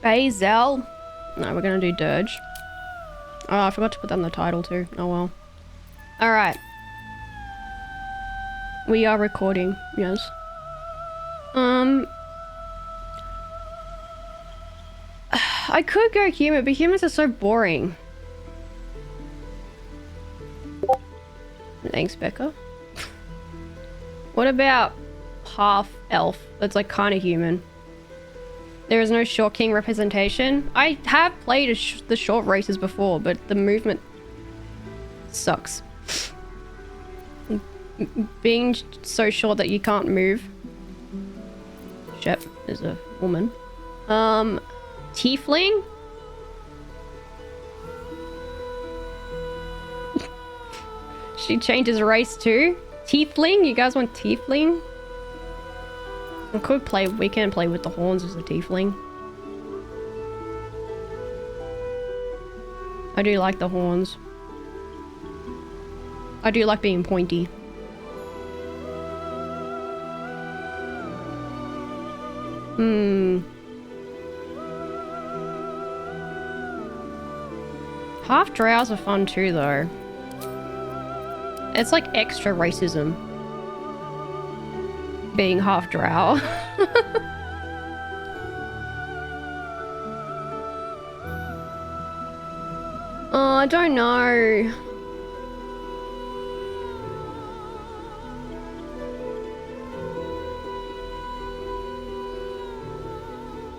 Bazel. No, we're gonna do Dirge. Oh, I forgot to put that in the title too. Oh well. Alright. We are recording, yes. I could go human, but humans are so boring. Thanks, Becca. What about half elf? That's like kind of human. There is no short king representation. I have played the short races before, but the movement sucks. Being so short that you can't move. Shep is a woman. Tiefling? She changes race too. Tiefling? You guys want tiefling? We can play with the horns as a tiefling. I do like the horns. I do like being pointy. Half drows are fun too though. It's like extra racism. Being half drow. Oh, I don't know.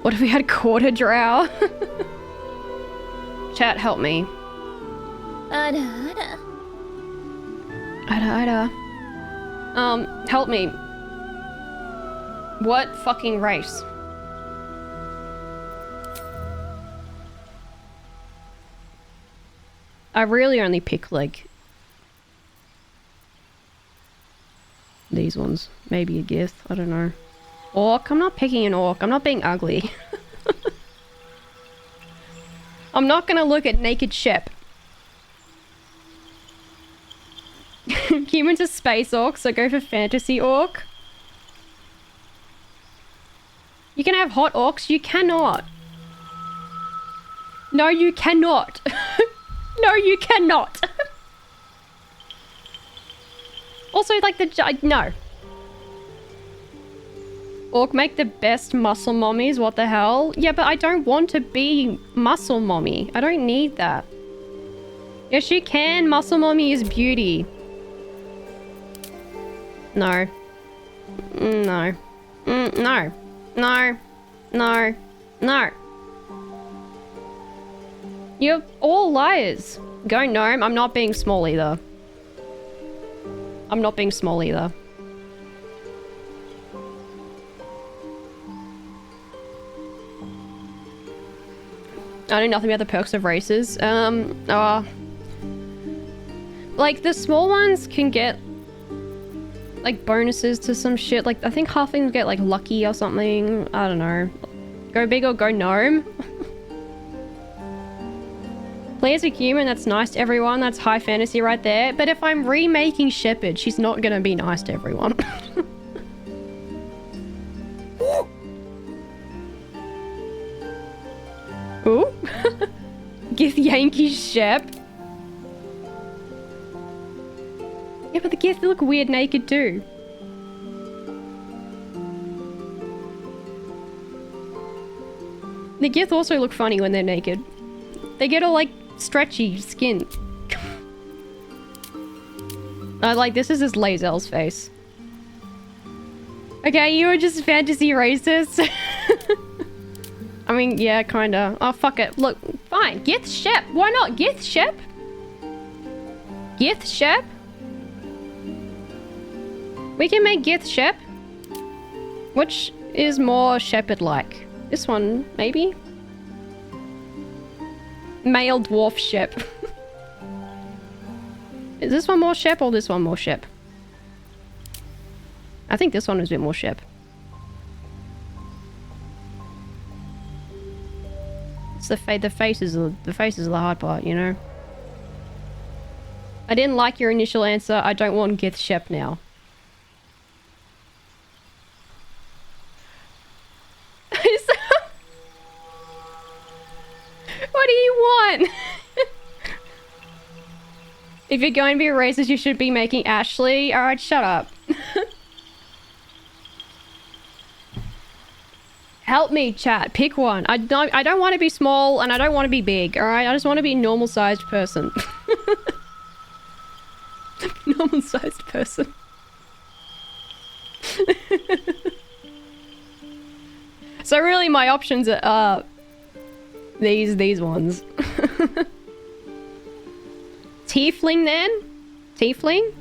What if we had quarter drow? Chat, help me. Ada. Help me. What fucking race? I really only pick like these ones. Maybe a Gith, I don't know. Orc? I'm not picking an orc. I'm not being ugly. I'm not gonna look at naked Shep. Humans are space orcs, so go for fantasy orc. You can have hot orcs. You cannot. No, you cannot. No, you cannot. Also, like no. Orc make the best muscle mommies, what the hell? Yeah, but I don't want to be muscle mommy. I don't need that. Yes, you can. Muscle mommy is beauty. No. No. No. No. No. No. You're all liars. Go gnome. I'm not being small either. I'm not being small either. I know nothing about the perks of races. Like the small ones can get like bonuses to some shit. Like I think halflings get like lucky or something. I don't know. Go big or go gnome. Play as a human, that's nice to everyone. That's high fantasy right there. But if I'm remaking Shepard, she's not gonna be nice to everyone. Ooh. Gith Yankee Shep. Yeah, but the Gith look weird naked too. The Gith also look funny when they're naked. They get all like stretchy skin. This is just Lazel's face. Okay, you were just fantasy racist. I mean, yeah, kinda. Oh, fuck it. Look, fine. Gith Shep. Why not? Gith Shep? Gith Shep? We can make Gith Shep. Which is more Shepard-like? This one, maybe? Male dwarf Shep. Is this one more Shep or this one more Shep? I think this one is a bit more Shep. It's the face is the hard part, you know. I didn't like your initial answer. I don't want Gith Shep now. want? If you're going to be racist, you should be making Ashley. Alright, shut up. Help me, chat. Pick one. I don't want to be small and I don't want to be big, alright? I just want to be a normal-sized person. Normal-sized person. So really my options are these ones. Tiefling then? Tiefling?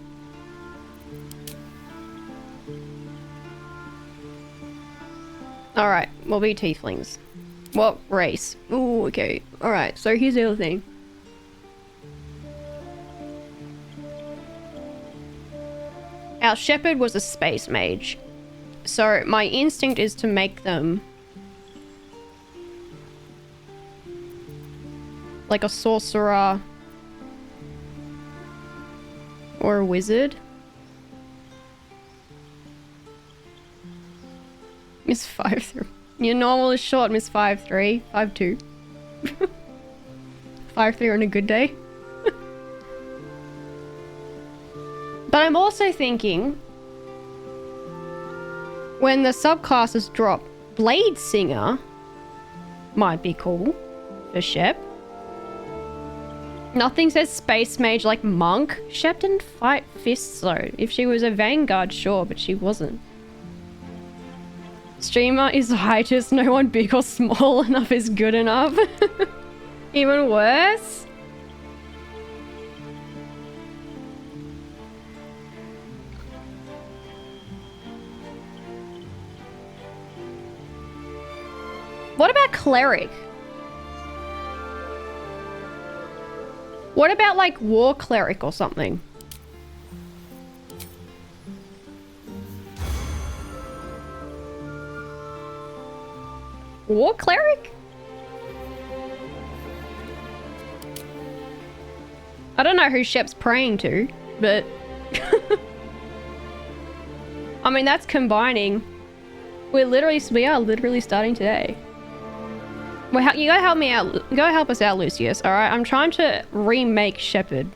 Alright, we'll be tieflings. What race? Ooh, okay. Alright, so here's the other thing. Our Shepard was a space mage. So my instinct is to make them like a sorcerer or a wizard. Miss 5'3". Your normal is short, Miss 5'3". 5'2". 5'3" on a good day. But I'm also thinking, when the subclasses drop, Blade Singer might be cool for Shep. Nothing says Space Mage like Monk. Shep didn't fight fists though. If she was a Vanguard, sure, but she wasn't. Streamer is heightest, no one big or small enough is good enough. Even worse? What about Cleric? What about like War Cleric or something? War Cleric? I don't know who Shep's praying to, but... I mean, that's combining. We are literally starting today. Well, you gotta help me out. Go help us out, Lucius, alright? I'm trying to remake Shepard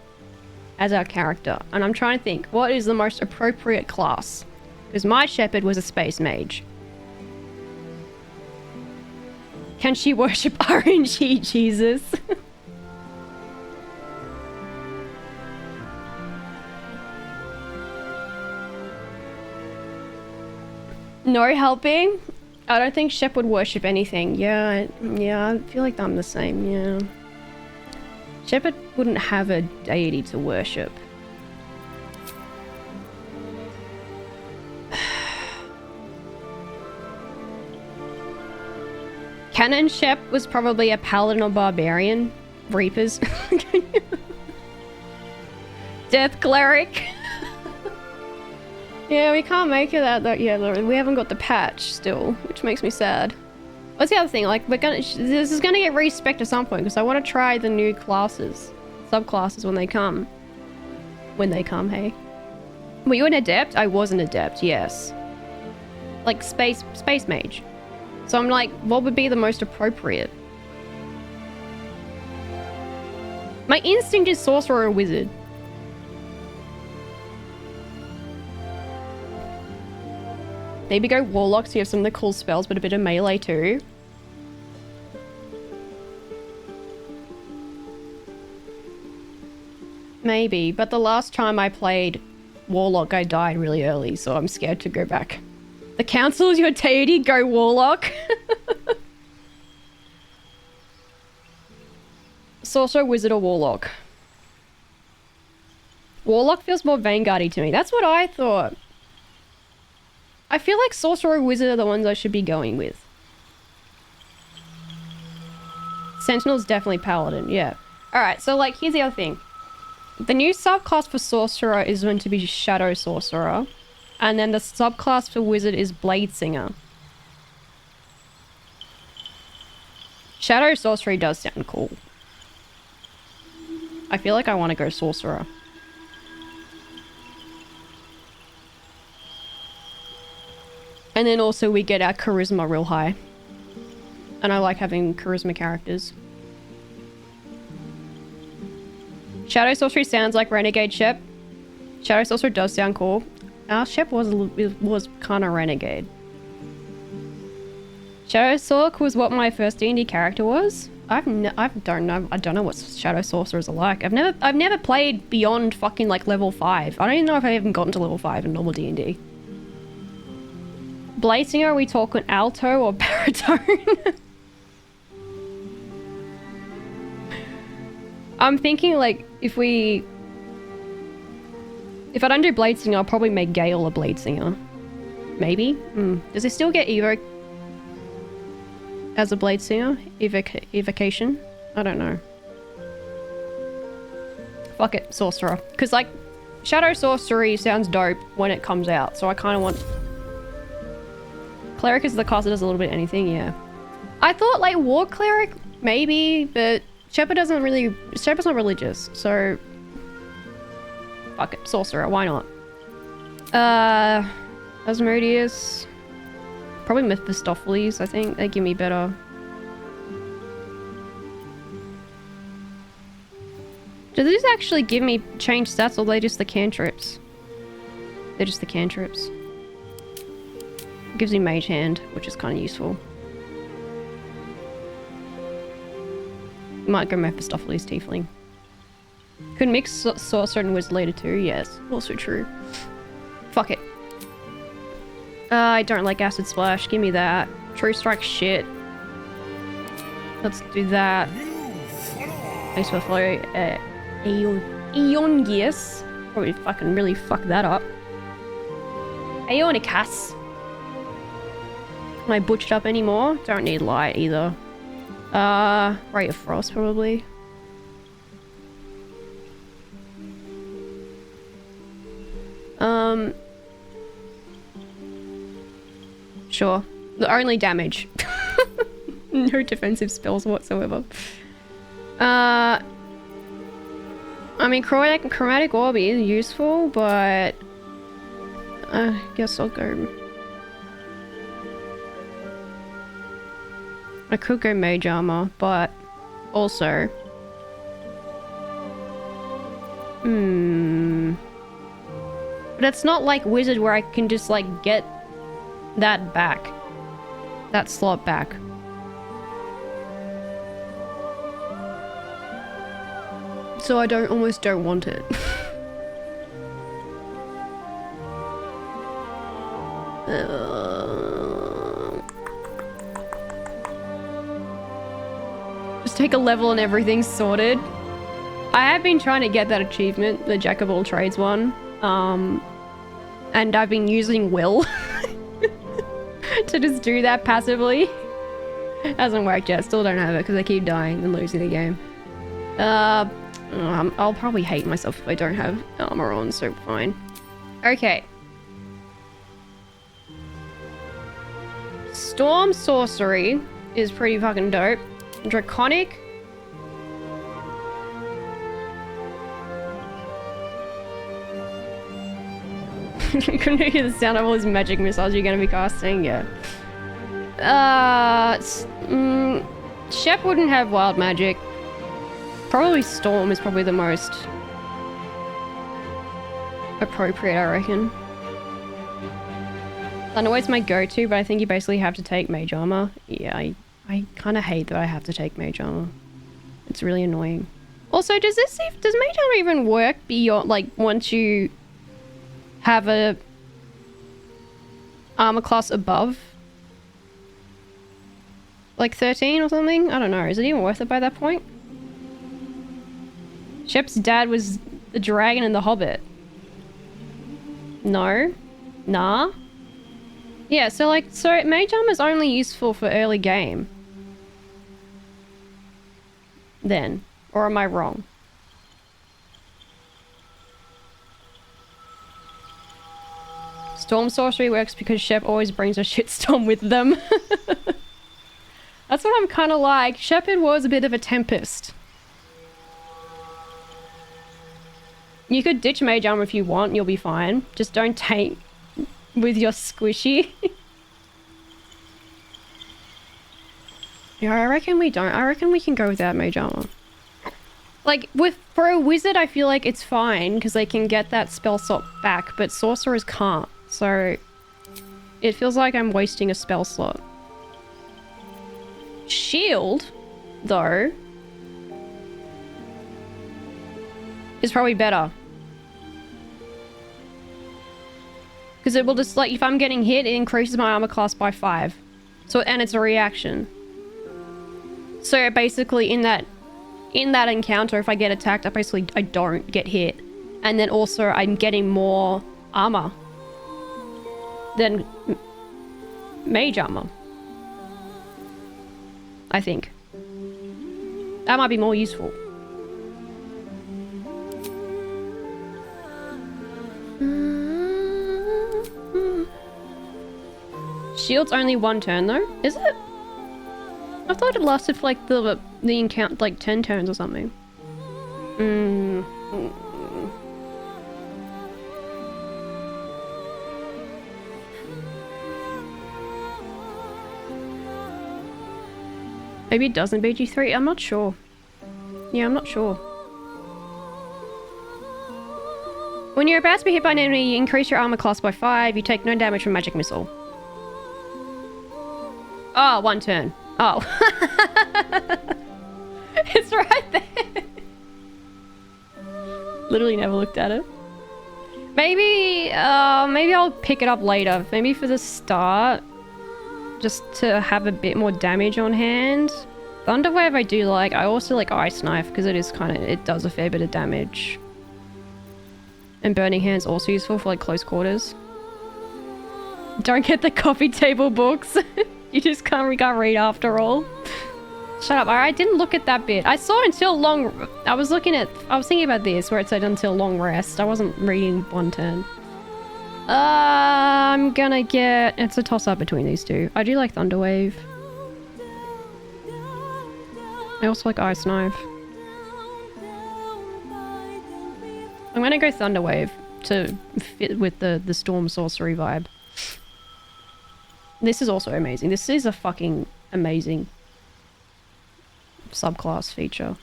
as our character. And I'm trying to think, what is the most appropriate class? Because my Shepard was a space mage. Can she worship RNG Jesus? No helping? I don't think Shep would worship anything. Yeah, I feel like I'm the same, yeah. Shepard wouldn't have a deity to worship. Canon Shep was probably a paladin or barbarian. Reapers. Death cleric. Yeah, we can't make it out that yet. We haven't got the patch still, which makes me sad. What's the other thing? Like, this is gonna get respec'd at some point because I want to try the new classes, subclasses when they come. When they come, hey. Were you an adept? I was an adept, yes. Like space mage. So I'm like, what would be the most appropriate? My instinct is sorcerer or wizard. Maybe go warlock so you have some of the cool spells, but a bit of melee too. Maybe, but the last time I played warlock, I died really early, so I'm scared to go back. The council is your deity, go warlock. Sorcerer, wizard, or warlock. Warlock feels more Vanguard-y to me. That's what I thought. I feel like sorcerer or wizard are the ones I should be going with. Sentinel's definitely paladin, yeah. Alright, so like, here's the other thing. The new subclass for sorcerer is going to be shadow sorcerer. And then the subclass for wizard is blade singer. Shadow sorcery does sound cool. I feel like I want to go sorcerer. And then also we get our charisma real high. And I like having charisma characters. Shadow Sorcery sounds like Renegade Shep. Shadow Sorcerer does sound cool. Our Shep was kind of Renegade. Shadow Sorc was what my first D&D character was. I don't know what Shadow Sorcerers are like. I've never played beyond fucking like level 5. I don't even know if I even gotten to level 5 in normal D&D. Blade Singer, are we talking alto or baritone? I'm thinking like if I don't do Blade Singer, I'll probably make Gale a Blade Singer. Maybe? Does it still get Evo as a Blade Singer? Evocation? I don't know. Fuck it, Sorcerer. Because like, Shadow Sorcery sounds dope when it comes out, so I kind of want... Cleric is the class that does a little bit of anything, yeah. I thought like War Cleric, maybe, but Shepard doesn't really... Shepard's not religious, so... Fuck it, Sorcerer, why not? Asmodeus... Probably Mephistopheles, I think. They give me better... Do these actually give me change stats, or are they just the cantrips? They're just the cantrips. Gives me Mage Hand, which is kind of useful. Might go Mephistopheles Tiefling. Could mix Sorcerer and Wizard later too, yes. Also true. Fuck it. I don't like Acid Splash, give me that. True Strike shit. Let's do that. Thanks for the follow. Aeongius. Probably fucking really fuck that up. Aeonicus. Can I butch it up anymore? Don't need light either. Ray of Frost probably. Sure. The only damage. No defensive spells whatsoever. I mean, Chromatic Orb is useful, but... I guess I'll go... I could go Mage Armor, but... Also... But it's not like Wizard where I can just, like, get that back. That slot back. So I almost don't want it. Just take a level and everything's sorted. I have been trying to get that achievement, the Jack of all trades one. And I've been using Will to just do that passively. Hasn't worked yet, still don't have it because I keep dying and losing the game. I'll probably hate myself if I don't have armor on, so fine. Okay. Storm Sorcery is pretty fucking dope. Draconic. Couldn't hear the sound of all these magic missiles you're gonna be casting, yeah. Shep wouldn't have wild magic. Probably Storm is probably the most appropriate, I reckon. Thunderwave's my go-to, but I think you basically have to take Mage Armor. Yeah, I kind of hate that I have to take Mage Armor. It's really annoying. Also, does Mage Armor even work beyond, like, once you have a armor class above? Like 13 or something? I don't know. Is it even worth it by that point? Shep's dad was the dragon in The Hobbit. No? Nah? Yeah, so Mage Armor is only useful for early game. Then. Or am I wrong? Storm Sorcery works because Shep always brings a shitstorm with them. That's what I'm kind of like. Shepard was a bit of a tempest. You could ditch Mage Armor if you want, you'll be fine. Just don't take with your squishy. Yeah, I reckon we don't. I reckon we can go without Mage Armor. Like, for a wizard, I feel like it's fine, because they can get that spell slot back, but sorcerers can't. So, it feels like I'm wasting a spell slot. Shield, though, is probably better. Because it will just, like, if I'm getting hit, it increases my armor class by 5. So, and it's a reaction. So basically in that encounter, if I get attacked, I don't get hit. And then also I'm getting more armor than mage armor. I think. That might be more useful. Shield's only 1 turn though, is it? I thought it lasted for like the encounter like 10 turns or something. Maybe it doesn't BG3? I'm not sure. Yeah, I'm not sure. When you're about to be hit by an enemy, you increase your armor class by 5. You take no damage from magic missile. Oh, 1 turn. Oh. It's right there. Literally never looked at it. Maybe I'll pick it up later. Maybe for the start. Just to have a bit more damage on hand. Thunderwave I do like. I also like Ice Knife because it does a fair bit of damage. And Burning Hand's also useful for like close quarters. Don't get the coffee table books. You just can't read after all. Shut up. I didn't look at that bit. I saw until long... I was thinking about this where it said until long rest. I wasn't reading 1 turn. I'm gonna get... It's a toss-up between these two. I do like Thunderwave. I also like Ice Knife. I'm gonna go Thunderwave to fit with the Storm Sorcery vibe. This is also amazing. This is a fucking amazing subclass feature.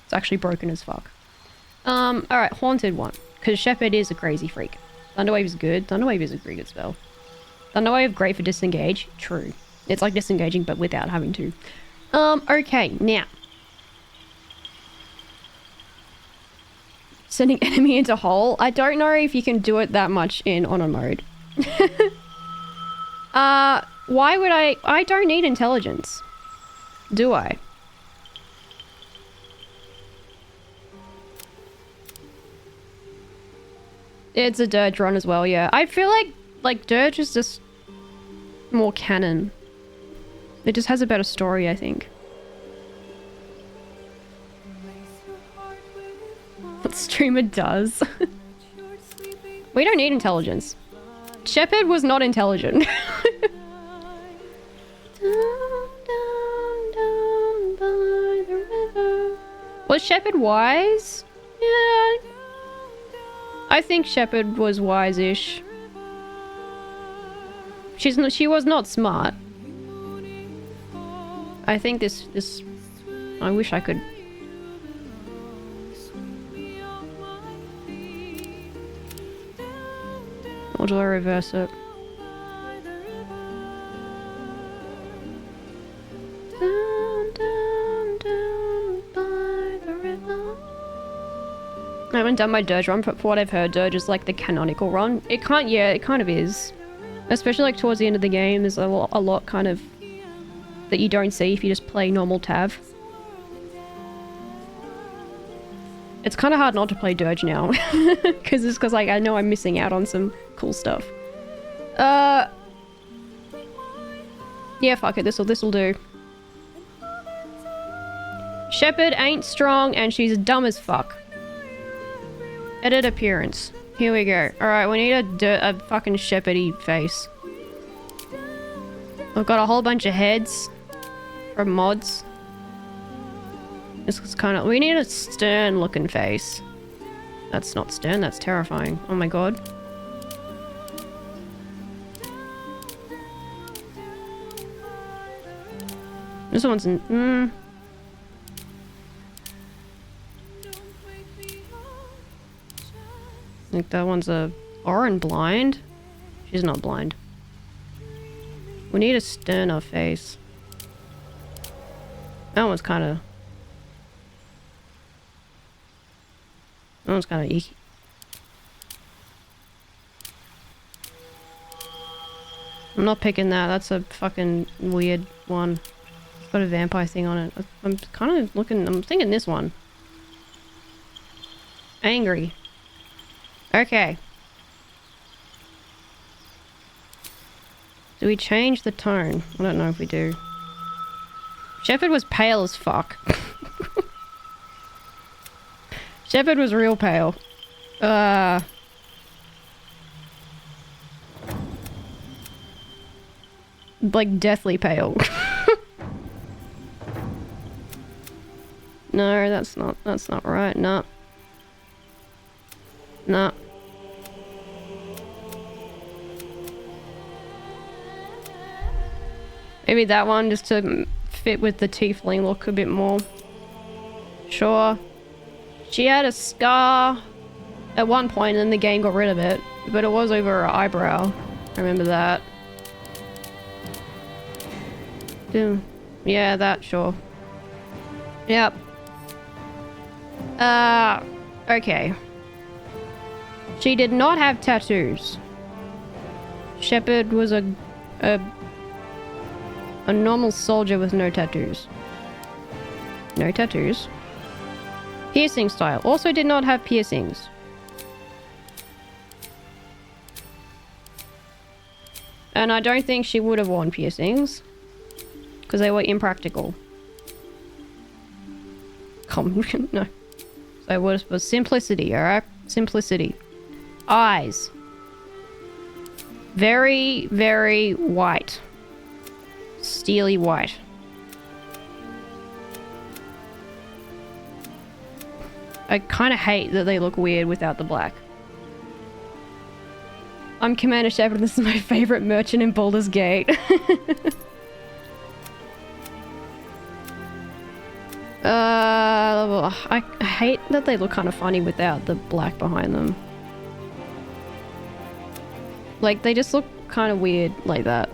It's actually broken as fuck. Alright, Haunted one. Because Shepard is a crazy freak. Thunderwave is good. Thunderwave is a pretty good spell. Thunderwave, great for disengage. True. It's like disengaging, but without having to. Okay, now. Sending enemy into hole. I don't know if you can do it that much in honor mode. Why would I don't need intelligence. Do I? It's a Dirge run as well, yeah. I feel like Dirge is just more canon. It just has a better story, I think. What streamer does? We don't need intelligence. Shepard was not intelligent. Was Shepard wise? Yeah. I think Shepard was wise-ish. She was not smart. I think this I wish I could. Or do I reverse it? I haven't done my Dirge run, but for what I've heard, Dirge is like the canonical run. It kind of is. Especially like towards the end of the game, there's a lot kind of that you don't see if you just play normal Tav. It's kind of hard not to play Dirge now. Because like I know I'm missing out on some cool stuff. Yeah, fuck it, this'll do. Shepard ain't strong and she's dumb as fuck. Edit appearance. Here we go. Alright, we need a fucking Shepardy face. I've got a whole bunch of heads from mods. This is kind of... We need a stern looking face. That's not stern, that's terrifying. Oh my god. This one's... think that one's a Oren blind. She's not blind. We need a sterner face. That one's kind of... That one's kind of icky. I'm not picking that. That's a fucking weird one. It's got a vampire thing on it. I'm kind of looking... I'm thinking this one. Angry. Okay. Do we change the tone? I don't know if we do. Shepard was pale as fuck. Shepard was real pale. Like deathly pale. No, that's not right. No. No. Maybe that one just to fit with the tiefling look a bit more. Sure. She had a scar at one point and then the game got rid of it. But it was over her eyebrow. I remember that. Yeah, that, sure. Yep. Okay. She did not have tattoos. Shepard was a normal soldier with no tattoos. No tattoos. Piercing style. Also did not have piercings. And I don't think she would have worn piercings. Because they were impractical. No. So what was simplicity, alright? Simplicity. Eyes. Very, very white. Steely white. I kind of hate that they look weird without the black. I'm Commander Shepard, this is my favorite merchant in Baldur's Gate. I hate that they look kind of funny without the black behind them. Like, they just look kind of weird like that.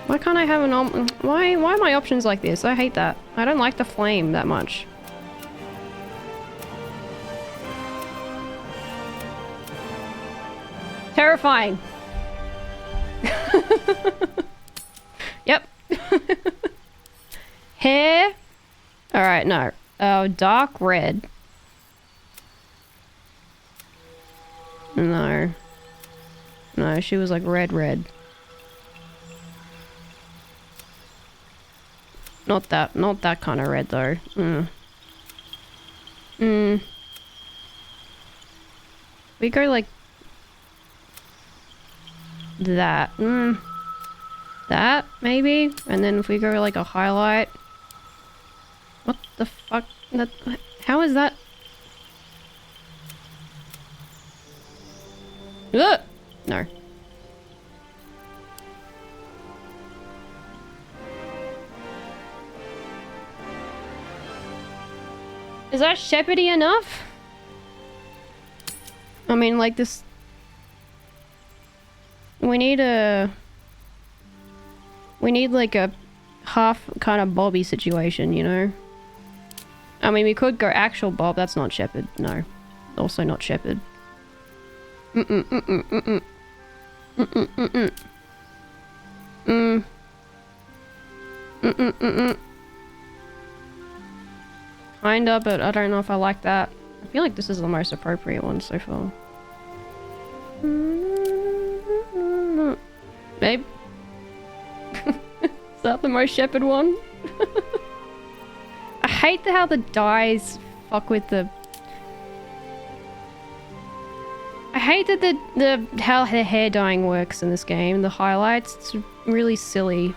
Why can't I have an why are my options like this? I hate that. I don't like the flame that much. Terrifying. Yep. Hair. Alright, no. Oh, dark red. No. No, she was like red. Not that kind of red though. We go like that. That maybe? And then if we go like a highlight. What the fuck? How is that? Ugh! No. Is that Shepardy enough? I mean, like this... We need like a half kind of Bobby situation, you know? I mean, we could go actual Bob. That's not Shepard. No. Also not Shepard. Kinda, but I don't know if I like that. I feel like this is the most appropriate one so far. Babe? Is that the most Shepard one? I hate how the dyes fuck with the... I hate that how the hair dyeing works in this game. The highlights, it's really silly.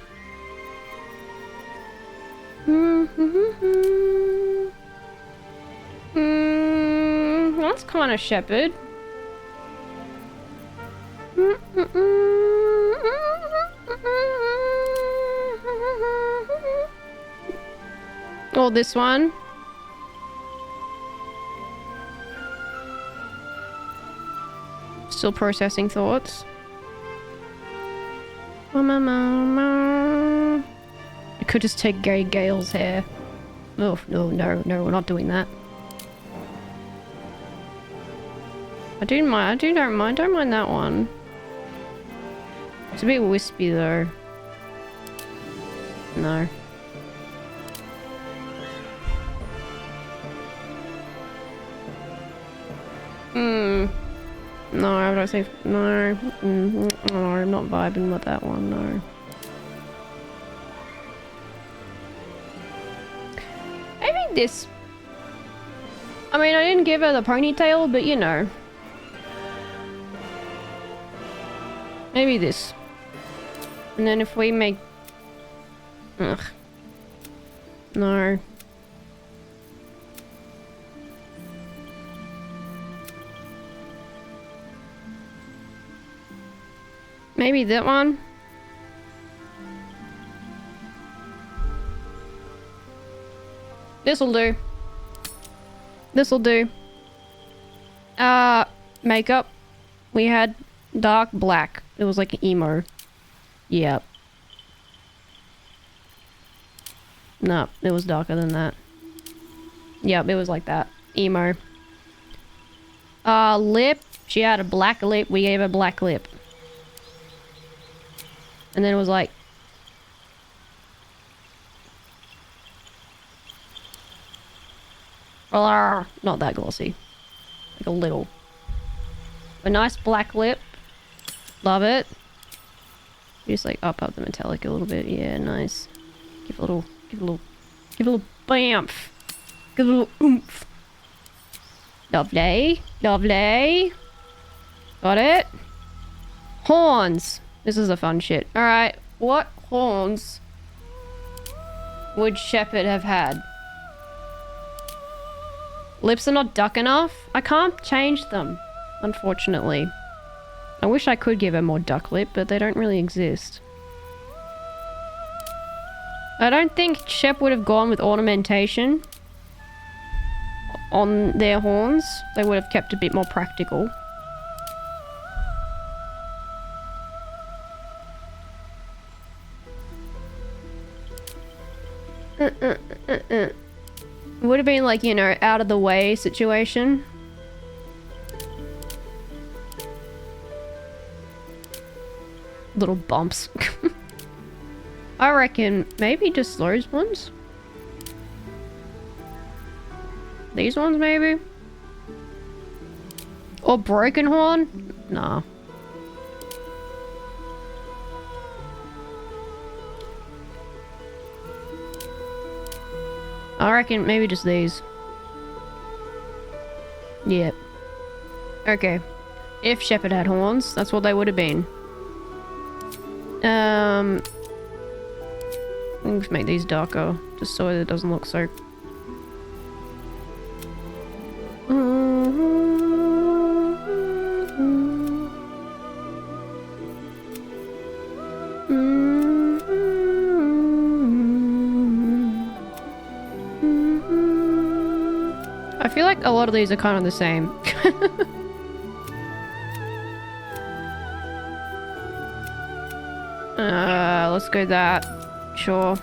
That's kind of Shepard. Or this one. Still processing thoughts. I could just take Gale's hair. Oh, no, we're not doing that. Don't mind that one. It's a bit wispy though. No. No, I don't think. No. No, I'm not vibing with that one, no. Maybe this. I mean, I didn't give her the ponytail, but you know. Maybe this. And then if we make... Ugh. No. Maybe that one? This'll do. This'll do. Makeup. We had dark black. It was like emo. Yep. No, it was darker than that. Yep, it was like that. Emo. Lip. She had a black lip. We gave her black lip. And then it was like... not that glossy. Like a little. A nice black lip. Love it. Just like up the metallic a little bit. Yeah, nice. Give a little bamf. Give a little oomph. Lovely. Lovely. Got it. Horns. This is the fun shit. Alright. What horns would Shepard have had? Lips are not duck enough? I can't change them, unfortunately. I wish I could give her more duck lip, but they don't really exist. I don't think Shep would have gone with ornamentation on their horns. They would have kept a bit more practical. It would have been like, you know, out of the way situation. Little bumps. I reckon maybe just those ones. These ones maybe? Or broken horn? Nah. I reckon maybe just these. Yep. Okay. If Shepard had horns, that's what they would have been. Let's make these darker, just so it doesn't look so... I feel like a lot of these are kind of the same. Let's go that. Sure.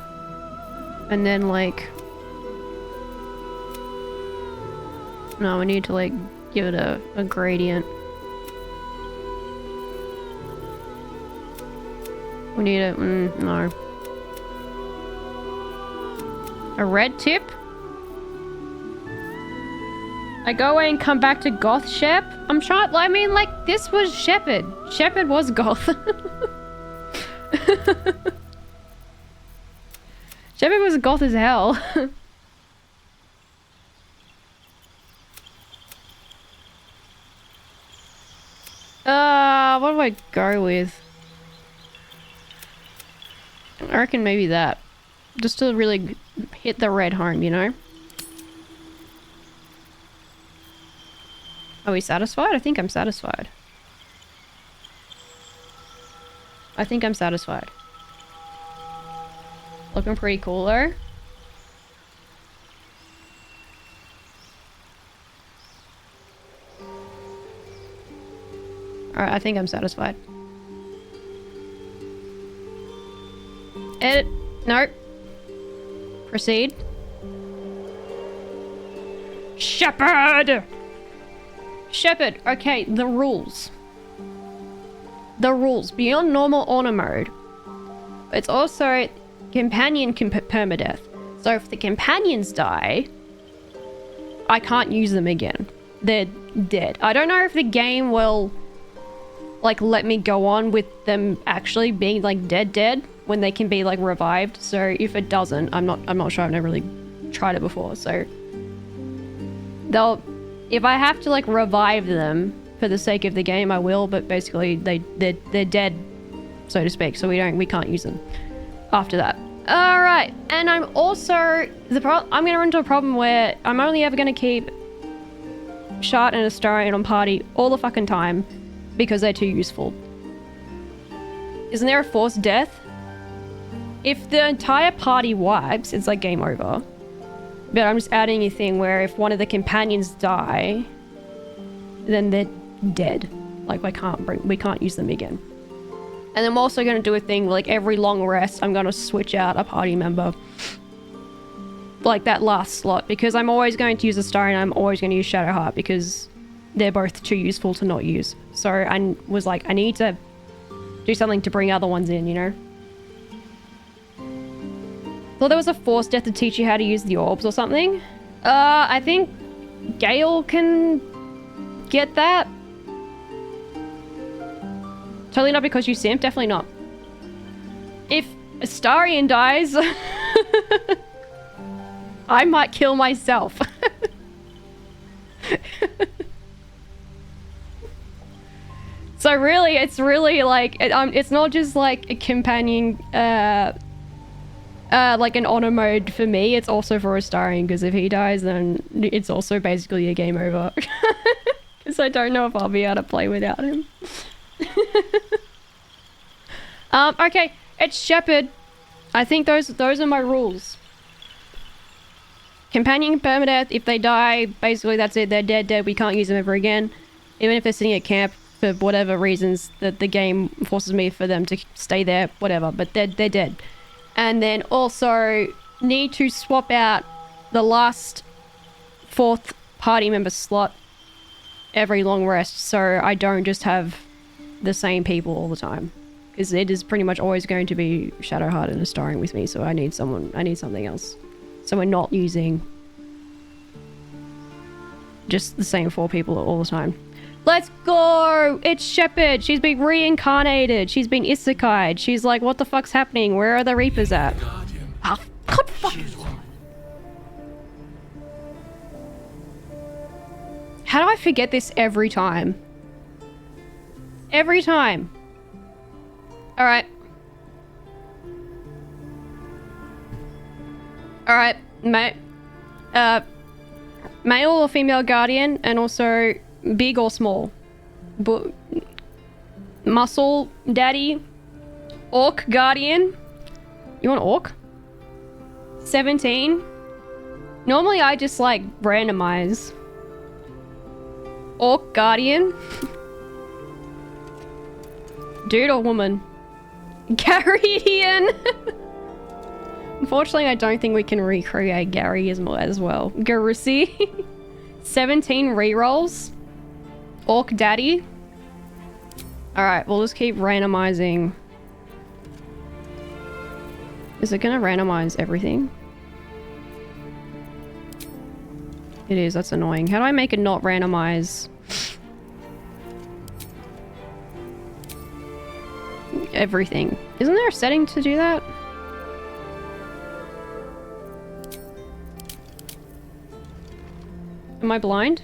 And then like... No, we need to like give it a gradient. We need a... no. A red tip? I go away and come back to goth Shep? I'm trying... I mean, like, this was Shepard. Shepard was goth. Shepard was goth as hell. What do I go with? I reckon maybe that. Just to really hit the red home, you know? Are we satisfied? I think I'm satisfied. I think I'm satisfied. Looking pretty cool though. Alright, I think I'm satisfied. Edit. Nope. Proceed. Shepard! Shepard, okay, the rules. The rules. Beyond normal honor mode. It's also companion permadeath. So if the companions die, I can't use them again. They're dead. I don't know if the game will like let me go on with them actually being like dead when they can be like revived. So if it doesn't, I'm not sure. I've never really tried it before. So if I have to like revive them for the sake of the game, I will, but basically they're dead, so to speak, so we can't use them after that. All right, and I'm also I'm gonna run into a problem where I'm only ever gonna keep Shard and Astarion on party all the fucking time because they're too useful. Isn't there a forced death? If the entire party wipes, it's like game over. But I'm just adding a thing where if one of the companions die, then they're dead. Like we can't use them again. And I'm also going to do a thing like every long rest, I'm going to switch out a party member. Like that last slot, because I'm always going to use a star and I'm always going to use Shadowheart because they're both too useful to not use. So I was like, I need to do something to bring other ones in, you know? Thought there was a forced death to teach you how to use the orbs or something. I think Gale can get that. Totally not because you simp, definitely not. If Astarion dies, I might kill myself. So really, it's really like, it's not just like a companion, like an honor mode for me, it's also for Astarion, because if he dies, then it's also basically a game over. Because I don't know if I'll be able to play without him. Okay, it's Shepard. I think those are my rules. Companion permadeath, if they die, basically that's it, they're dead, we can't use them ever again. Even if they're sitting at camp for whatever reasons that the game forces me for them to stay there, whatever, but they're dead. And then also need to swap out the last 4th party member slot every long rest, so I don't just have the same people all the time, because it is pretty much always going to be Shadowheart and Astarion with me, so I need something else, so we're not using just the same 4 people all the time. Let's go! It's Shepard! She's been reincarnated! She's been isekai'd! She's like, what the fuck's happening? Where are the Reapers at? Oh, God fuck! How do I forget this every time? Every time! Alright. Alright, male or female guardian, and also big or small. Muscle daddy. Orc guardian. You want orc? 17. Normally I just like randomize. Orc guardian. Dude or woman? Garidian. Unfortunately, I don't think we can recreate Gary as well. Garussi. 17 rerolls. Orc daddy. Alright, we'll just keep randomizing. Is it gonna randomize everything? It is, that's annoying. How do I make it not randomize everything? Isn't there a setting to do that? Am I blind?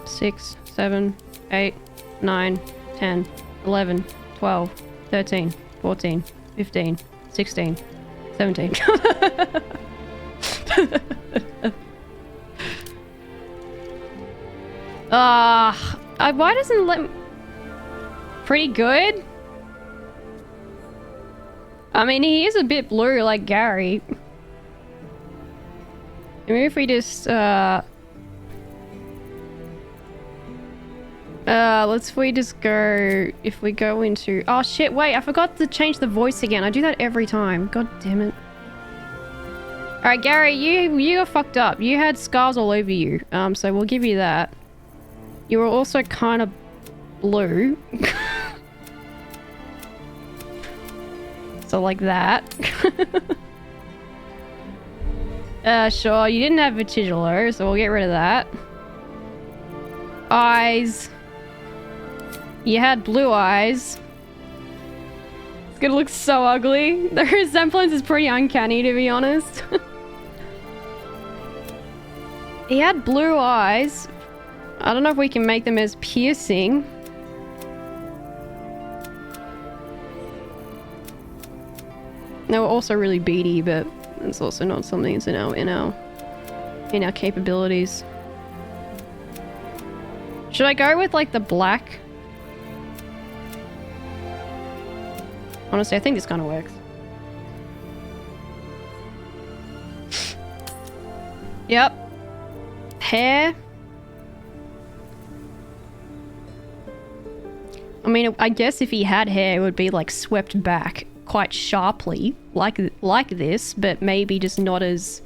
Six, 7, 8, 9, 10, 11, 12, 13, 14, 15, 16, 17. Why doesn't it let me... Pretty good? I mean, he is a bit blue like Gary. Maybe if we just, Let's we just go... If we go into... Oh, shit, wait. I forgot to change the voice again. I do that every time. God damn it. Alright, Gary, you got fucked up. You had scars all over you. So we'll give you that. You were also kind of blue. So like that. Sure, you didn't have Vitigilar, so we'll get rid of that. Eyes. You had blue eyes. It's gonna look so ugly. The resemblance is pretty uncanny, to be honest. He had blue eyes. I don't know if we can make them as piercing. They were also really beady, but it's also not something that's in our capabilities. Should I go with like the black? Honestly, I think this kind of works. Yep. Hair. I mean, I guess if he had hair, it would be like swept back quite sharply, like this, but maybe just not as...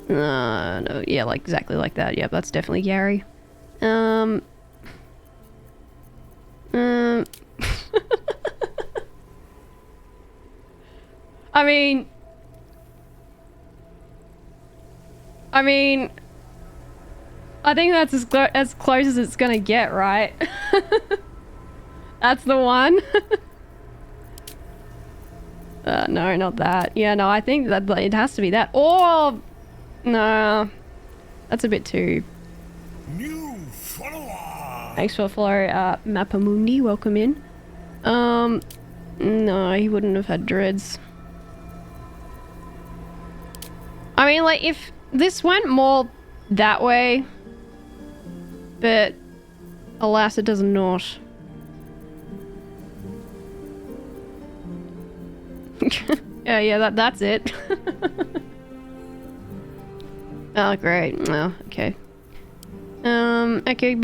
no, yeah, like exactly like that. Yep, that's definitely Gary. I mean, I think that's as close as it's gonna get, right? That's the one. No, not that. Yeah, no, I think that it has to be that. Or no, that's a bit too. New follower. Thanks for the follow, Mapamundi. Welcome in. No, he wouldn't have had dreads. I mean, like, if this went more that way, but alas, it does not. yeah, that's it. Oh, great. Oh, okay. Okay,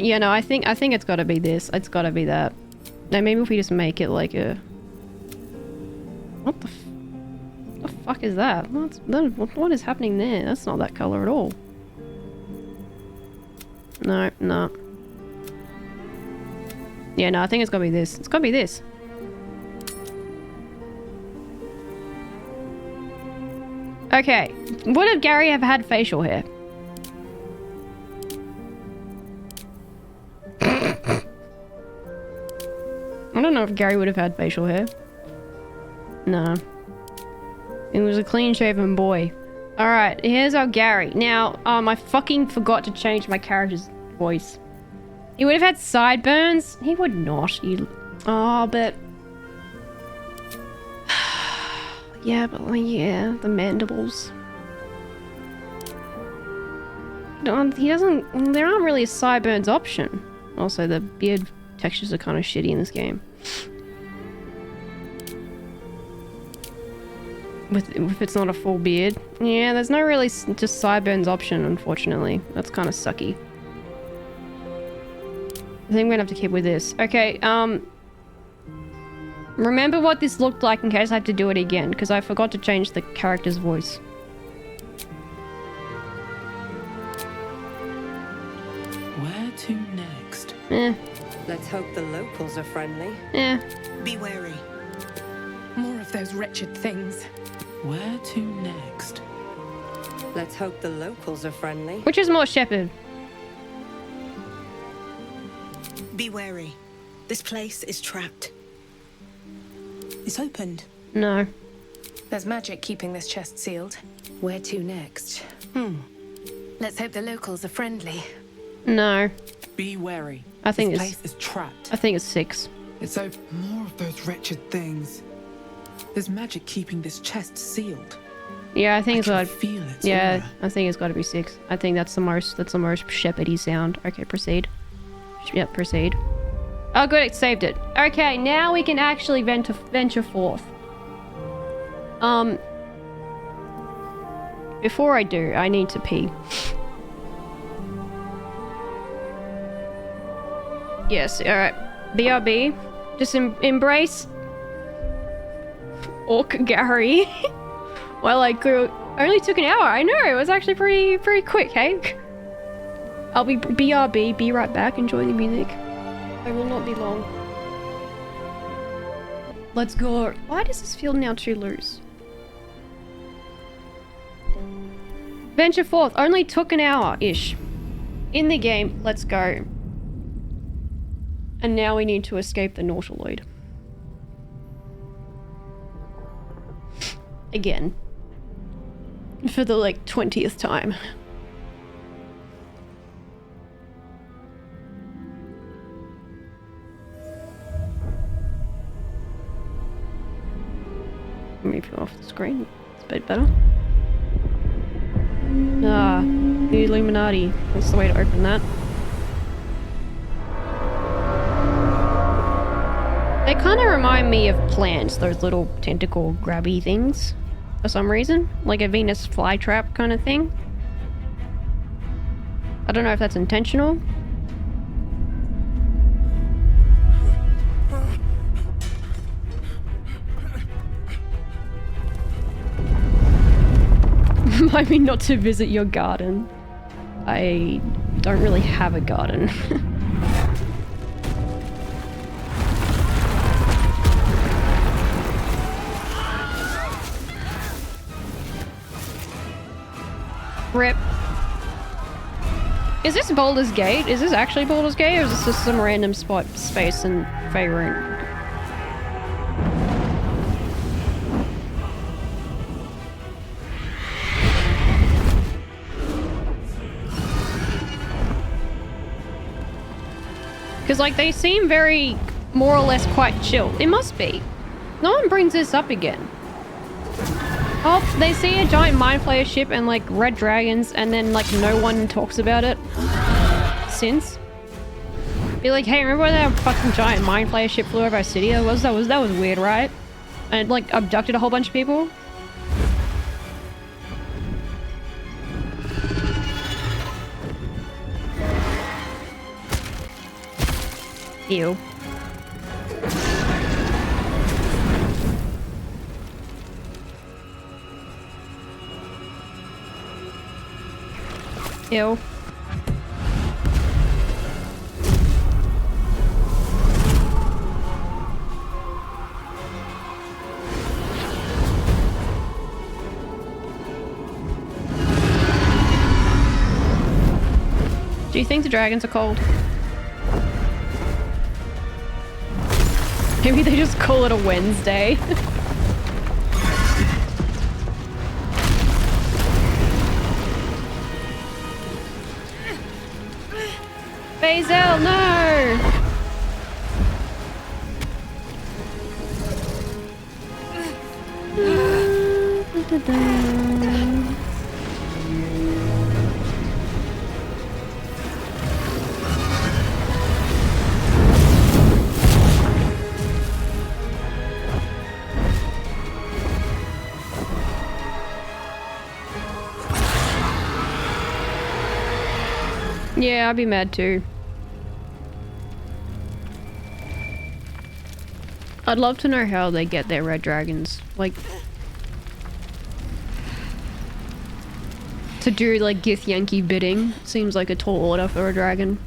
yeah, no, I think it's gotta be this. It's gotta be that. Now, maybe if we just make it like a... What the fuck is that? What is happening there? That's not that color at all. No, no. Yeah, no, I think it's gotta be this. It's gotta be this. Okay. Would Gary have had facial hair? I don't know if Gary would have had facial hair. No. It was a clean-shaven boy. Alright, here's our Gary. Now, I fucking forgot to change my character's voice. He would have had sideburns? He would not. Oh, but... yeah, but yeah, the mandibles. He doesn't... There aren't really a sideburns option. Also, the beard textures are kind of shitty in this game. If it's not a full beard. Yeah, there's no really just sideburns option, unfortunately. That's kind of sucky. I think I'm gonna have to keep with this. Okay, remember what this looked like in case I have to do it again, because I forgot to change the character's voice. Where to next? Let's hope the locals are friendly. Be wary. More of those wretched things. Where to next? Let's hope the locals are friendly. Which is more Shepard? Be wary. This place is trapped. It's opened. No. There's magic keeping this chest sealed. Where to next? Let's hope the locals are friendly. No. Be wary. I think this it's... place is trapped. I think it's 6. It's open. More of those wretched things. There's magic keeping this chest sealed. Yeah, I think it's got... feel it. Yeah, aura. I think it's got to be 6. I think that's the most Shepard-y sound. Okay, proceed. Yep, proceed. Oh, good, it saved it. Okay, now we can actually venture forth. Before I do, I need to pee. Yes, alright. BRB. Just embrace Orc Gary. Well, like, only took an hour. I know, it was actually pretty quick, hey? I'll be BRB, be right back, enjoy the music. I will not be long. Let's go. Why does this feel now too loose? Venture forth, only took an hour-ish. In the game, let's go. And now we need to escape the Nautiloid. Again. For the, like, 20th time. Move you off the screen. It's a bit better. Ah, the Illuminati. That's the way to open that. They kind of remind me of plants, those little tentacle grabby things. For some reason. Like a Venus flytrap kind of thing. I don't know if that's intentional. Remind me not to visit your garden. I don't really have a garden. Rip. Is this Baldur's Gate? Is this actually Baldur's Gate, or is this just some random spot, space, and Faerun? Because, like, they seem very, more or less, quite chill. It must be. No one brings this up again. Oh, they see a giant Mind Flayer ship and, like, red dragons, and then, like, no one talks about it since. Be like, hey, remember when that fucking giant Mind Flayer ship flew over our city? That was weird, right? And it, like, abducted a whole bunch of people? Ew. Ew. Do you think the dragons are cold? Maybe they just call it a Wednesday. Bazel, no! Yeah, I'd be mad too. I'd love to know how they get their red dragons. Like, to do like Githyanki bidding seems like a tall order for a dragon.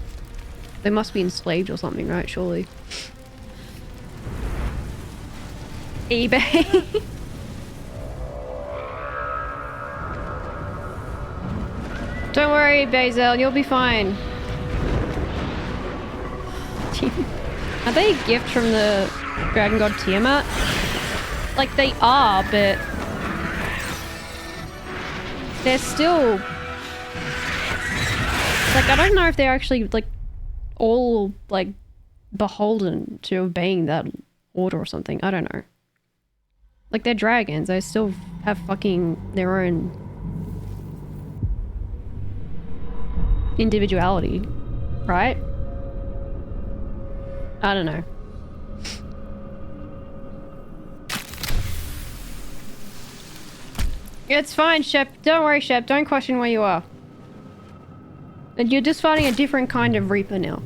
They must be enslaved or something, right? Surely. eBay. Don't worry, Bazel, you'll be fine. Are they a gift from the dragon god Tiamat? Like, they are, but they're still... Like, I don't know if they're actually, like, all, like, beholden to obeying that order or something. I don't know. Like, they're dragons. They still have fucking their own individuality, right? I don't know. It's fine, Shep. Don't worry, Shep. Don't question where you are. And you're just fighting a different kind of Reaper now.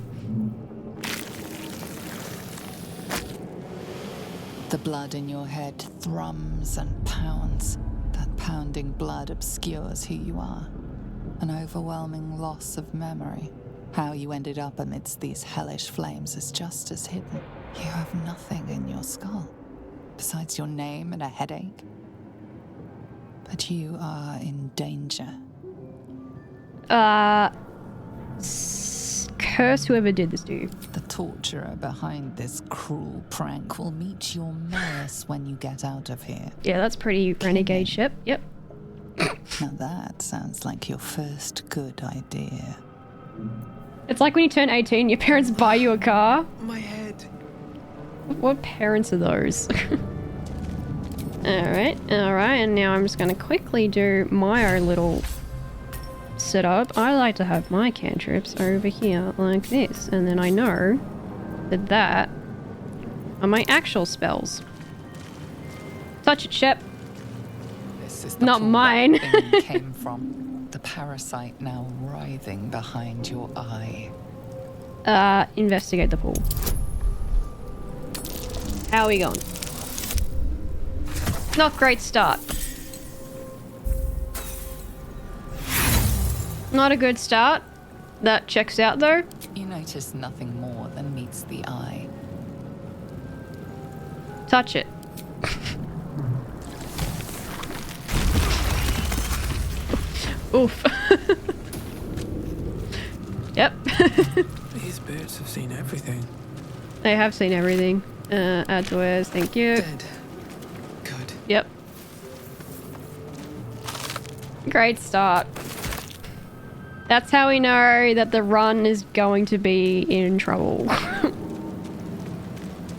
The blood in your head thrums and pounds. That pounding blood obscures who you are. An overwhelming loss of memory. How you ended up amidst these hellish flames is just as hidden. You have nothing in your skull, besides your name and a headache. But you are in danger. Curse whoever did this to you. The torturer behind this cruel prank will meet your mass when you get out of here. Yeah, that's pretty renegade ship. Yep. Now that sounds like your first good idea. It's like when you turn 18, your parents buy you a car. My head. What parents are those? Alright, and now I'm just gonna quickly do my own little setup. I like to have my cantrips over here like this, and then I know that that are my actual spells. Touch it, Shep. This is the Not pool mine. that thing came from. The parasite now writhing behind your eye. Investigate the pool. How are we going? Not great start. Not a good start. That checks out though. You notice nothing more than meets the eye. Touch it. Oof. Yep. These birds have seen everything. They have seen everything. Add to wares, thank you. Dead. Good. Yep. Great start. That's how we know that the run is going to be in trouble.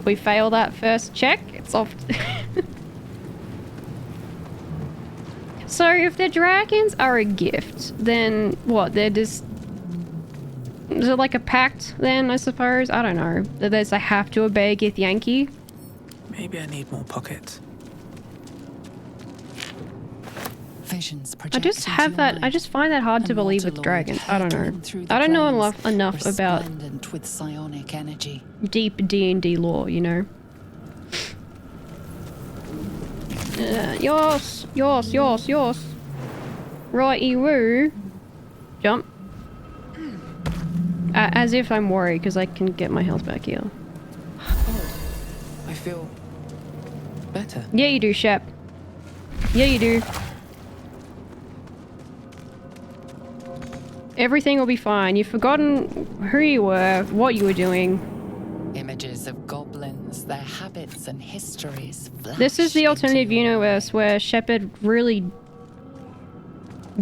We fail that first check, it's off. So if the dragons are a gift, then what? They're just... Is it like a pact then, I suppose? I don't know. That there's I have to obey Gith Yankee. Maybe I need more pockets. Visions I just have that. I just find that hard to believe with dragons. I don't know. I don't know enough about with psionic energy. deep D&D lore, you know. Yours. Righty woo. Jump. As if I'm worried because I can get my health back here. Oh, I feel better. Yeah, you do, Shep. Yeah, you do. Everything will be fine. You've forgotten who you were, what you were doing. Images of goblins, their habits and histories. This is the flash alternative into your universe where Shepard really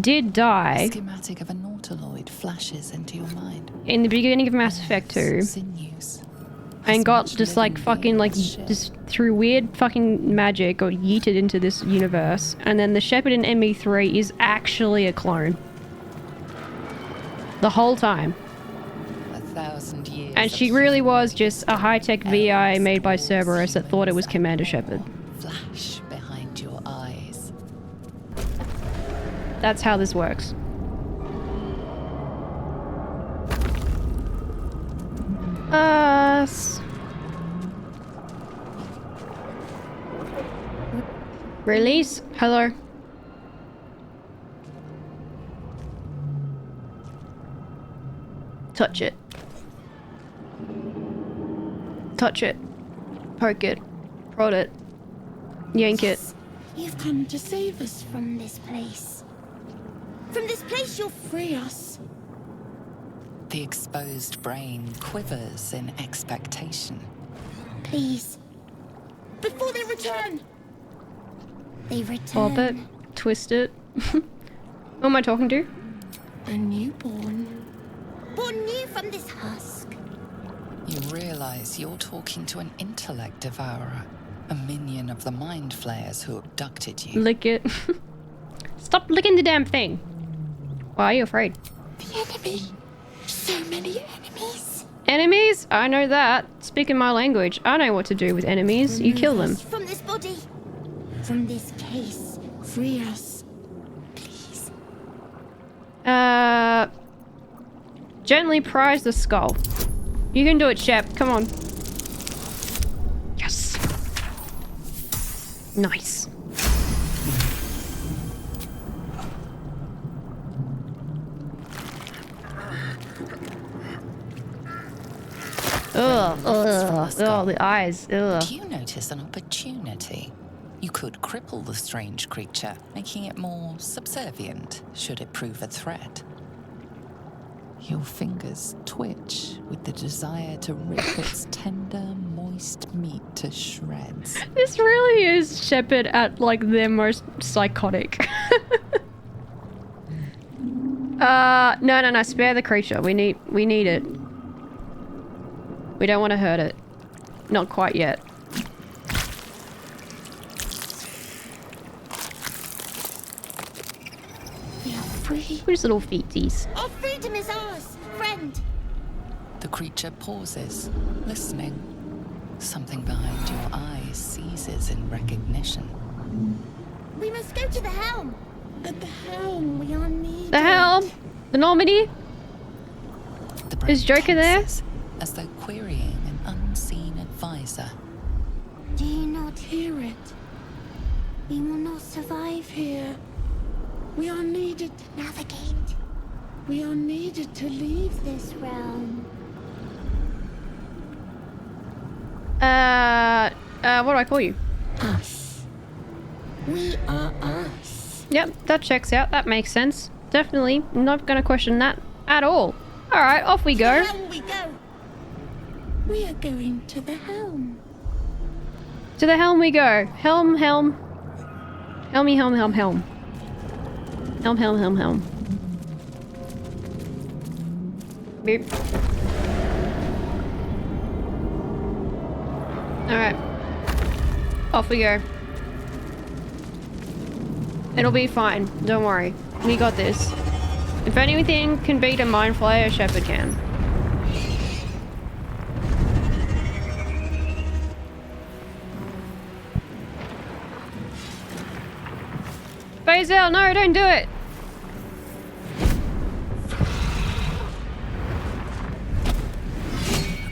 did mind. die Schematic of a nautiloid flashes into your mind. in the beginning of Mass Effect 2 Sinews. and As got much just like living fucking like being as just through weird fucking magic got yeeted into this universe, and then the Shepard in ME3 is actually a clone. The whole time. 1,000 years. And she really was just a high-tech VI made by Cerberus that thought it was Commander Shepard. Flash behind your eyes. That's how this works. Release. Hello. Touch it. Touch it. Poke it. Prod it. Yank it. You've come to save us from this place. From this place you'll free us. The exposed brain quivers in expectation. Please. Before they return. They Bob it. return. Twist it. Who am I talking to? A newborn. Born new from this husk. You realize you're talking to an intellect devourer, a minion of the mind flayers who abducted you. Lick it. Stop licking the damn thing. Why are you afraid? The enemy. So many enemies. Enemies? I know that. Speaking my language, I know what to do with enemies. You kill them. From this body. From this case. Free us. Please. Gently prise the skull. You can do it, Shep. Come on. Yes. Nice. Ugh, the eyes. Ugh. Do you notice an opportunity? You could cripple the strange creature, making it more subservient should it prove a threat. Your fingers twitch with the desire to rip its tender, moist meat to shreds. This really is Shepard at like their most psychotic. No, spare the creature. We need it. We don't want to hurt it. Not quite yet. We are free. Who's little feetsies? Our freedom is ours, friend. The creature pauses, listening. Something behind your eyes seizes in recognition. We must go to the helm. At the helm, we are needed. The helm? The Normandy? The brain Is Joker there? tenses, as though querying an unseen advisor. Do you not hear it? We will not survive here. We are needed to navigate. We are needed to leave this realm. What do I call you? Us. We are us. Yep, that checks out. That makes sense. Definitely not gonna question that at all. Alright, off we To the go. helm we go. We are going to the helm. To the helm we go. Helm, helm. Helmy, helm, helm, helm. Helm, helm, helm, helm. Beep. Alright. Off we go. It'll be fine. Don't worry. We got this. If anything can beat a Mind Flayer, Shepard can. Bazel, no, don't do it!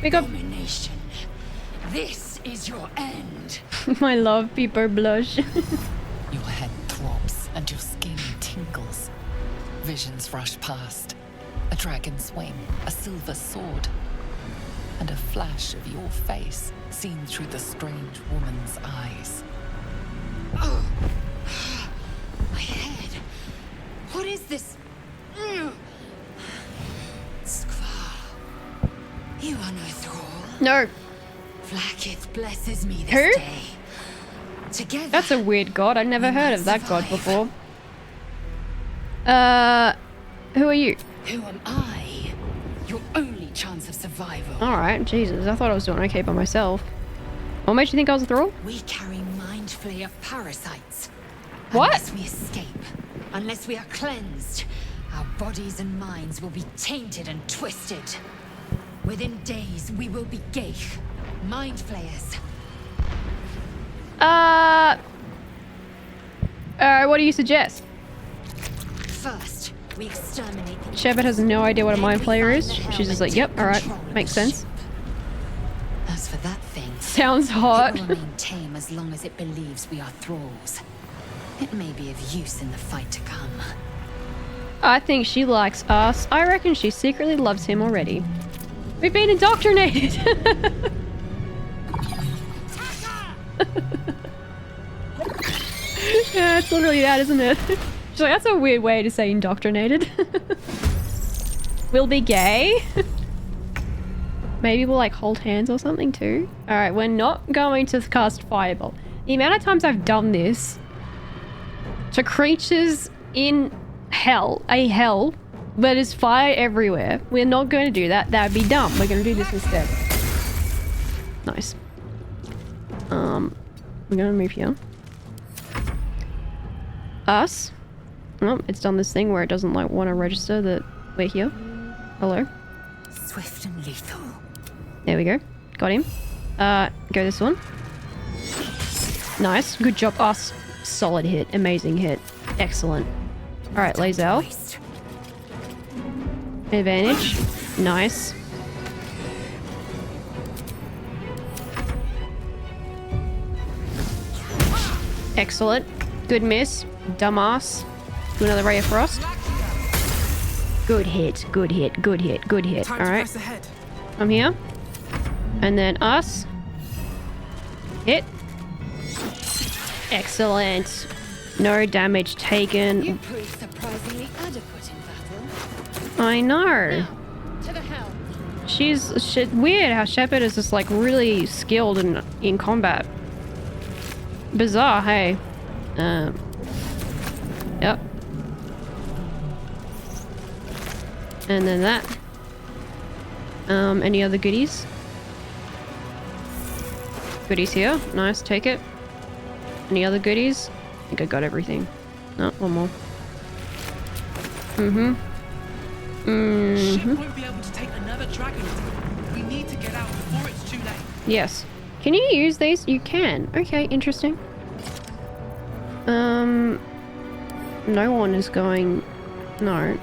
We got... Abomination. This is your end. My love, people blush. Your head throbs and your skin tingles. Visions rush past. A dragon's wing, a silver sword, and a flash of your face seen through the strange woman's eyes. Oh. My head. What is this? Skvar. You are no thrall. No. Vlaakith blesses me this Who? day. Together. That's a weird god. I'd never we heard might of that god survive. before. Who are you? Who am I? Your only chance of survival. Alright, Jesus. I thought I was doing okay by myself. What made you think I was a thrall? We carry mind flayer parasites. What? Unless we escape, unless we are cleansed, our bodies and minds will be tainted and twisted. Within days, we will be Geich, mind flayers. What do you suggest? First, we exterminate the Shepard has no idea what a Then mind we player find is. the helm She's just and like, yep, take alright, control of makes the sense. ship. As for that thing, Sounds hot. it will remain tame as long as it believes we are thralls. It may be of use in the fight to come. I think she likes us. I reckon she secretly loves him already. We've been indoctrinated. Yeah, it's literally that, isn't it? She's like, that's a weird way to say indoctrinated. We'll be gay. Maybe we'll like hold hands or something too. Alright, we're not going to cast Fireball. The amount of times I've done this to creatures in hell, but there's fire everywhere. We're not going to do that. That'd be dumb. We're going to do this instead. Nice. We're going to move here. Us. Oh, it's done this thing where it doesn't like want to register that we're here. Hello. Swift and lethal. There we go. Got him. Go this one. Nice. Good job. Us. Solid hit. Amazing hit. Excellent. Alright, Lazel. Waste. Advantage. Nice. Excellent. Good miss. Dumbass. Do another ray of frost. Good hit. Good hit. Good hit. Good hit. Time All to right. press ahead. I'm here. And then us. Hit. Excellent. No damage taken. You proved surprisingly adequate in battle. I know. Now, to the helm. She's weird how Shepard is just like really skilled in combat. Bizarre, hey. Yep. And then that. Any other goodies? Goodies here. Nice, take it. Any other goodies? I think I got everything. No, one more. Ship won't be able to take another dragon. We need to get out before it's too late. Yes. Can you use these? You can. Okay, interesting. No one is going... No.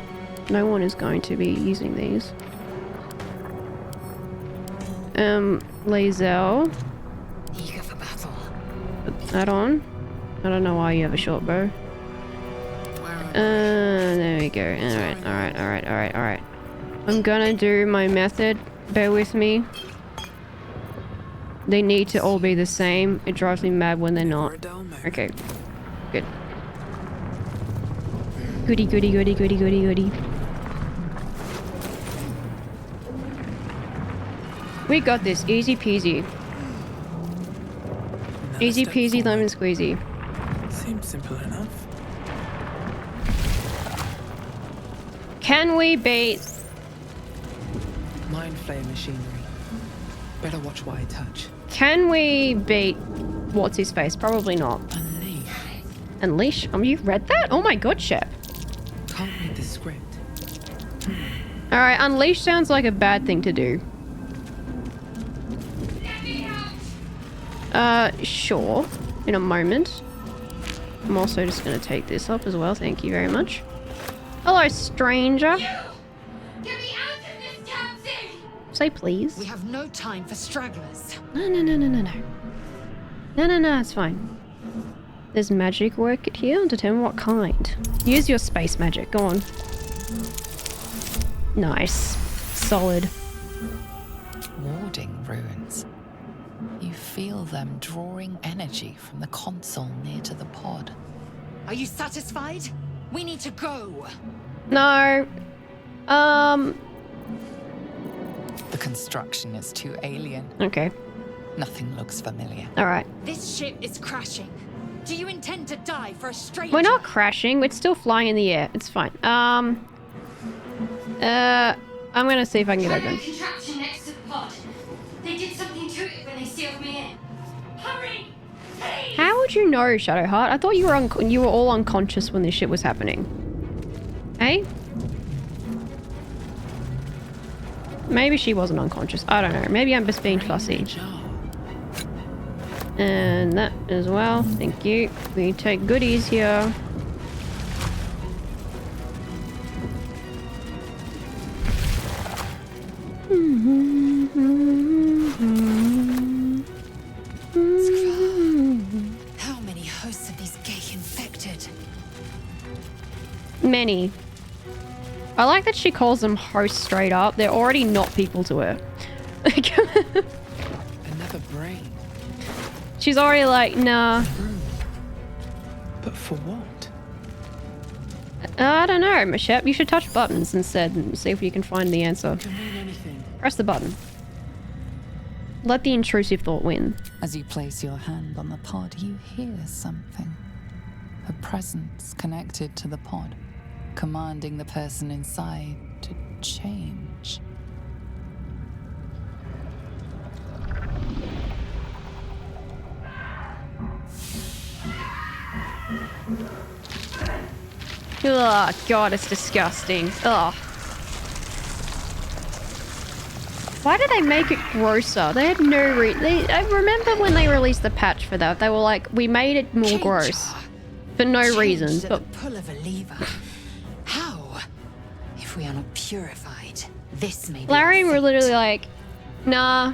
No one is going to be using these. Lae'zel. Eager for battle. Put that on. I don't know why you have a short bow. There we go. Alright. I'm gonna do my method. Bear with me. They need to all be the same. It drives me mad when they're not. Okay. Good. Goody, goody, goody, goody, goody, goody. We got this. Easy peasy. Easy peasy lemon squeezy. Seems simple enough. Can we beat... Mind flare machinery. Better watch what I touch. Can we beat... What's his face? Probably not. Unleash. Unleash? You've read that? Oh my god, Shep. Can't read the script. Alright, unleash sounds like a bad thing to do. Sure. In a moment. I'm also just gonna take this up as well, thank you very much. Hello, stranger. Get me out of this damn thing! Say please. We have no time for stragglers. No. No, it's fine. There's magic work here. Determine what kind. Use your space magic. Go on. Nice. Solid. Warding runes. You feel them drawing energy from the console near to the pod. Are you satisfied? We need to go. No. The construction is too alien. Okay. Nothing looks familiar. Alright. This ship is crashing. Do you intend to die for a stranger? We're not crashing. We're still flying in the air. It's fine. I'm gonna see if I can get open. Contraption next to the pod. They did something to it when they sealed me in. Hurry! Please! How would you know, Shadowheart? I thought you were all unconscious when this shit was happening. Hey? Maybe she wasn't unconscious. I don't know. Maybe I'm just being fussy. And that as well. Thank you. We take goodies here. How many hosts of these gay infected? Many. I like that she calls them hosts straight up. They're already not people to her. Another brain. She's already like, nah. But for what? I don't know, Mashep. You should touch buttons instead and see if you can find the answer. Can mean anything. Press the button. Let the intrusive thought win. As you place your hand on the pod, you hear something. A presence connected to the pod, commanding the person inside to change. Ugh, God, it's disgusting. Ugh. Why did they make it grosser? They had no I remember when they released the patch for that, they were like, we made it more gross. For no reason. At But the pull of a lever. How? If we are not purified, this may be Larry our were fate. literally like, nah,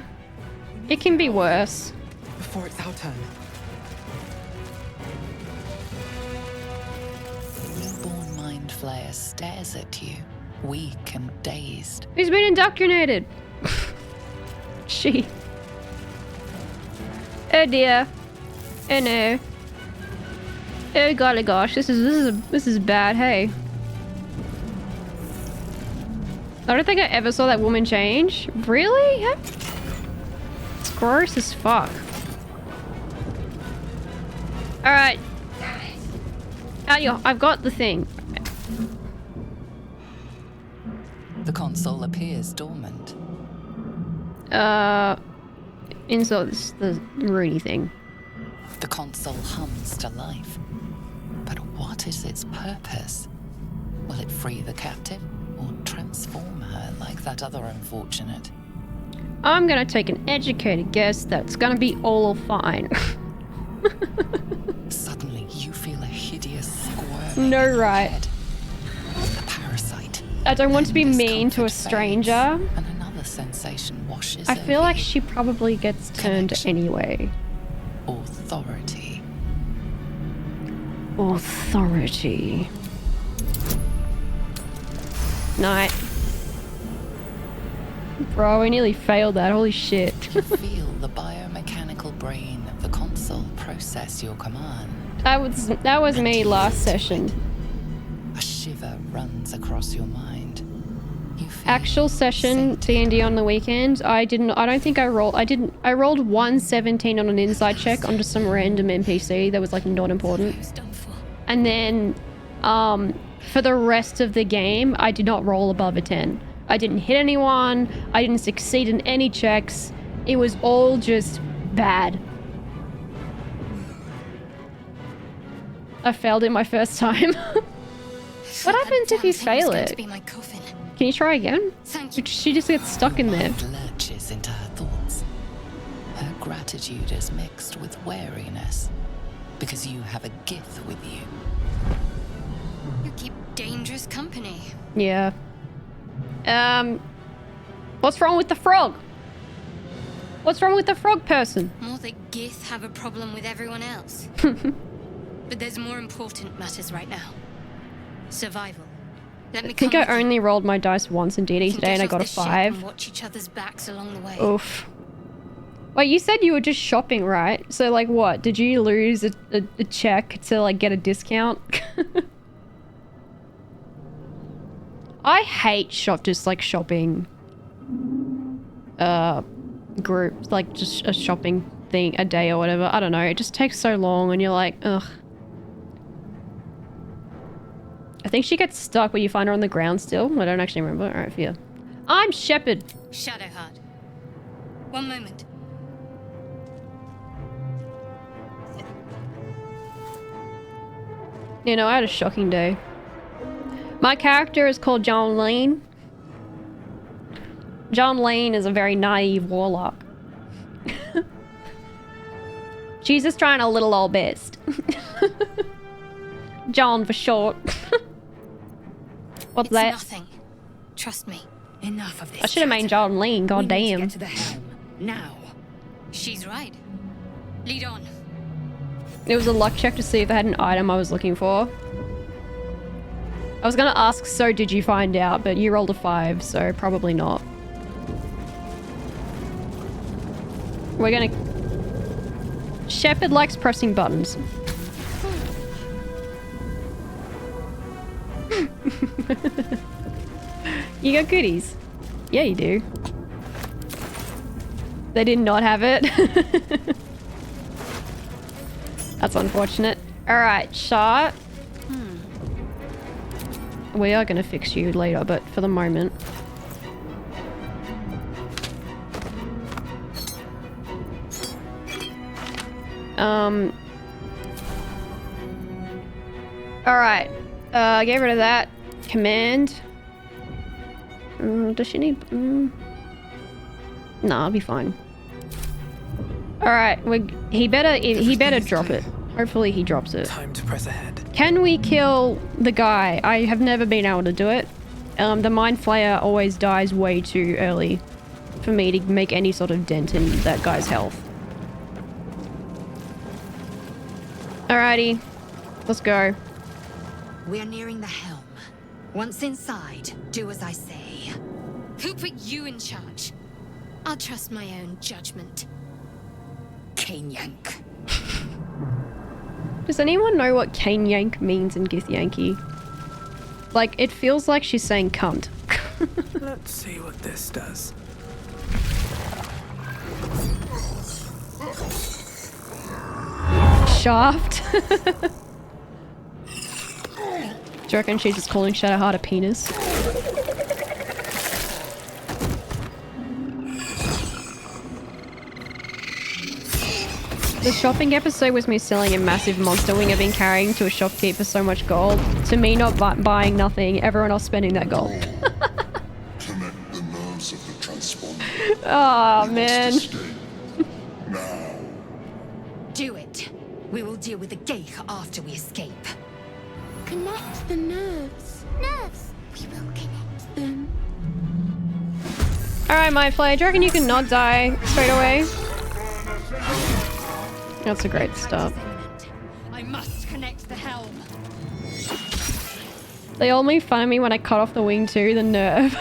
it can be worse. Before it's our turn. flayer stares at you, weak and dazed. He's been indoctrinated. She. Oh dear. Oh no. Oh golly gosh, this is bad. Hey. I don't think I ever saw that woman change. Really? Yeah. It's gross as fuck. All right. I've got the thing. The console appears dormant. Insert the Rooney thing. The console hums to life. But what is its purpose? Will it free the captive or transform her like that other unfortunate? I'm gonna take an educated guess that's gonna be all fine. Suddenly you feel a hideous squirming No, in your right. head. The parasite. I don't want to be Then mean to a discomfort stranger. fades, and another sensation washes I feel over like you. she probably gets turned Connection. anyway. Authority. Authority. Night. Bro, I nearly failed that. Holy shit. You feel the biomechanical brain of the console process your command. That was me last session. A shiver runs across your mind. You feel Actual session sated. D&D on the weekend. I rolled 117 on an inside check onto some random NPC that was like not important. And then for the rest of the game, I did not roll above a 10. I didn't hit anyone. I didn't succeed in any checks. It was all just bad. I failed it my first time. What happens if you fail it? Can you try again? She just gets stuck in there. Mind lurches into her thoughts. Her gratitude is mixed with wariness because you have a gift with you. You keep dangerous company. Yeah. What's wrong with the frog? What's wrong with the frog person? More that Gith have a problem with everyone else. But there's more important matters right now. Survival. Let me I think come I with you. only rolled my dice once in DD We can today and get I off got a this ship 5. and watch each other's backs along the way. Oof. Wait, you said you were just shopping, right? So like what? Did you lose a check to like get a discount? I hate shopping groups, like just a shopping thing a day or whatever. I don't know, it just takes so long and you're like, ugh. I think she gets stuck, but you find her on the ground still. I don't actually remember. Alright, Fia. I'm Shepard. Shadowheart. One moment. You know, I had a shocking day. My character is called John Lane. John Lane is a very naive warlock. She's just trying a little old best. John for short. What's It's that? nothing. Trust me. Enough of this. I should have made John Lane, god We need to damn. get to the helm. Now. She's right. Lead on. It was a luck check to see if I had an item I was looking for. I was gonna ask, so did you find out? But you rolled a 5, so probably not. We're gonna... Shepard likes pressing buttons. You got goodies. Yeah, you do. They did not have it. That's unfortunate. Alright, shot. We are gonna fix you later, but for the moment. Alright. Get rid of that. Command. Does she need... Nah, I'll be fine. Alright, he better drop it. Hopefully he drops it. Time to press ahead. Can we kill the guy? I have never been able to do it. The Mind Flayer always dies way too early for me to make any sort of dent in that guy's health. Alrighty. Let's go. We are nearing the helm. Once inside, do as I say. Who put you in charge? I'll trust my own judgment. Cane yank. Does anyone know what cane yank means in Githyanki? Like, it feels like she's saying cunt. Let's see what this does. Shaft. Do you reckon she's just calling Shadowheart a penis? The shopping episode was me selling a massive monster wing I've been carrying to a shopkeep for so much gold. To me not buying nothing, everyone else spending that gold. Connect the nerves of the transponder. Oh man. Now. Do it. We will deal with the Geich after we escape. Connect the nerves. Nerves. We will connect them. Alright, Mind Flayer, do you reckon you can not die straight away? That's a great start. I must connect the helm. They all made fun of me when I cut off the wing too, the nerve.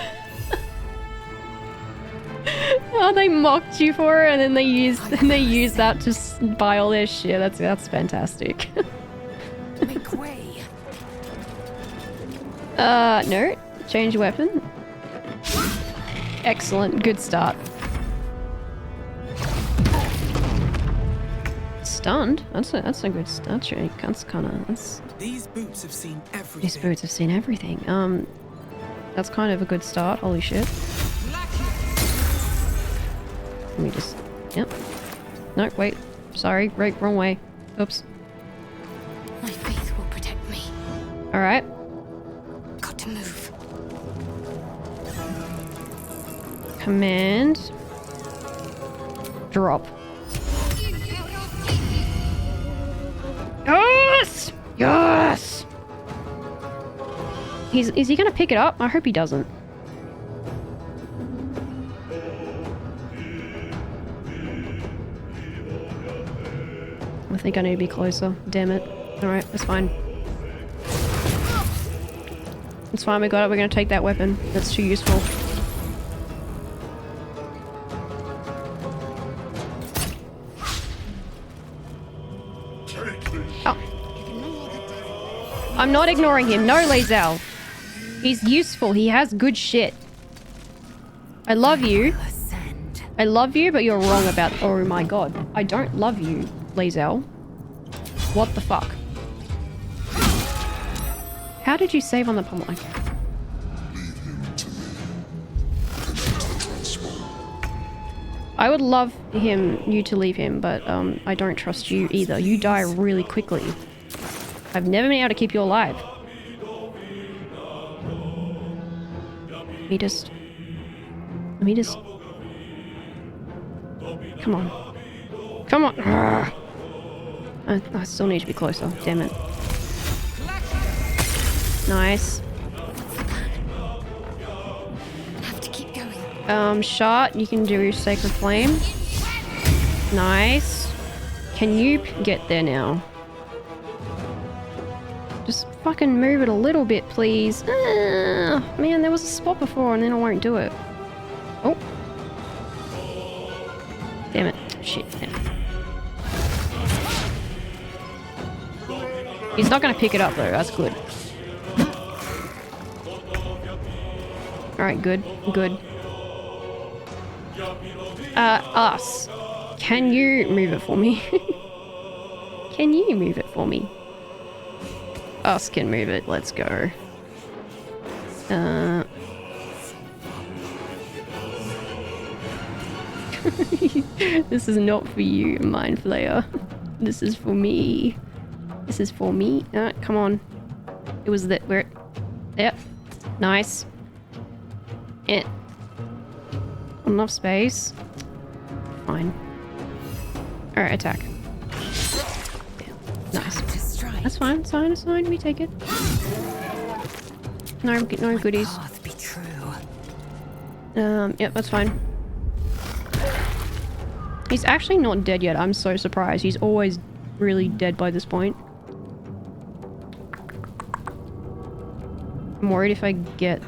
Oh, they mocked you for it and then they used that to buy all their shit. That's fantastic. Make way. No. Change weapon. Excellent. Good start. Stunned? That's a good start. That's These boots have seen everything. these boots have seen everything. That's kind of a good start. Holy shit. Let me just... Yep. No, wait. Sorry. Right, wrong way. Oops. My faith will protect me. Alright. Got to move. Command. Drop. Yes! Yes! Is he gonna pick it up? I hope he doesn't. I think I need to be closer. Damn it. Alright, that's fine. It's fine, we got it. We're gonna take that weapon. That's too useful. Oh. I'm not ignoring him. No, Lae'zel. He's useful. He has good shit. I love you. I love you, but you're wrong about... Oh my god. I don't love you, Lae'zel. What the fuck? How did you save on the pommel? Okay. I would love you to leave him, but I don't trust you either. You die really quickly. I've never been able to keep you alive. Let me just... Come on. Come on! I still need to be closer. Damn it. Nice. Have to keep going. Shot, you can do Sacred Flame. Nice. Can you get there now? Just fucking move it a little bit, please. Man, there was a spot before and then I won't do it. Oh. Damn it. Shit. Damn it. He's not gonna pick it up though, that's good. Alright, good. Good. Us. Can you move it for me? Can you move it for me? Us can move it. Let's go. This is not for you, Mind Flayer. This is for me. This is for me. Come on. It was that where... Yep. Nice. Yeah. Enough space. Fine. Alright, attack. Damn. Nice. That's fine, it's fine, it's fine. We take it. No goodies. Yep, that's fine. He's actually not dead yet. I'm so surprised. He's always really dead by this point. I'm worried if I get...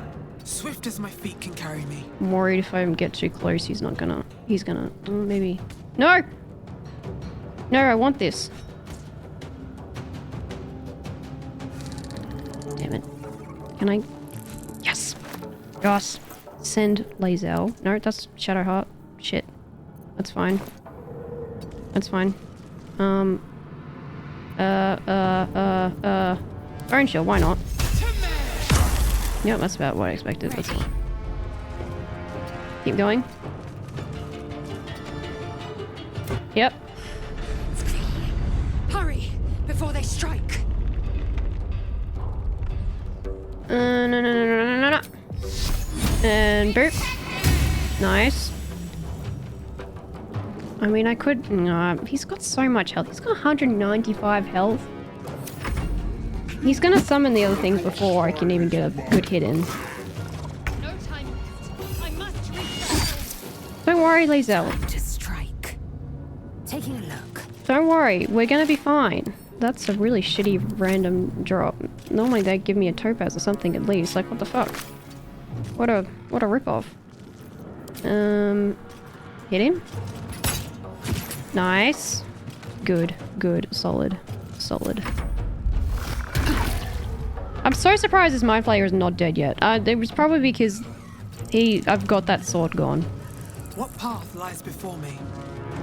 Swift as my feet can carry me. I'm worried if I get too close, he's not gonna... He's gonna... maybe... No! No, I want this. Damn it. Can I... Yes! Yes! Send Lae'zel. No, that's Shadowheart. Shit. That's fine. That's fine. Orange Shield, why not? Yep, that's about what I expected. That's fine. Keep going. Yep. Hurry before they strike. No. And boop. Nice. I mean, I could... No, he's got so much health. He's got 195 health. He's gonna summon the other things before I can even get a good hit in. No time left. I must reset. Don't worry, Lae'zel. To strike. Taking a look. Don't worry, we're gonna be fine. That's a really shitty random drop. Normally they give me a topaz or something at least. Like, what the fuck? What a ripoff. Hit him. Nice. Good. Solid. I'm so surprised this mind flayer is not dead yet. It was probably because I've got that sword gone. What path lies before me?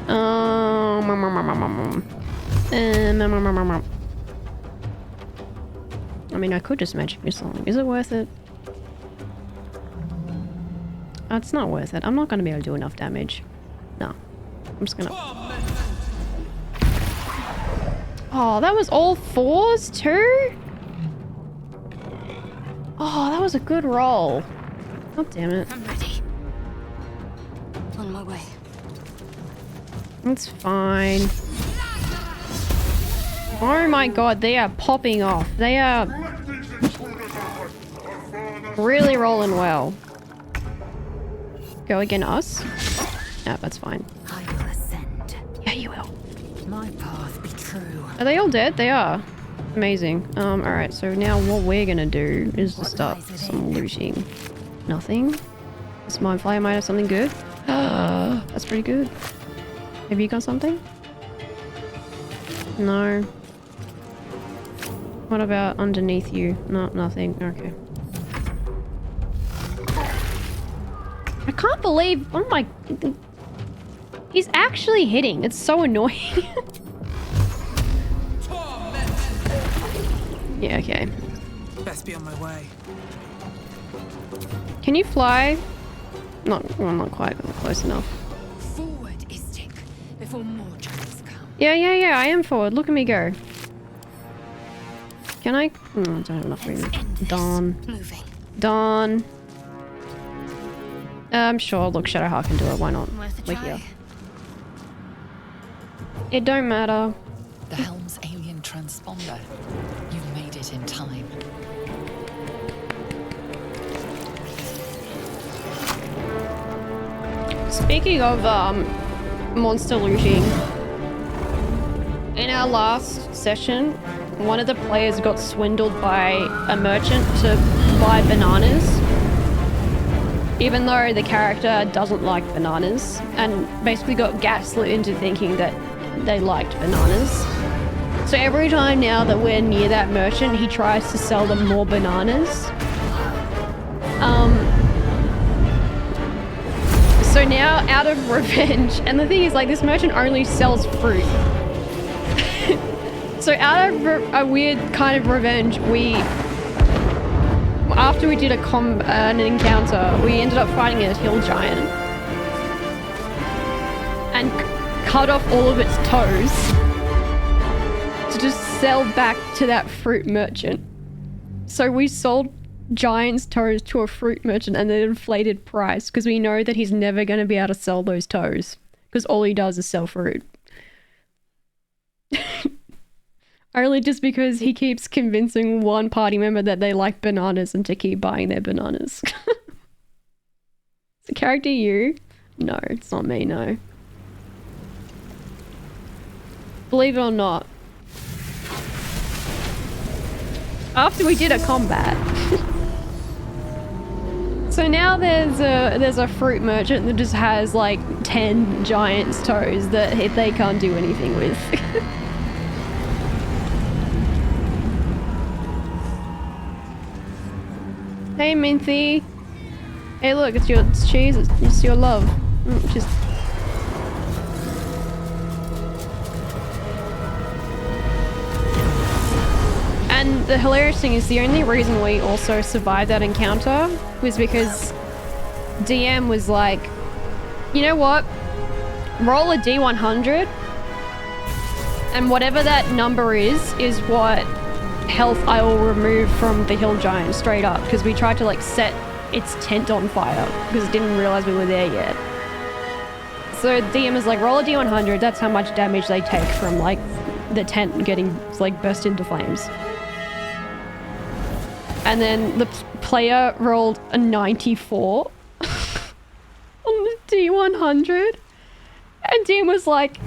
I mean, I could just magic missile him. Is it worth it? It's not worth it. I'm not going to be able to do enough damage. No. I'm just gonna... Oh, that was all fours too? Oh, that was a good roll. God damn it. I'm ready. On my way. It's fine. Oh my god, they are popping off. They are really rolling well. Go again, us? No, that's fine. I will ascend. Yeah, you will. My path be true. Are they all dead? They are. Amazing. Alright, so now what we're gonna do is to start some looting. Nothing? This mind flayer might have something good. That's pretty good. Have you got something? No. What about underneath you? No, nothing. Okay. I can't believe... Oh my... He's actually hitting. It's so annoying. Yeah, okay. Best be on my way. Can you fly? Well, not quite close enough. Forward, Istik, before more giants come. Yeah, I am forward. Look at me go. Can I? I don't have enough room. Dawn. Dawn. Sure, look, Shadowheart can do it. Why not? We're here. It don't matter. The Helm's alien transponder. You made it in time. Speaking of monster looting, in our last session, one of the players got swindled by a merchant to buy bananas, even though the character doesn't like bananas, and basically got gaslit into thinking that they liked bananas. So every time now that we're near that merchant, he tries to sell them more bananas. So now, out of revenge, and the thing is, like, this merchant only sells fruit. So out of a weird kind of revenge, after we did an encounter, we ended up fighting a hill giant. And cut off all of its toes. To just sell back to that fruit merchant. So we sold giant's toes to a fruit merchant and an inflated price because we know that he's never going to be able to sell those toes because all he does is sell fruit. Only just because he keeps convincing one party member that they like bananas and to keep buying their bananas. It's a character you? No, it's not me, no. Believe it or not. After we did a combat, So now there's a fruit merchant that just has like 10 giant's toes that they can't do anything with. Hey Minthy. Hey look, it's cheese, it's your love. Just and the hilarious thing is the only reason we also survived that encounter was because DM was like, you know what? Roll a D100 and whatever that number is what health I will remove from the hill giant straight up, because we tried to like set its tent on fire because it didn't realize we were there yet. So DM is like, roll a D100, that's how much damage they take from like the tent getting like burst into flames. And then the player rolled a 94 on the D100. And DM was like,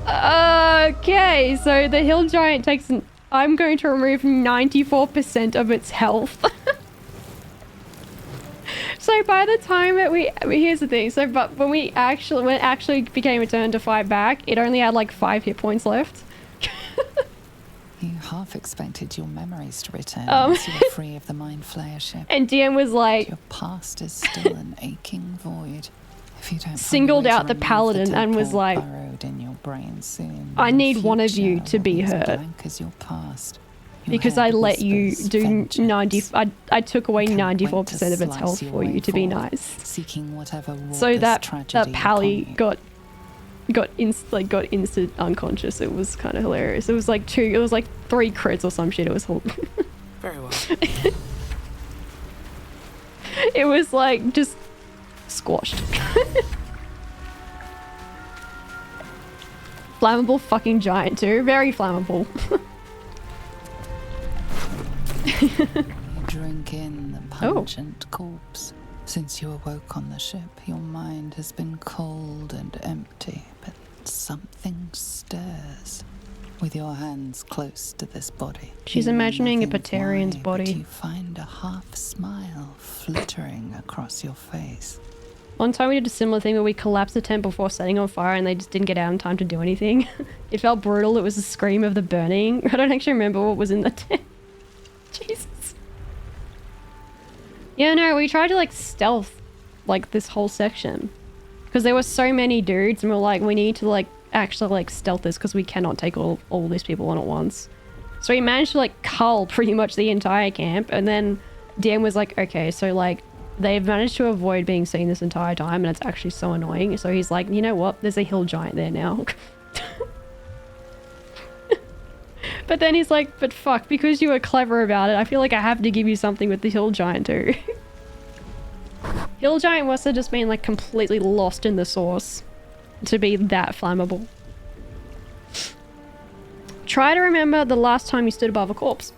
okay, so the hill giant takes I'm going to remove 94% of its health. So by the time that here's the thing, so but when it actually became a turn to fight back, it only had like 5 hit points left. You half expected your memories to return once you were free of the Mind Flayer ship. And DM was like, your past is still an aching void. If you don't singled out the paladin and was like, in your brain soon, I need one of you to be her. Your past. Because I let you do 90. I took away 94% of its health for you to be nice. Seeking whatever so that pally got instant unconscious. It was kind of hilarious. It was like 3 crits or some shit. It was very well. It was like just squashed. Flammable fucking giant too. Very flammable. You drink in the pungent corpse. Since you awoke on the ship, your mind has been cold and empty, but something stirs. With your hands close to this body, she's imagining a Batarian's body. You find a half smile flittering across your face. One time we did a similar thing where we collapsed the tent before setting on fire and they just didn't get out in time to do anything. It felt brutal. It was a scream of the burning. I don't actually remember what was in the tent. Jesus. Yeah, no, we tried to like stealth like this whole section because there were so many dudes and we were like, we need to like actually like stealth this because we cannot take all these people on at once. So we managed to like cull pretty much the entire camp, and then DM was like, okay, so like they've managed to avoid being seen this entire time and it's actually so annoying. So he's like, you know what, there's a hill giant there now. But then he's like, but fuck, because you were clever about it, I feel like I have to give you something with the hill giant too. Hill giant must have just been like completely lost in the sauce to be that flammable. Try to remember the last time you stood above a corpse.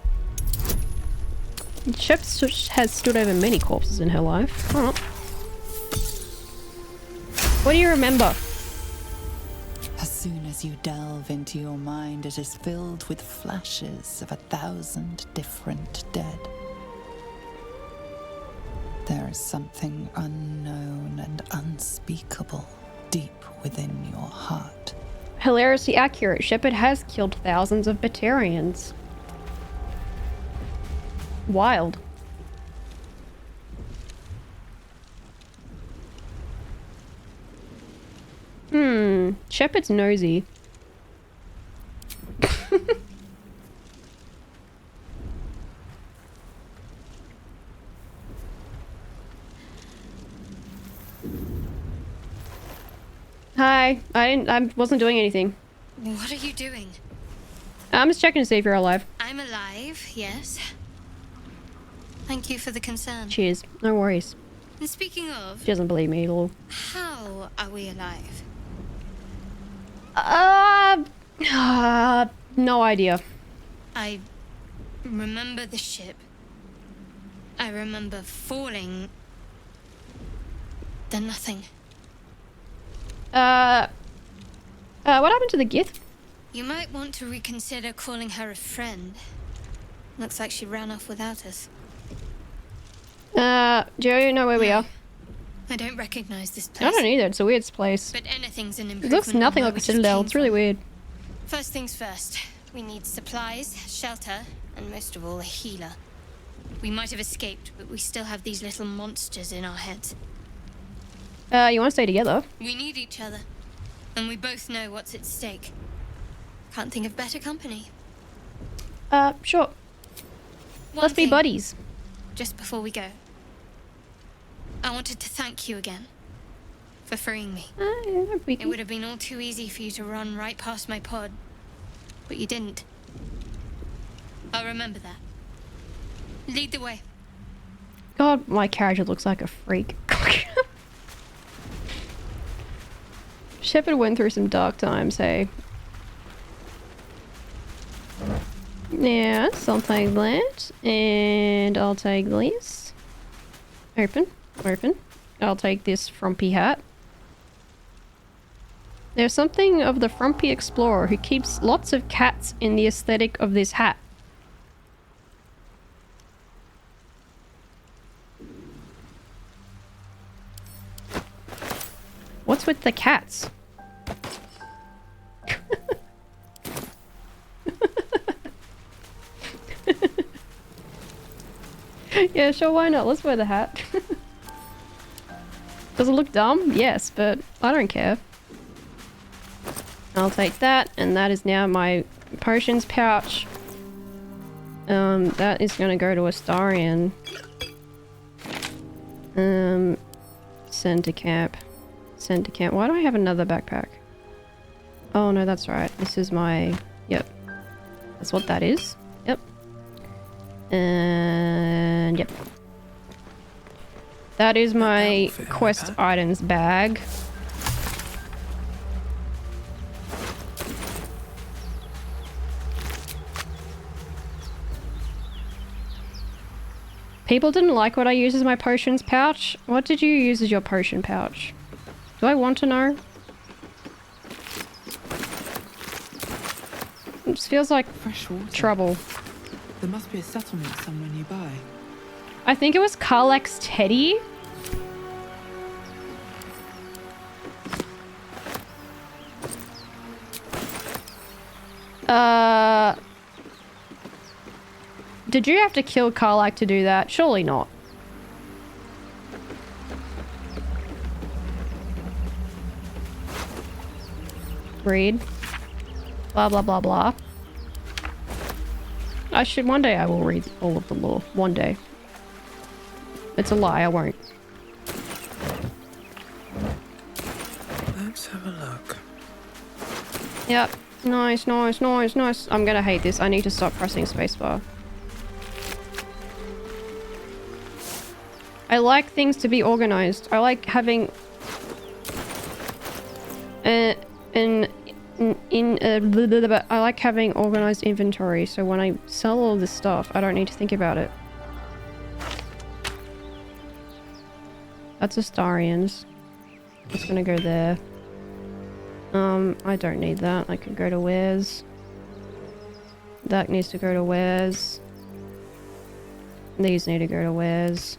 Shep has stood over many corpses in her life. Oh. What do you remember? As soon as you delve into your mind, it is filled with flashes of 1,000 different dead. There is something unknown and unspeakable deep within your heart. Hilariously accurate. Shepard has killed thousands of Batarians. Wild. Shepard's nosy. Hi. I wasn't doing anything. What are you doing? I'm just checking to see if you're alive. I'm alive, yes. Thank you for the concern. Cheers. No worries. And speaking of... She doesn't believe me at all. How are we alive? No idea. I remember the ship. I remember falling. Then nothing. What happened to the Gith? You might want to reconsider calling her a friend. Looks like she ran off without us. Do you know where we are? I don't recognize this place. I don't either. It's a weird place. But anything's an It improvement. looks nothing on like where a we just citadel. came It's really from. weird. First things first. We need supplies, shelter, and most of all, a healer. We might have escaped, but we still have these little monsters in our heads. You want to stay together? We need each other. And we both know what's at stake. Can't think of better company. Sure. One Let's be thing, buddies. just before we go. I wanted to thank you again. For freeing me. It would have been all too easy for you to run right past my pod. But you didn't. I'll remember that. Lead the way. God, my character looks like a freak. Shepard went through some dark times, hey. Yes, I'll take that. And I'll take this. Open. Open. I'll take this frumpy hat. There's something of the frumpy explorer who keeps lots of cats in the aesthetic of this hat. What's with the cats? Yeah, sure, why not? Let's wear the hat. Does it look dumb? Yes, but I don't care. I'll take that, and that is now my potions pouch. That is gonna go to Astarion. Send to camp. Send to camp. Why do I have another backpack? Oh no, that's right. This is my... Yep. That's what that is. Yep. And... Yep. That is my quest items bag. People didn't like what I used as my potions pouch. What did you use as your potion pouch? Do I want to know? It just feels like Fresh water. trouble. There must be a settlement somewhere nearby. I think it was Karlak's Teddy. Did you have to kill Karlak to do that? Surely not. Read. Blah, blah, blah, blah. One day I will read all of the lore. One day. It's a lie, I won't. Let's have a look. Yep. Nice, nice, nice, nice. I'm gonna hate this. I need to stop pressing spacebar. I like things to be organized. I like having... I like having organized inventory, so when I sell all this stuff, I don't need to think about it. That's Astarion's. It's gonna go there. I don't need that. I could go to Wares. That needs to go to Wares. These need to go to Wares.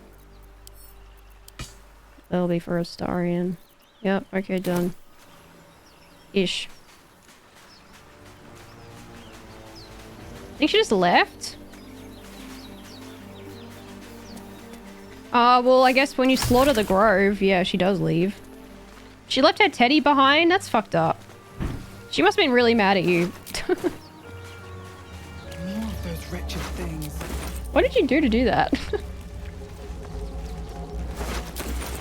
That'll be for Astarion. Yep, okay, done. Ish. I think she just left? Well, I guess when you slaughter the grove, yeah, she does leave. She left her teddy behind? That's fucked up. She must have been really mad at you. More of those wretched things. What did you do to do that?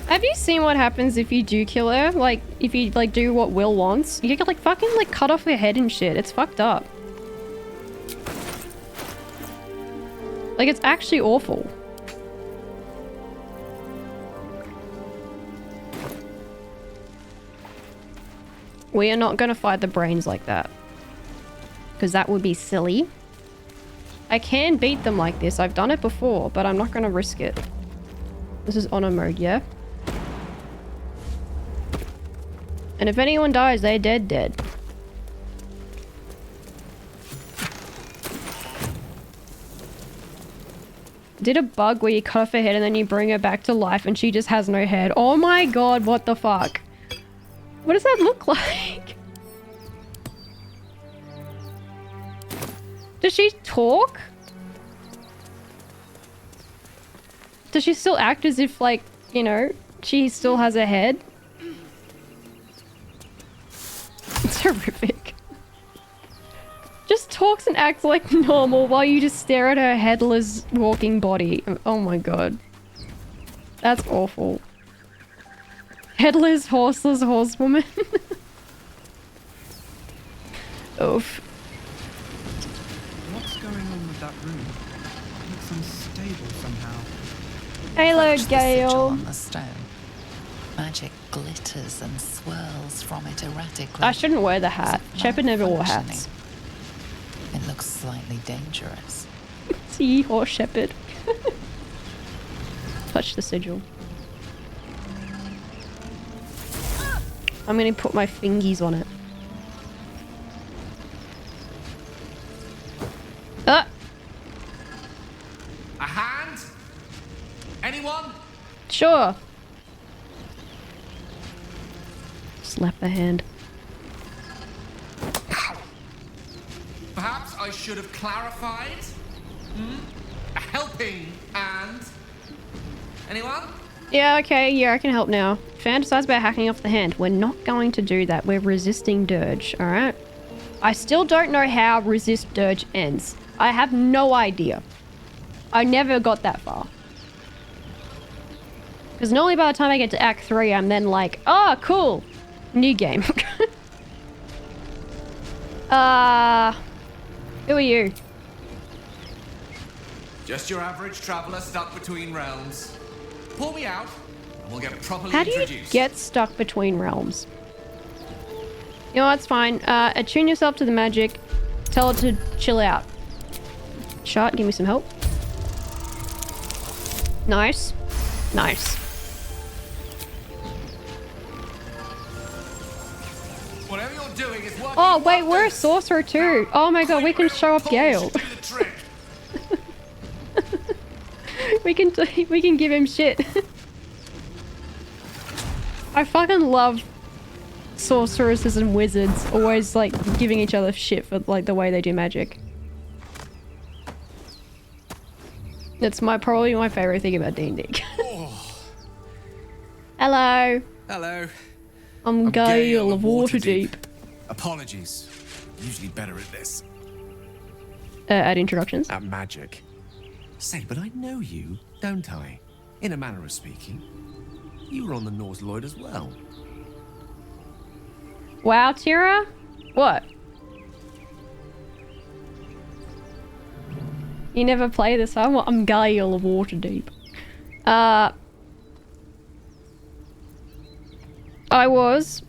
Have you seen what happens if you do kill her? Like, if you, like, do what Will wants? You can, like, fucking, like, cut off her head and shit. It's fucked up. Like, it's actually awful. We are not gonna fight the brains like that. Because that would be silly. I can beat them like this. I've done it before, but I'm not gonna risk it. This is honor mode, yeah? And if anyone dies, they're dead. did a bug where you cut off her head and then you bring her back to life and she just has no head. Oh my god, what the fuck? What does that look like? Does she talk? Does she still act as if, like, you know, she still has a head? It's horrific. Just talks and acts like normal while you just stare at her headless walking body. Oh my god. That's awful. Headless, horseless horsewoman. Oof. What's going on with that room? It looks unstable somehow. Hello, Touch the sigil Gale. on the stone. Magic glitters and swirls from it erratically. I shouldn't wear the hat. Is it Shepard never wore malfunctioning? hats. It looks slightly dangerous. See, horse Shepard. Touch the sigil. I'm gonna put my fingies on it. Ah! A hand? Anyone? Sure. Slap the hand. Perhaps I should have clarified? A helping hand? Anyone? Yeah, okay, yeah, I can help now. Fantasize about hacking off the hand. We're not going to do that. We're resisting dirge, alright? I still don't know how resist dirge ends. I have no idea. I never got that far. Because normally by the time I get to Act 3, I'm then like, oh, cool. New game. Who are you? Just your average traveler stuck between realms. Pull me out, and we'll get properly How do you introduced. get stuck between realms? You know, it's fine. Attune yourself to the magic. Tell it to chill out. Shot, give me some help. Nice. Nice. Whatever you're doing is working. Oh, wait, we're a sorcerer too. Oh my god, we can show off Gale. Do the trick. we can give him shit. I fucking love sorceresses and wizards always like giving each other shit for like the way they do magic. That's probably my favorite thing about D&D. Hello. Hello. I'm Gale of Waterdeep. Apologies. Usually better at this. At introductions. At magic. Say, but I know you, don't I? In a manner of speaking. You were on the North Lloyd as well. Wow, Tira? What? You never play this, huh? I'm Gale of Waterdeep. I was.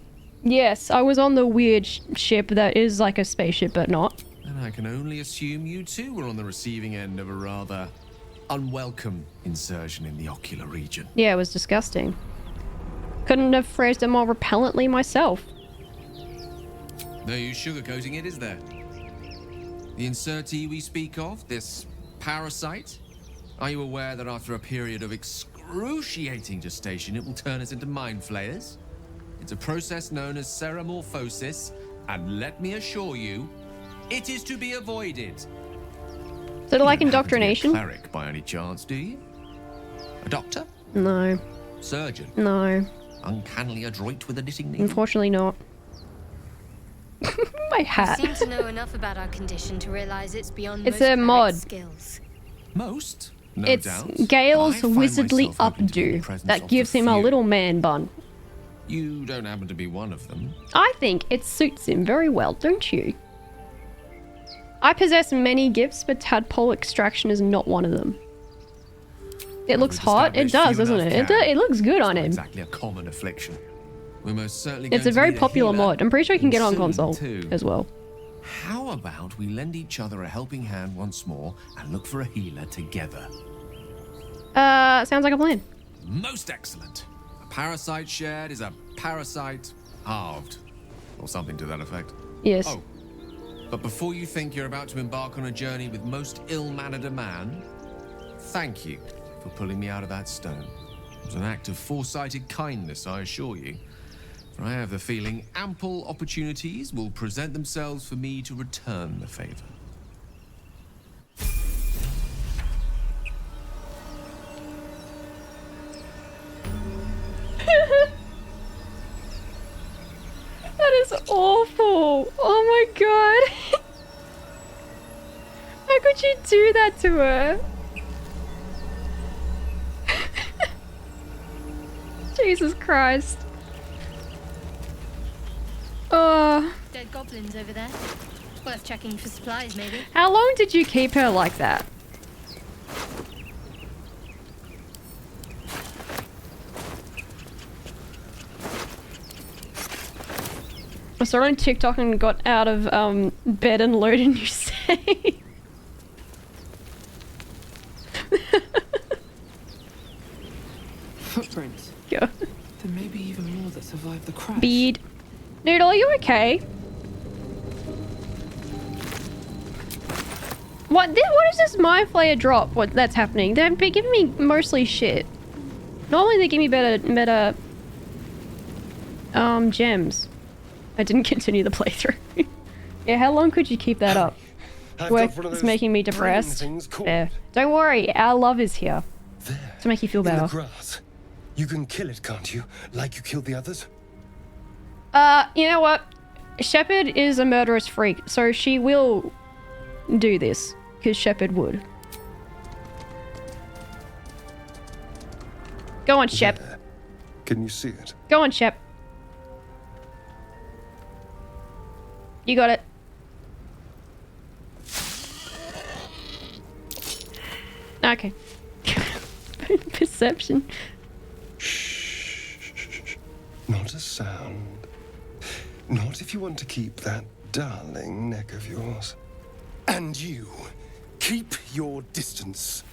Yes, I was on the weird ship that is like a spaceship, but not. And I can only assume you too were on the receiving end of a rather unwelcome insertion in the ocular region. Yeah, it was disgusting. Couldn't have phrased it more repellently myself. No use sugarcoating it, is there? The insertee we speak of, this parasite, are you aware that after a period of excruciating gestation, it will turn us into mind flayers? It's a process known as ceramorphosis, and let me assure you, it is to be avoided. Sort of like You don't happen to be a indoctrination? cleric by any chance, do you? A doctor? No. Surgeon? No. Uncannily adroit with a knitting needle? Unfortunately not. My You hat. seem to know enough about our condition to realize it's beyond It's most a clerics' mod. skills. Most? No It's doubt. Gale's I find wizardly myself hoping to be in the updo presence that of gives the him a few. little man bun. You don't happen to be one of them. I think it suits him very well, don't you? I possess many gifts, but tadpole extraction is not one of them. It looks We've hot. It established does, few doesn't enough it? can. It looks good on Not him. exactly a common affliction. We're most certainly It's going a very to need popular healer, mod. I'm pretty sure you can get on and soon, console too. as well. How about we lend each other a helping hand once more and look for a healer together? Sounds like a plan. Most excellent. A parasite shared is a parasite halved. Or something to that effect. Yes. Oh, but before you think you're about to embark on a journey with most ill-mannered a man, Thank you for pulling me out of that stone. It was an act of foresighted kindness, I assure you. For I have the feeling ample opportunities will present themselves for me to return the favor. That is awful. Oh my god. How could you do that to her? Jesus Christ. Oh. Dead goblins over there. Worth checking for supplies, maybe. How long did you keep her like that? I saw her on TikTok and got out of bed and loaded a new save. Footprints. Yeah. There may be even more that survived the crash. Bead. Noodle, are you okay? What is this mind flayer drop? What that's happening? They've been giving me mostly shit. Normally they give me better gems. I didn't continue the playthrough. Yeah, how long could you keep that up? It's making me depressed. There. Don't worry, our love is here. There. To make you feel better. In the grass. You can kill it, can't you? Like you killed the others? You know what? Shepard is a murderous freak, so she will do this. Because Shepard would. Go on, Shep. There. Can you see it? Go on, Shep. You got it. Okay. Perception. Shh. Not a sound. Not if you want to keep that darling neck of yours. And you, keep your distance.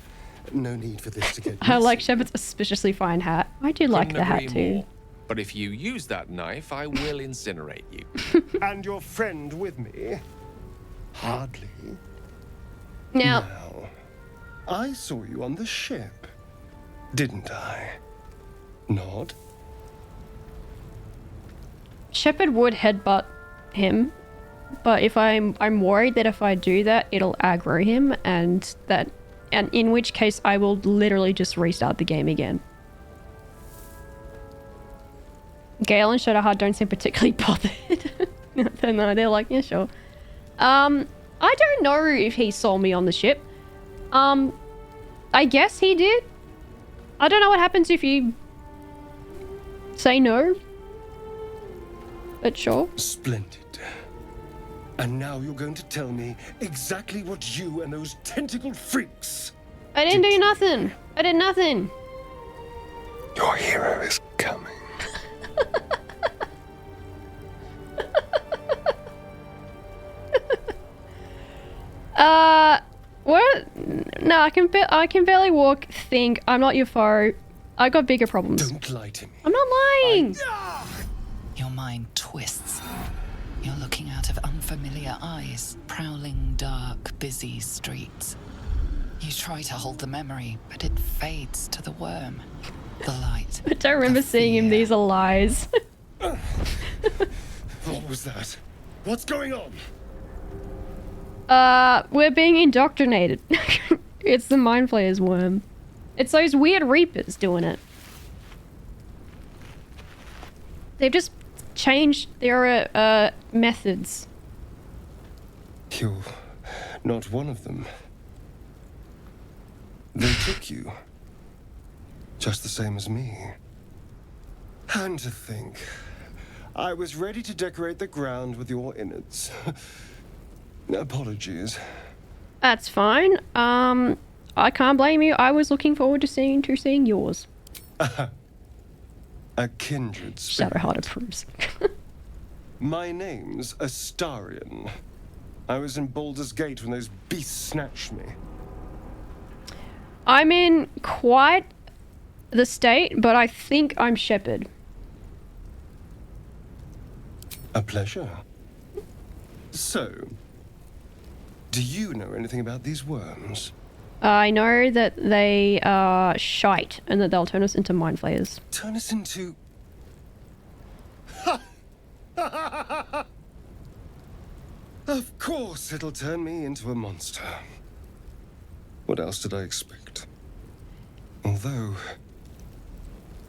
No need for this to get I like Shepard's suspiciously fine hat. I do like the hat too. More. But if you use that knife, I will incinerate you. And your friend with me? Hardly. Now, I saw you on the ship, didn't I? Nod? Shepard would headbutt him, but if I'm worried that if I do that, it'll aggro him, and in which case I will literally just restart the game again. Gale and Shadowheart don't seem particularly bothered. No, they're like, yeah, sure. I don't know if he saw me on the ship. I guess he did. I don't know what happens if you say no. But sure. Splendid. And now you're going to tell me exactly what you and those tentacled freaks... I didn't do nothing. I did nothing. Your hero is coming. What? No, I can barely walk. Think. I'm not your foe. I got bigger problems. Don't lie to me. I'm not lying. Your mind twists. You're looking out of unfamiliar eyes, prowling dark, busy streets. You try to hold the memory, but it fades to the worm. The light. I don't remember seeing him. These are lies. What was that? What's going on? We're being indoctrinated. It's the Mind Flayer's worm. It's those weird Reapers doing it. They've just changed their methods. You're not one of them. They took you. Just the same as me. And to think, I was ready to decorate the ground with your innards. Apologies. That's fine. I can't blame you. I was looking forward to seeing yours. A kindred spirit. Shadowheart approves. My name's Astarion. I was in Baldur's Gate when those beasts snatched me. I'm in quite the state, but I think I'm Shepard. A pleasure. So, do you know anything about these worms? I know that they are shite and that they'll turn us into mind flayers. Turn us into... Of course it'll turn me into a monster. What else did I expect? Although,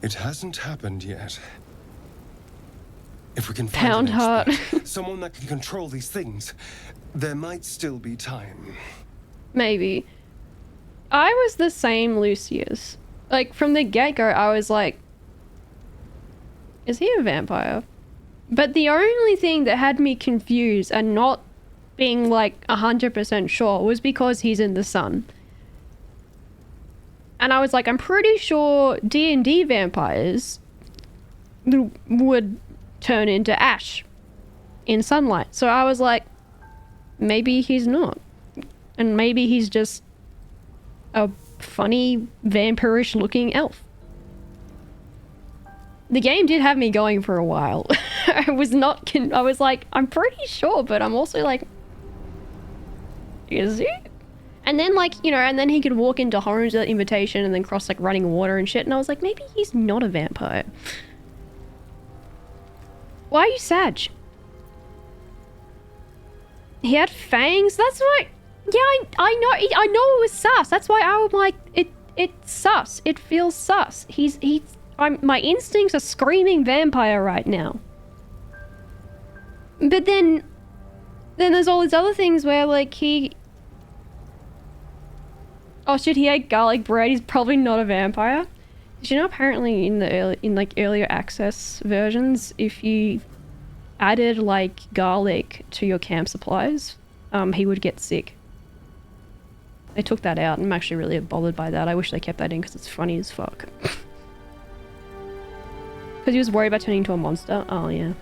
it hasn't happened yet. If we can find Pound heart. someone that can control these things, there might still be time. Maybe. I was the same Lucius. Like, from the get-go, I was like, is he a vampire? But the only thing that had me confused and not being like 100% sure was because he's in the sun. And I was like, I'm pretty sure D&D vampires would turn into ash in sunlight. So I was like, maybe he's not. And maybe he's just a funny vampirish looking elf. The game did have me going for a while. I was like, I'm pretty sure, but I'm also like, is he? And then like, you know, and then he could walk into homes without invitation and then cross like running water and shit. And I was like, maybe he's not a vampire. Why are you sad? He had fangs? That's why... Yeah, I know it was sus. That's why I was like, it's sus. It feels sus. My instincts are screaming vampire right now. But then there's all these other things where like oh shit, he ate garlic bread. He's probably not a vampire. Did you know apparently in earlier access versions, if you added like garlic to your camp supplies, he would get sick. They took that out, and I'm actually really bothered by that. I wish they kept that in because it's funny as fuck. Because he was worried about turning into a monster. Oh yeah.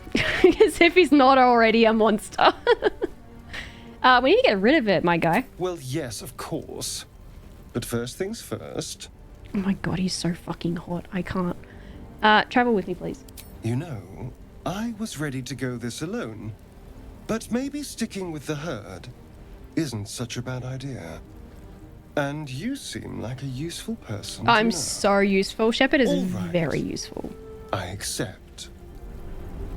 As if he's not already a monster. We need to get rid of it, my guy. Well, yes, of course. But first things first. Oh my god, he's so fucking hot. I can't. Travel with me, please. You know, I was ready to go this alone. But maybe sticking with the herd isn't such a bad idea. And you seem like a useful person. I'm so useful. Shepard is right. Very useful. I accept.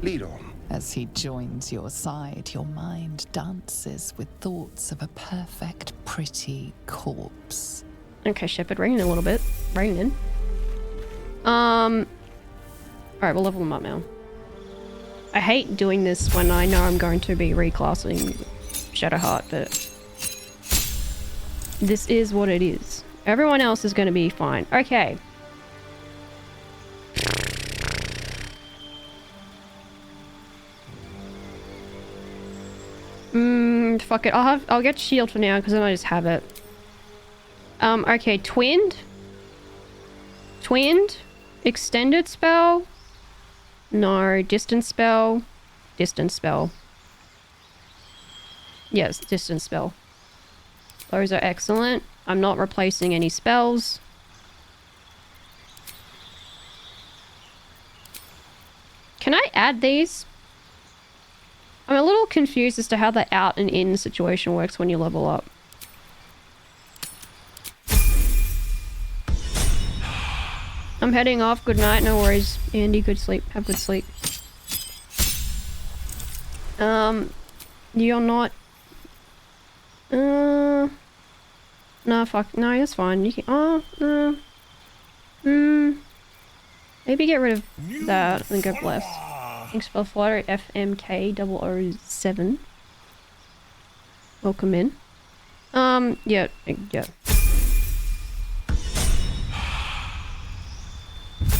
Lead on. As he joins your side, your mind dances with thoughts of a perfect, pretty corpse. Okay, Shepard, rein in a little bit. Rein in. Alright, we'll level them up now. I hate doing this when I know I'm going to be reclassing Shadowheart, but this is what it is. Everyone else is going to be fine. Okay. Fuck it. I'll get shield for now because then I just have it. Okay, twinned. Twinned. Extended spell. No, distance spell. Distance spell. Yes, distance spell. Those are excellent. I'm not replacing any spells. Can I add these? I'm a little confused as to how the out and in situation works when you level up. I'm heading off. Good night. No worries. Andy, good sleep. Have good sleep. You're not... No, fuck. No, that's fine. You can... Oh, no. Maybe get rid of that and go blessed. Thanks for Flutter FMK007. Welcome in. Yeah.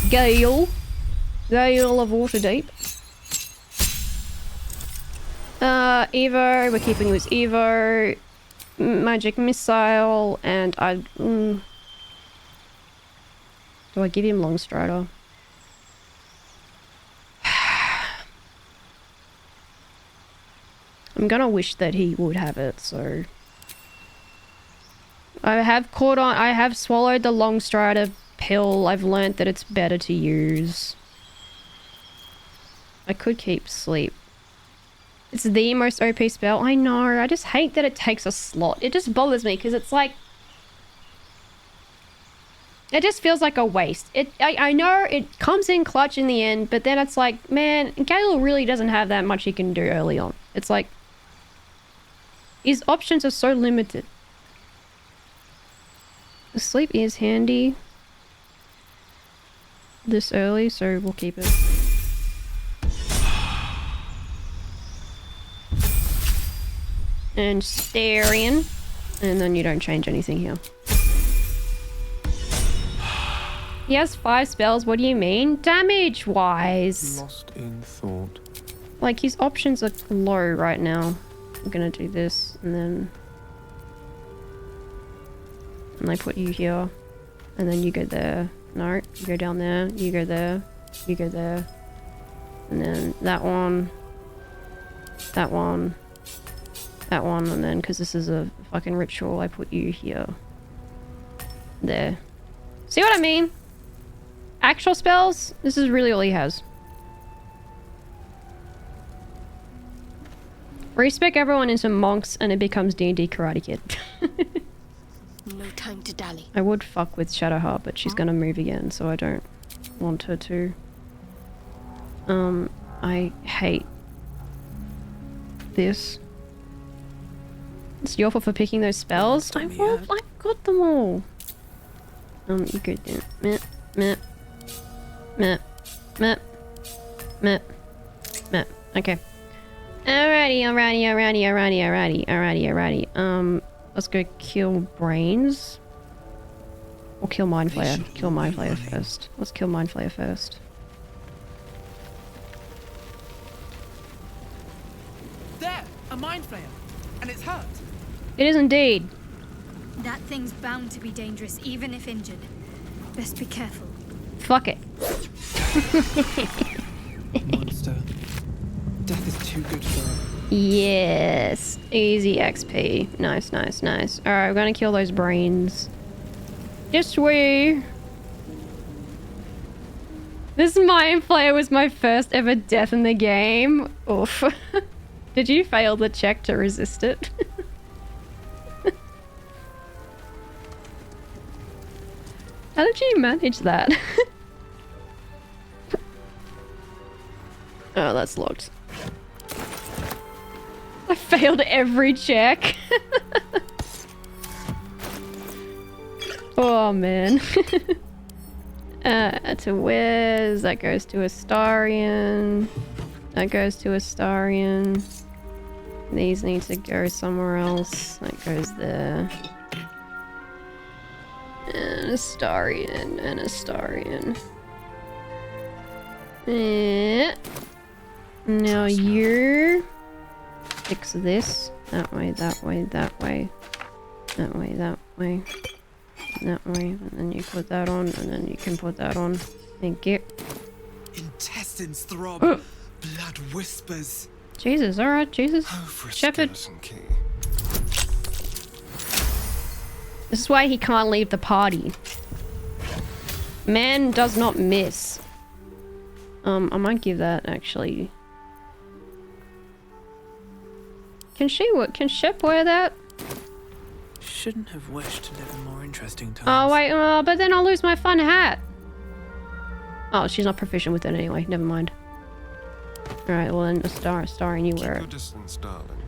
Gale of Waterdeep. Evo, we're keeping this Evo. Magic Missile, and do I give him Longstrider? I'm gonna wish that he would have it, so... I have swallowed the Longstrider pill. I've learnt that it's better to use. I could keep sleep. It's the most OP spell. I know, I just hate that it takes a slot. It just bothers me, because it's like... It just feels like a waste. I know it comes in clutch in the end, but then it's like, man, Gale really doesn't have that much he can do early on. It's like, his options are so limited. Sleep is handy this early, so we'll keep it. And Starion. And then you don't change anything here. He has 5 spells, what do you mean? Damage-wise. Lost in thought. Like, his options are low right now. I'm gonna do this, and then... And I put you here. And then you go there. No, you go down there. You go there. You go there. And then that one. That one. That one, and then, because this is a fucking ritual, I put you here. There. See what I mean? Actual spells, this is really all he has. Respec everyone into monks and it becomes D&D Karate Kid. No time to dally. I would fuck with Shadowheart, but she's gonna move again, so I don't want her to. I hate this. It's your fault for picking those spells. I've got them all. You go down. Meh, meh, meh, meh, meh, meh. Okay. Alrighty. Let's go kill brains. Or kill Mind Flayer. Kill Mind Flayer first. Let's kill Mind Flayer first. There! A Mind Flayer! And it's hurt! It is indeed. That thing's bound to be dangerous, even if injured. Best be careful. Fuck it. Monster. Death is too good for it. Yes. Easy XP. Nice. Alright, we're gonna kill those brains. Yes, we. This Mind Flayer was my first ever death in the game. Oof. Did you fail the check to resist it? How did you manage that? Oh, that's locked. I failed every check. Oh, man. To Wiz. That goes to Astarion. That goes to Astarion. These need to go somewhere else. That goes there. And Astarion. And Astarion. Now you fix this. That way, that way, that way. That way, that way. That way. And then you put that on. And then you can put that on. Thank you. Intestines throb. Blood whispers. Jesus, alright, Jesus. Shepard. This is why he can't leave the party. Man does not miss. I might give that actually. Can Shep wear that? Shouldn't have wished to live in more interesting times. Oh wait, but then I'll lose my fun hat. Oh, she's not proficient with it anyway. Never mind. Alright, well then Star and you wear it. Distance, darling.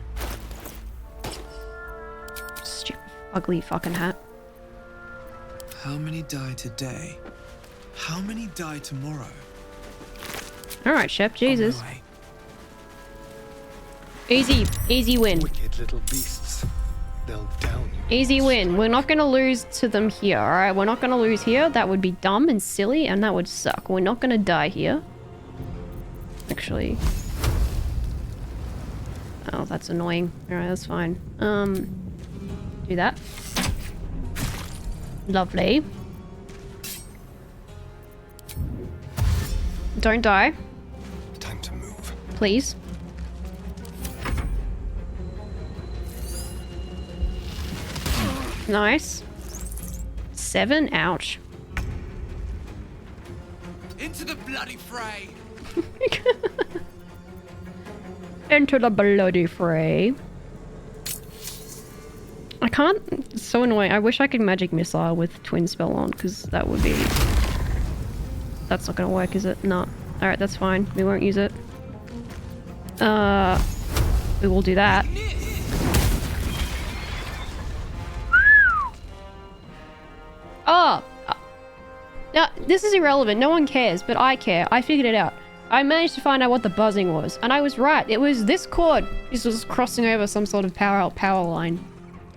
Stupid, ugly fucking hat. How many die today? How many die tomorrow? Alright, Shep, Jesus. Easy win. Wicked little beasts. They'll down you. Easy win. We're not gonna lose to them here, alright? We're not gonna lose here. That would be dumb and silly, and that would suck. We're not gonna die here. Actually. Oh, that's annoying. Alright, that's fine. Do that. Lovely. Don't die. Time to move. Please. Nice. 7? Ouch. Into the bloody fray. Into the bloody fray. I can't. It's so annoying. I wish I could magic missile with twin spell on, because that would be. That's not gonna work, is it? No. Alright, that's fine. We won't use it. We will do that. Oh! Now, this is irrelevant. No one cares, but I care. I figured it out. I managed to find out what the buzzing was, and I was right. It was this cord. This was crossing over some sort of power line.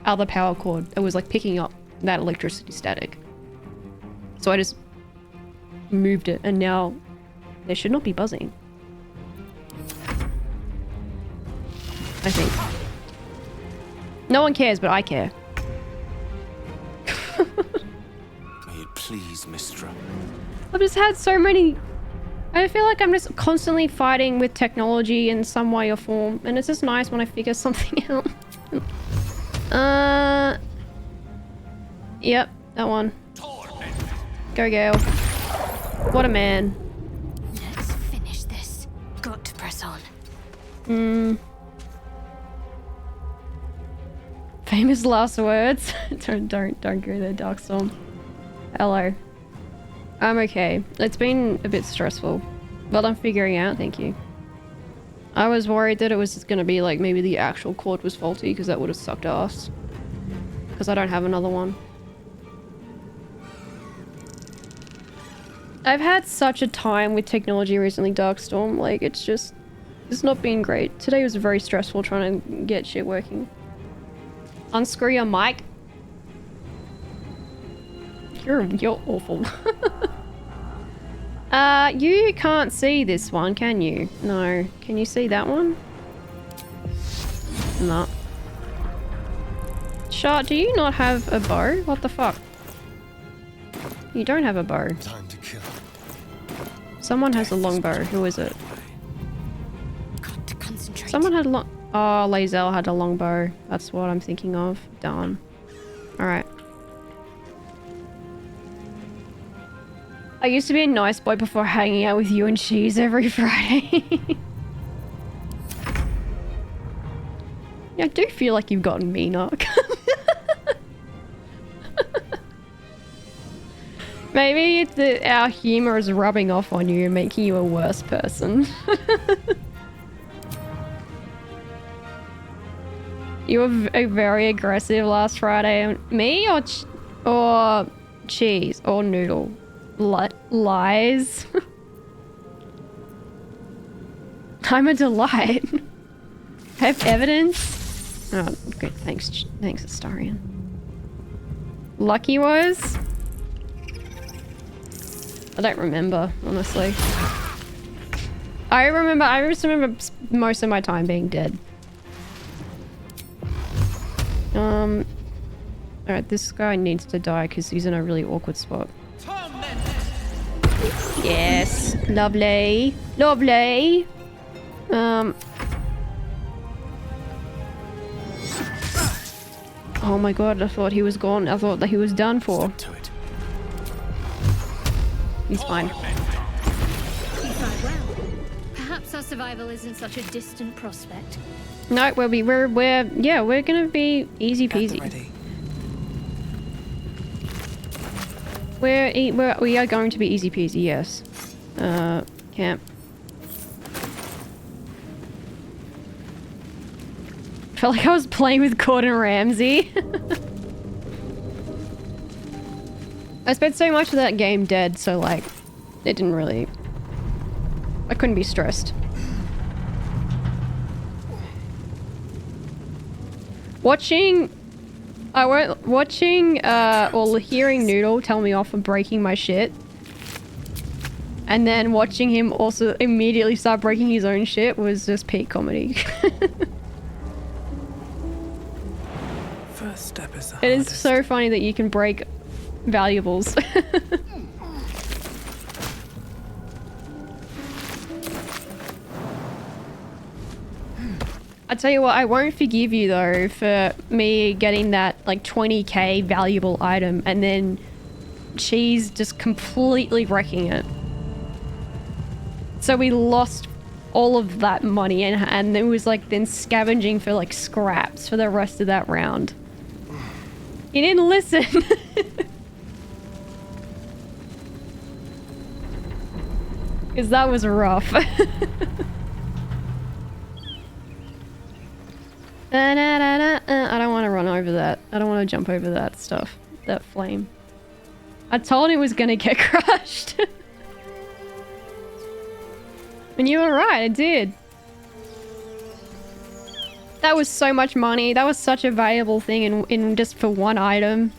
Other power cord. It was like picking up that electricity static. So I just moved it, and now there should not be buzzing. I think. No one cares, but I care. May it please, Mistra. I've just had so many... I feel like I'm just constantly fighting with technology in some way or form, and it's just nice when I figure something out. Yep, that one. Go, girl. What a man. Let's finish this. Got to press on. Famous last words. don't go there, Darkstorm. Hello. I'm okay. It's been a bit stressful, but I'm figuring out, thank you. I was worried that it was just gonna be like maybe the actual cord was faulty, because that would have sucked ass. Because I don't have another one. I've had such a time with technology recently, Darkstorm. Like, it's not been great. Today was very stressful trying to get shit working. Unscrew your mic. You're awful. You can't see this one, can you? No. Can you see that one? No. Shard, do you not have a bow? What the fuck? You don't have a bow. Time to kill. Someone has a longbow. Who is it? Got to concentrate. Someone had long... Oh, Lae'zel had a longbow. That's what I'm thinking of. Darn. Alright. I used to be a nice boy before hanging out with you and Cheese every Friday. Yeah, I do feel like you've gotten meaner. Maybe it's our humor is rubbing off on you and making you a worse person. You were very aggressive last Friday. Me or Cheese or Noodle? Lies. I'm a delight. Have evidence? Oh, good. Thanks, Astarion. Lucky was? I don't remember, honestly. I just remember most of my time being dead. Alright, this guy needs to die because he's in a really awkward spot. Yes, lovely. Lovely. Oh my god, I thought he was gone. I thought that he was done for. He's fine. Perhaps our survival isn't such a distant prospect. No, we're gonna be easy peasy. We are going to be easy peasy, yes. Camp. Felt like I was playing with Gordon Ramsay. I spent so much of that game dead, so like, it didn't really... I couldn't be stressed. Watching or hearing Noodle tell me off for breaking my shit, and then watching him also immediately start breaking his own shit was just peak comedy. First step is the It is hardest. so funny that you can break valuables. I tell you what, I won't forgive you though for me getting that like 20k valuable item and then Cheese just completely wrecking it. So we lost all of that money and it was like then scavenging for like scraps for the rest of that round. He didn't listen. Because that was rough. I don't want to run over that. I don't want to jump over that stuff. That flame. I told him it was going to get crushed. And you were right, I did. That was so much money. That was such a valuable thing in just for one item.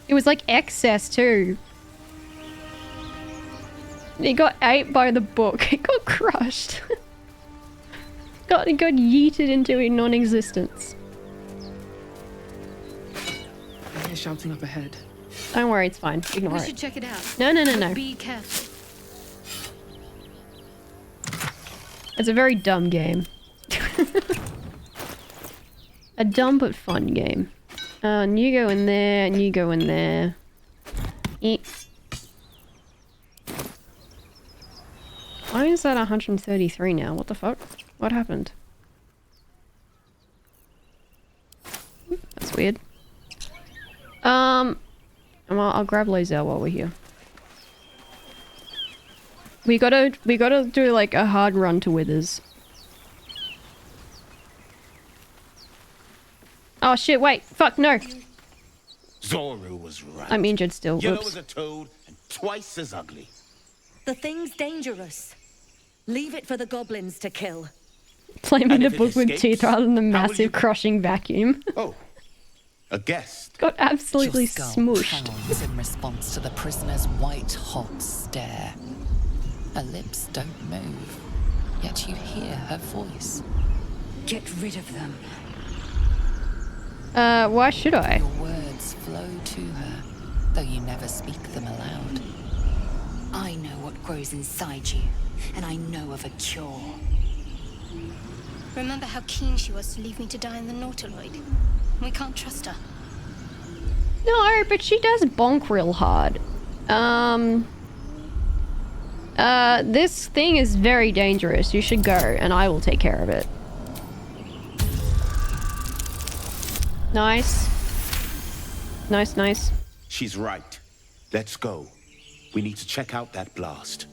It was like excess too. It got ate by the book. It got crushed. It got yeeted into a non-existence. I hear shouting up ahead. Don't worry, it's fine. Ignore We it. should check it out. No. Be careful. It's a very dumb game. A dumb but fun game. And you go in there, and you go in there. Eat. Why is that 133 now? What the fuck? What happened? That's weird. Well, I'll grab Lae'zel while we're here. We gotta do like a hard run to Withers. Oh shit, wait, fuck, no. Zoru was right. I'm injured still, Yellow whoops. as a toad and twice as ugly. The thing's dangerous. Leave it for the goblins to kill. Flame in And a if it book with escapes, teeth rather than the how will massive you- crushing vacuum. Oh, a guest. Got absolutely Your skull smooshed. pounds in response to the prisoner's white-hot stare. Her lips don't move, yet you hear her voice. Get rid of them. Why should I? Your words flow to her, though you never speak them aloud. I know what grows inside you, and I know of a cure. Remember how keen she was to leave me to die in the Nautiloid? We can't trust her. No, but she does bonk real hard. This thing is very dangerous. You should go, and I will take care of it. Nice. Nice. She's right. Let's go. We need to check out that blast.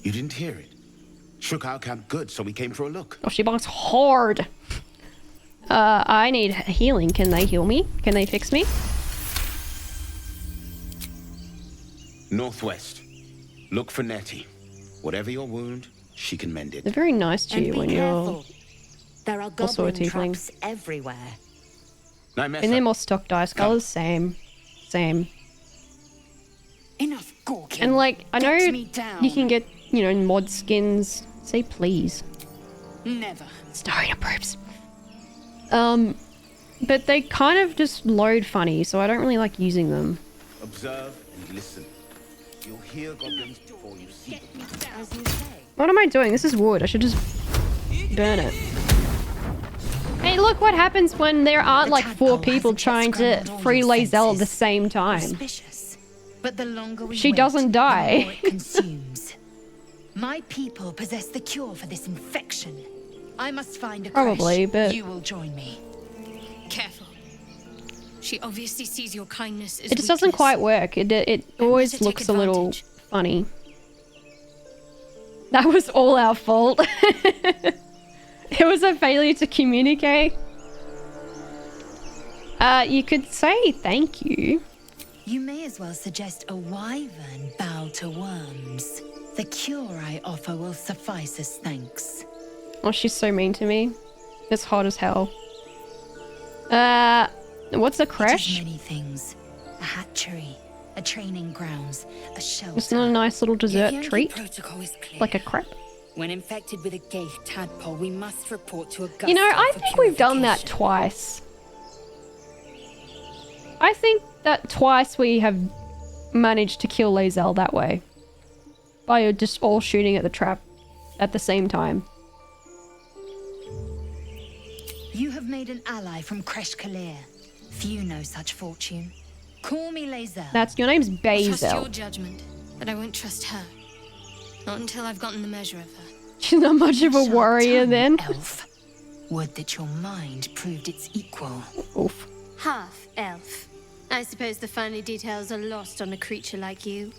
You didn't hear it. Shook our camp good, so we came for a look. Oh, she bonks hard. I need healing. Can they heal me? Can they fix me? Northwest. Look for Nettie. Whatever your wound, she can mend it. They're very nice to And you be when careful. There are also a goblin tiefling. traps everywhere. And they're more stock dice colors. Same. Enough gawking. And like, I know Get me down. you can get, mod skins. Say please. Never. Starring approves. But they kind of just load funny, so I don't really like using them. Observe and listen. You'll hear goblins before you see them. As you say. What am I doing? This is wood. I should just burn it. Hey, look what happens when there aren't like 4 people trying to free Lae'zel at the same time. Suspicious. But the longer we She wait, doesn't the more die. it consumes. My people possess the cure for this infection. I must find a Probably, creche. but- You will join me. Careful. She obviously sees your kindness as It just doesn't weakness. quite work. It always let her looks take a little advantage. funny. That was all our fault. It was a failure to communicate. You could say thank you. You may as well suggest a wyvern bow to worms. The cure I offer will suffice as thanks. Oh, she's so mean to me. It's hot as hell. What's a It is creche? many things. A hatchery, a training grounds, a shelter. It's not a nice little dessert The treat? protocol is clear. Like a crepe? When infected with a Geich tadpole, we must report to Augusta. You know, I for think we've done that purification. twice. I think that twice we have managed to kill Lae'zel that way. By just all shooting at the trap at the same time. You have made an ally from Kresh Kalir. Few know such fortune. Call me Lae'zel. That's your name's I'll trust your Bazel. judgment, but I won't trust her. Not until I've gotten the measure of her. She's not much of a Sharp warrior tongue, then. Elf. Would that your mind proved its equal. Oof. half-elf. I suppose the finer details are lost on a creature like you.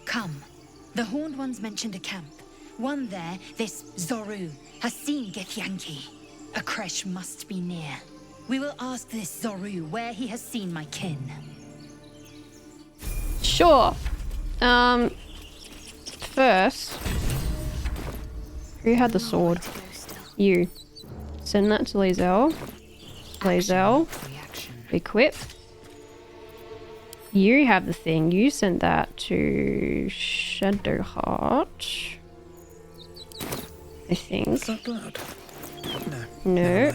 Come. The Horned Ones mentioned a camp. One there, this Zoru, has seen Githyanki. A creche must be near. We will ask this Zoru where he has seen my kin. Sure. First, who had the sword? You. Send that to Lae'zel. Lae'zel. Equip. You have the thing. You sent that to Shadowheart. I think. Is that blood? No. No.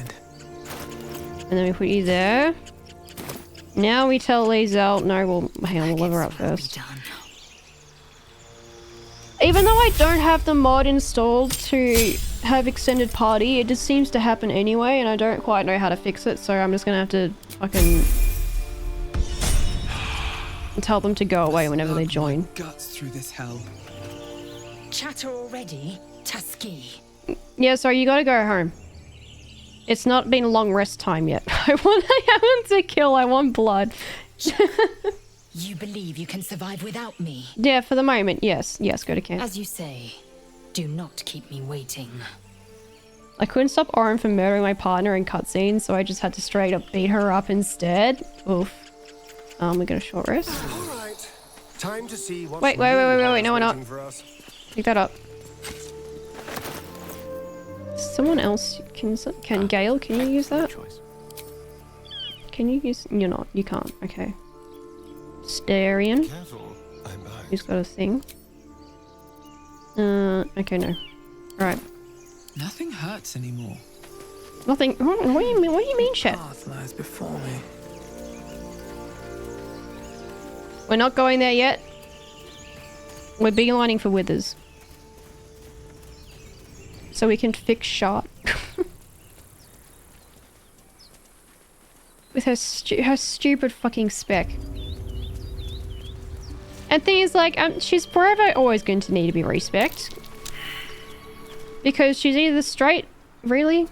And then we put you there. Now we tell Lae'zel. No, well, hang on, we'll level her up first. Even though I don't have the mod installed to have extended party, it just seems to happen anyway, and I don't quite know how to fix it, so I'm just gonna have to fucking tell them to go away whenever they join. Guts through this hell. Chatter already, Tusky. Yeah, sorry, you gotta go home. It's not been a long rest time yet. I want to kill, I want blood. You believe you can survive without me? Yeah, for the moment, yes. Yes, go to camp. As you say, do not keep me waiting. I couldn't stop Oren from murdering my partner in cutscenes, so I just had to straight up beat her up instead. Oof. We got a short rest. Alright. Time to see what's Wait, no, we're not. Pick that up. Someone else can Gale, can you use that? Can you use... You're not. You can't. Okay. Starion. He's got a thing. Okay, no. Alright. Nothing hurts anymore. Nothing... What do you mean? What do you mean, Shep? Path lies before me. We're not going there yet. We're beelining for Withers. So we can fix Shot. With her stupid fucking spec. And thing is, like, she's forever always going to need to be respect. Because she's either straight... Really?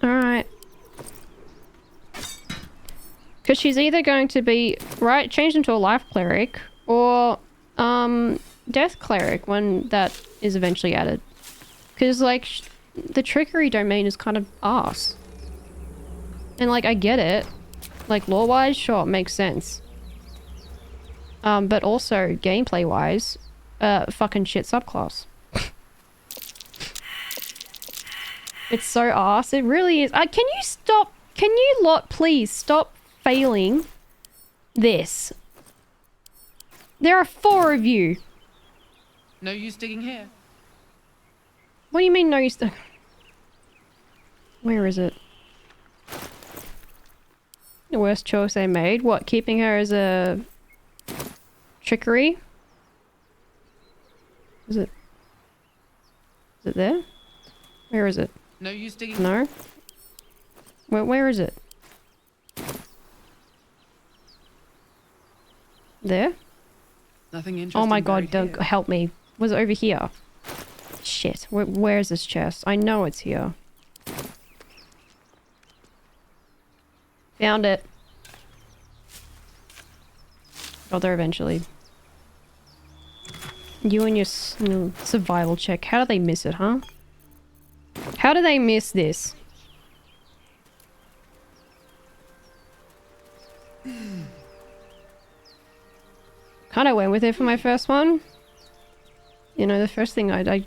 Alright. Because she's either going to be, right, changed into a life cleric, or, death cleric when that is eventually added. Because, like, the trickery domain is kind of arse. And, like, I get it. Like, lore-wise, sure, it makes sense. But also, gameplay-wise, fucking shit subclass. It's so arse. It really is. Can you stop? Can you lot please stop failing this? There are 4 of you. No use digging here. What do you mean no use? Where is it? The worst choice I made? What, keeping her as a trickery? Is it there? Where is it? No use digging. No? Where is it? There? Nothing interesting. Oh my god, Doug, help me. Was it over here? Shit. Where is this chest? I know it's here. Found it. Got there eventually. You and your survival check. How do they miss it, huh? How do they miss this? Kind of went with it for my first one. You know, the first thing I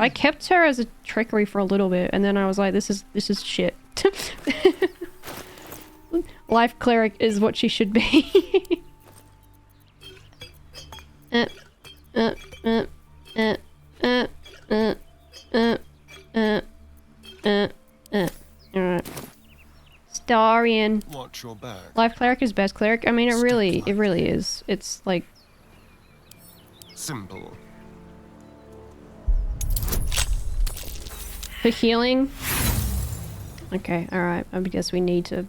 kept her as a trickery for a little bit, and then I was like, this is shit. Life cleric is what she should be. Alright. Starion. Watch your back. Life cleric is best cleric. I mean, it really is. It's like simple. For healing. Okay, alright. I guess we need to.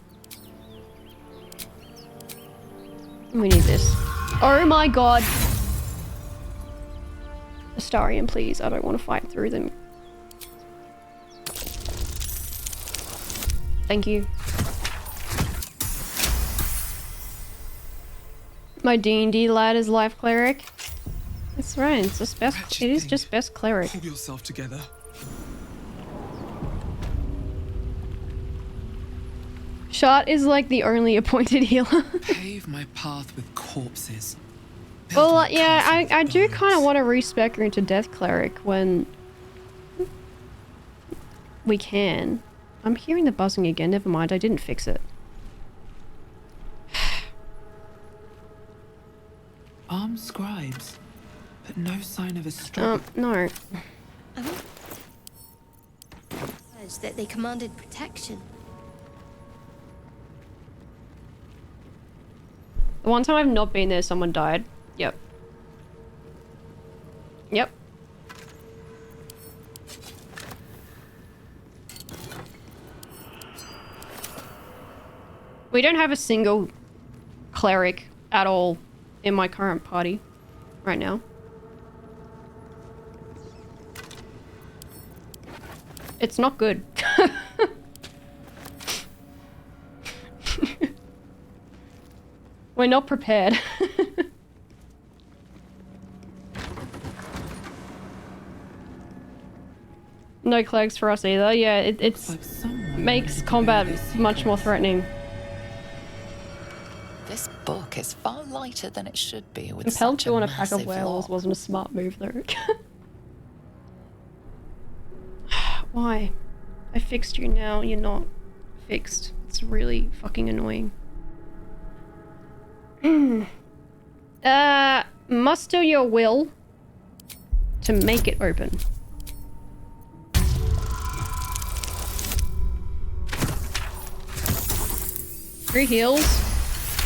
We need this. Oh my god. Starian, please. I don't want to fight through them. Thank you. My D&D lad is life cleric. That's right. It's just best. It is just best cleric. Pull yourself together. Shot is like the only appointed healer. Pave my path with corpses. Well, yeah, I do kind of want to respec her into Death Cleric when we can. I'm hearing the buzzing again. Never mind, I didn't fix it. Armed scribes, but no sign of a struggle. No. That they commanded protection. The one time I've not been there, someone died. Yep. Yep. We don't have a single cleric at all in my current party right now. It's not good. We're not prepared. No clerics for us either. Yeah, it's makes combat much more threatening. This book is far lighter than it should be with Impelled such to a on a pack of massive werewolves lore. wasn't a smart move though. Why? I fixed you now, you're not fixed. It's really fucking annoying. Muster your will to make it open. Three heals?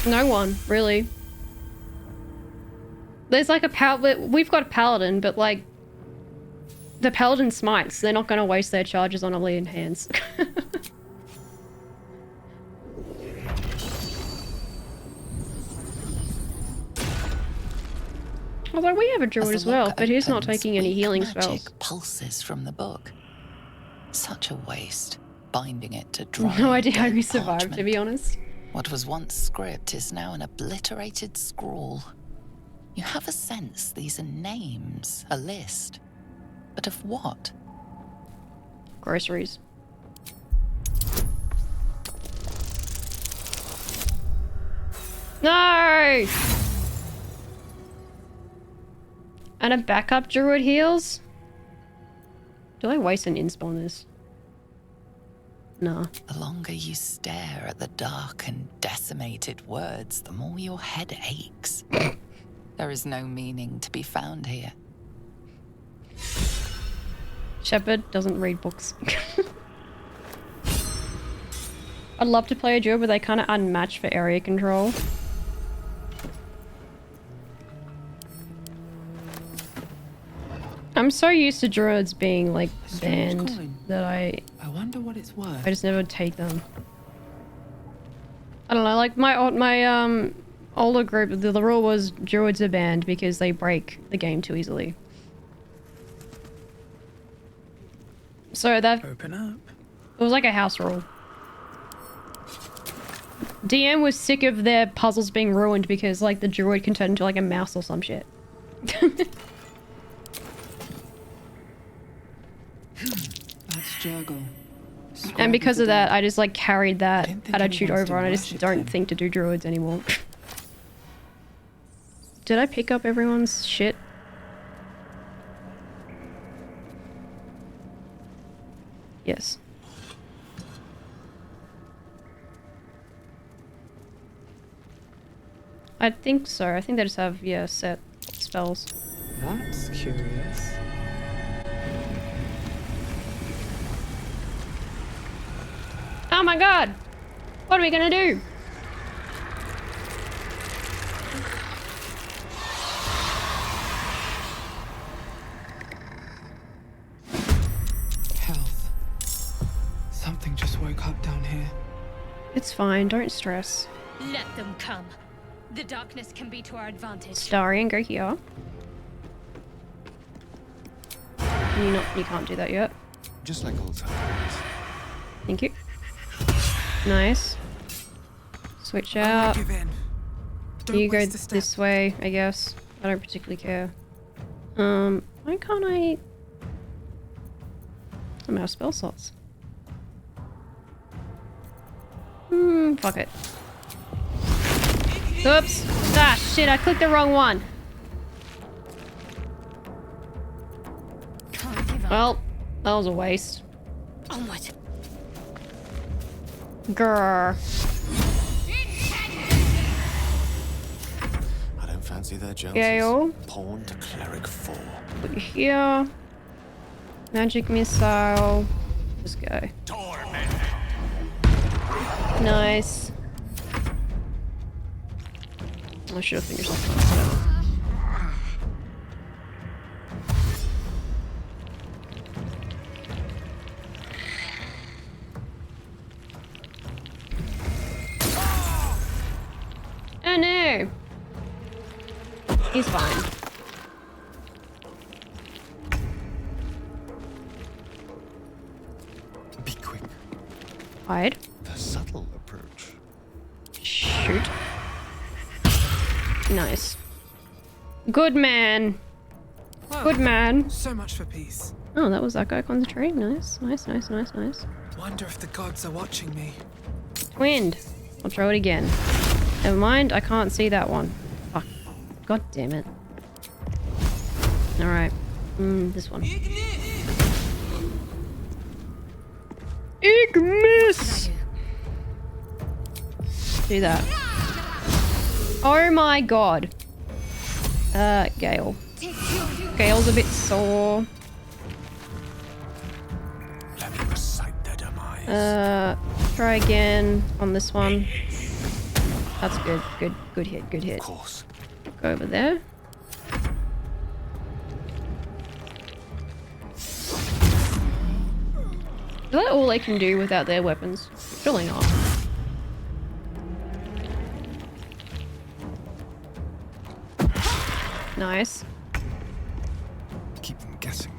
No one, really. There's like a we've got a paladin, but like the paladin smites, they're not gonna waste their charges on a lead hands. Although we have a druid as well, but he's not taking any healing spells. Magic pulses from the book. Such a waste, binding it to dry. No idea how dead we survived, to parchment. be honest. What was once script is now an obliterated scrawl. You have a sense these are names, a list. But of what? Groceries. No! And a backup druid heals? Do I waste an insp on this? No. The longer you stare at the dark and decimated words, the more your head aches. There is no meaning to be found here. Shepard doesn't read books. I'd love to play a druid, but they kind of unmatched for area control. I'm so used to druids being like banned that I wonder what it's worth. I just never take them. I don't know, like my older group, the rule was druids are banned because they break the game too easily. So that Open up. It was like a house rule. DM was sick of their puzzles being ruined because like the druid can turn into like a mouse or some shit. That's Jurgle. And because of that, I just like carried that attitude over and I just don't think to do druids anymore. Did I pick up everyone's shit? Yes. I think so. I think they just have, yeah, set spells. That's curious. Oh my god! What are we gonna do? Health. Something just woke up down here. It's fine, don't stress. Let them come. The darkness can be to our advantage. Starian, go here. You can't do that yet. Just like old times. Thank you. Nice. Switch I out. won't give in. Don't You go waste a step. this way, I guess. I don't particularly care. Why can't I... I'm out of spell slots. Fuck it. Oops. Ah, shit, I clicked the wrong one. Can't give up. Well, that was a waste. Onward. Grrr. I don't fancy their Joneses. Gale. Pawn to cleric 4. Put you here. Magic missile. Just go. Nice. I should have finished off that stuff. Oh no! He's fine. Be quick. Hide. The subtle approach. Shoot. Nice. Good man. Well, Good man. So much for peace. Oh, that was that guy concentrating. Nice, nice, nice, nice, nice. Wonder if the gods are watching me. Twinned. I'll throw it again. Never mind, I can't see that one. Fuck. God damn it. Alright. This one. Ignis! Do that. Oh my god. Gale. Gale's a bit sore. Let me recite their demise. Try again on this one. That's good. Good hit, good hit. Of course. Go over there. Is that all they can do without their weapons? Surely not. Nice. Keep them guessing.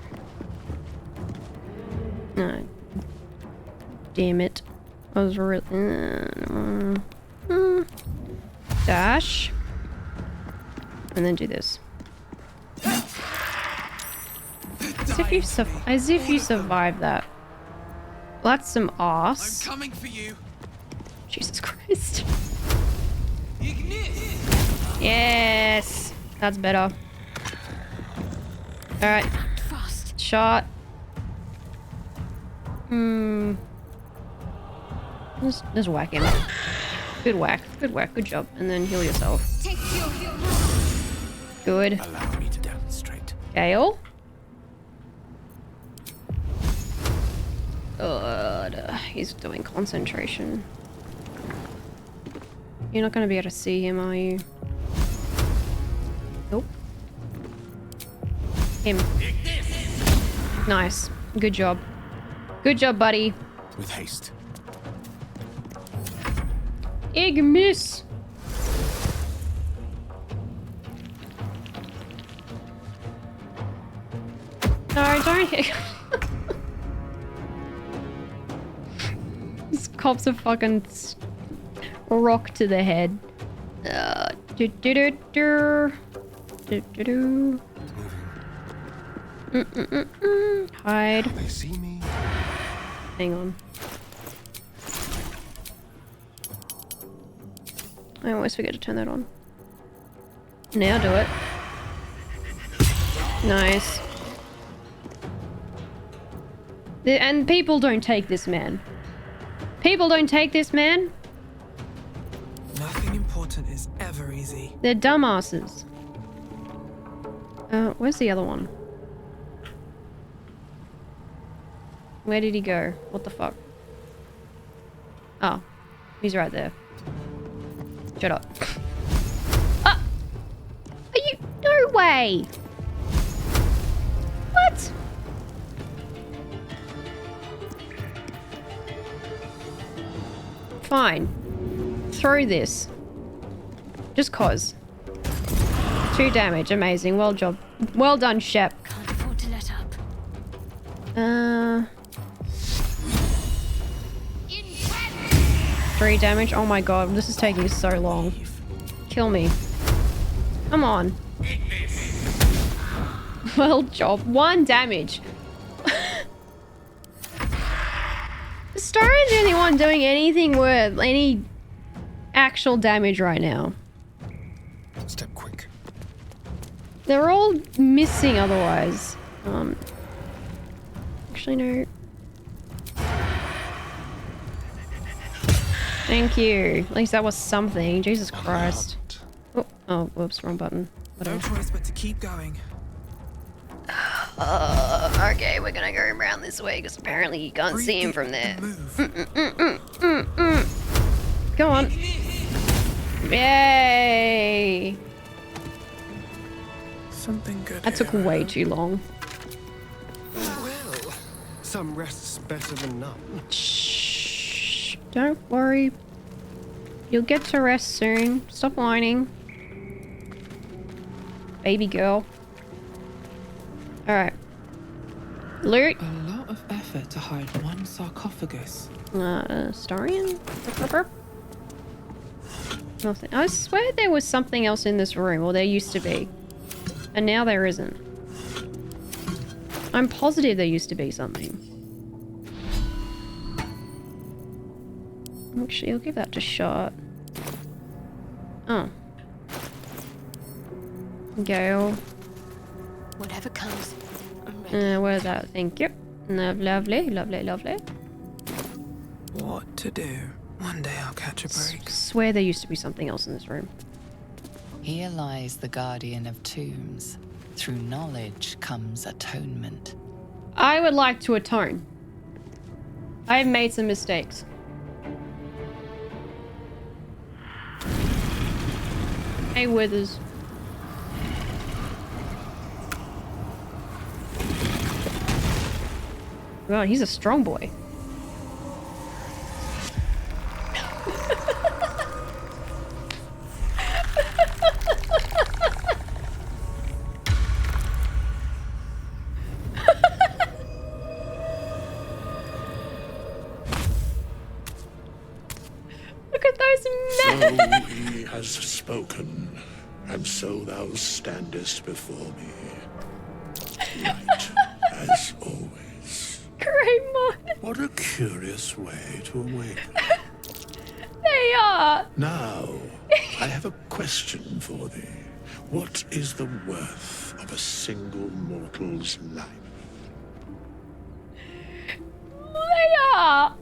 No. Damn it. I was really... Dash. And then do this. As if you survived that. Well, that's some arse. I'm coming for you. Jesus Christ. Yes. That's better. Alright. Fast. Shot. Just whack him. Good whack. Good whack. Good job. And then heal yourself. Good. Allow me to demonstrate. Gale. God. He's doing concentration. You're not going to be able to see him, are you? Nope. Him. Nice. Good job. Good job, buddy. With haste. Ignis. No, don't hit. This cop's a fucking rock to the head. Do do do do. Do do do. Hide. They see me. Hang on. I always forget to turn that on. Now do it. Nice. And people don't take this man. People don't take this man. Nothing important is ever easy. They're dumbasses. Where's the other one? Where did he go? What the fuck? Oh, he's right there. Shut up. Ah! Are you? No way! What? Fine. Throw this. Just cause. 2 damage. Amazing. Well job. Well done, Shep. Can't afford to let up. Three damage. Oh my god, this is taking so long. Kill me. Come on. Well job. 1 damage. Starion's the only one doing anything worth any actual damage right now. Step quick. They're all missing otherwise. Actually no. Thank you. At least that was something. Jesus Christ. Oh, whoops, wrong button. No choice but to keep going. Okay, we're gonna go around this way because apparently you can't see him from there. Go on. Yay! Something good. That took way too long. Well, some rest's better than none. Shh. Don't worry. You'll get to rest soon. Stop whining. Baby girl. Alright. Loot. A lot of effort to hide one sarcophagus. Starion? Nothing. I swear there was something else in this room, or there used to be. And now there isn't. I'm positive there used to be something. Actually, I'll give that a shot. Oh. Gale. Whatever comes, I'm ready. Where's that? Thank you. Lovely, lovely, lovely. What to do? One day I'll catch a break. Swear there used to be something else in this room. Here lies the guardian of tombs. Through knowledge comes atonement. I would like to atone. I have made some mistakes. Hey, Withers. God, he's a strong boy. Look at those men. So he has spoken, and so thou standest before me. Right, as always. Greymon. What a curious way to awaken. They are. Now, I have a question for thee. What is the worth of a single mortal's life? They are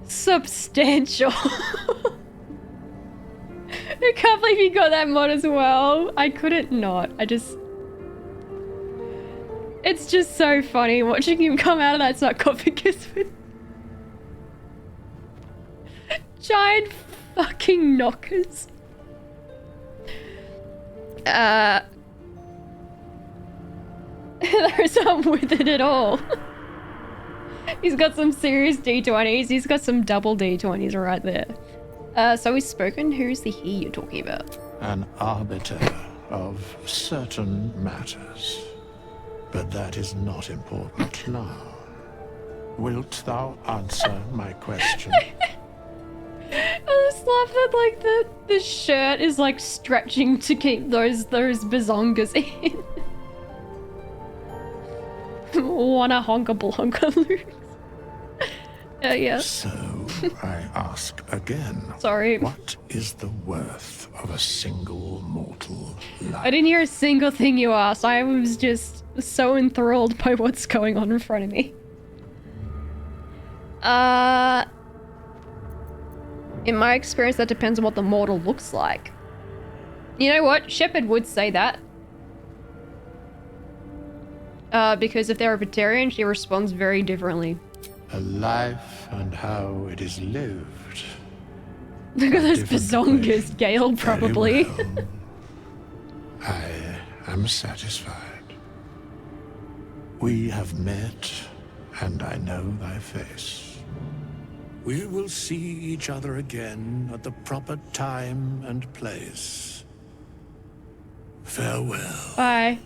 substantial. I can't believe you got that mod as well. I couldn't not. It's just so funny watching him come out of that sarcophagus with giant fucking knockers. There's not with it at all. He's got some serious D20s. He's got some double D20s right there. So he's spoken. Who's the he you're talking about? An arbiter of certain matters. But that is not important now. Wilt thou answer my question? I just love that, like, the shirt is, like, stretching to keep those bazongas in. Wanna honka blonka loose. Yeah. So, I ask again. Sorry. What is the worth of a single mortal life? I didn't hear a single thing you asked. I was just so enthralled by what's going on in front of me. In my experience, that depends on what the mortal looks like. You know what? Shepard would say that. Because if they're a Batarian, she responds very differently. A life and how it is lived. Look at those bazongas, Gale, probably. Well. I am satisfied. We have met, and I know thy face. We will see each other again at the proper time and place. Farewell. Bye.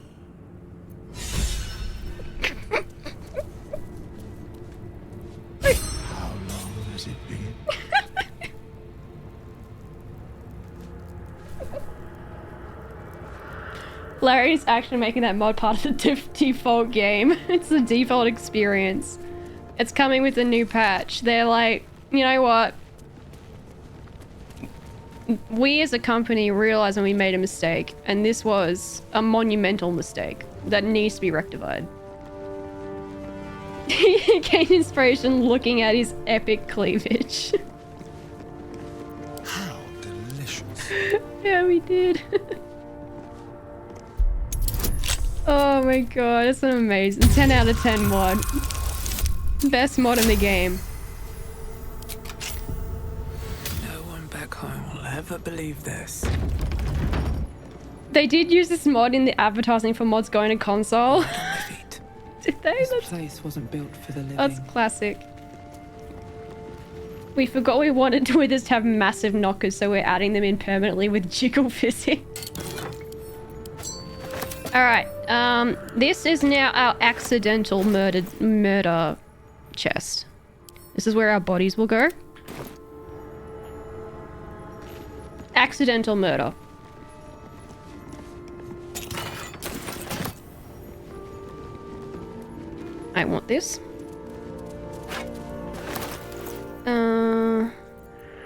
Larry's actually making that mod part of the default game. It's the default experience. It's coming with a new patch. They're like, you know what? We as a company realized when we made a mistake, and this was a monumental mistake that needs to be rectified. He gained inspiration looking at his epic cleavage. How delicious. Yeah, we did. Oh my god, it's an amazing 10 out of 10 mod. Best mod in the game. No one back home will ever believe this. They did use this mod in the advertising for mods going to console. Did they? This place wasn't built for the living. That's classic. We forgot we wanted to just have massive knockers, so we're adding them in permanently with jiggle physics. Alright, this is now our accidental murder chest. This is where our bodies will go. Accidental murder. I want this.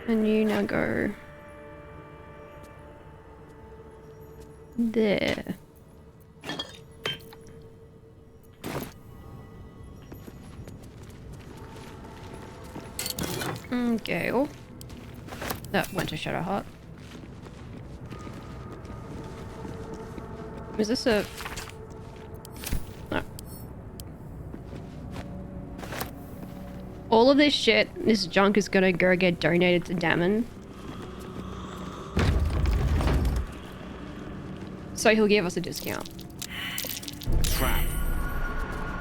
And you now go there. Gale. That went to Shadowheart. Is this a... No. All of this shit, this junk is gonna go get donated to Damon. So he'll give us a discount. Trap.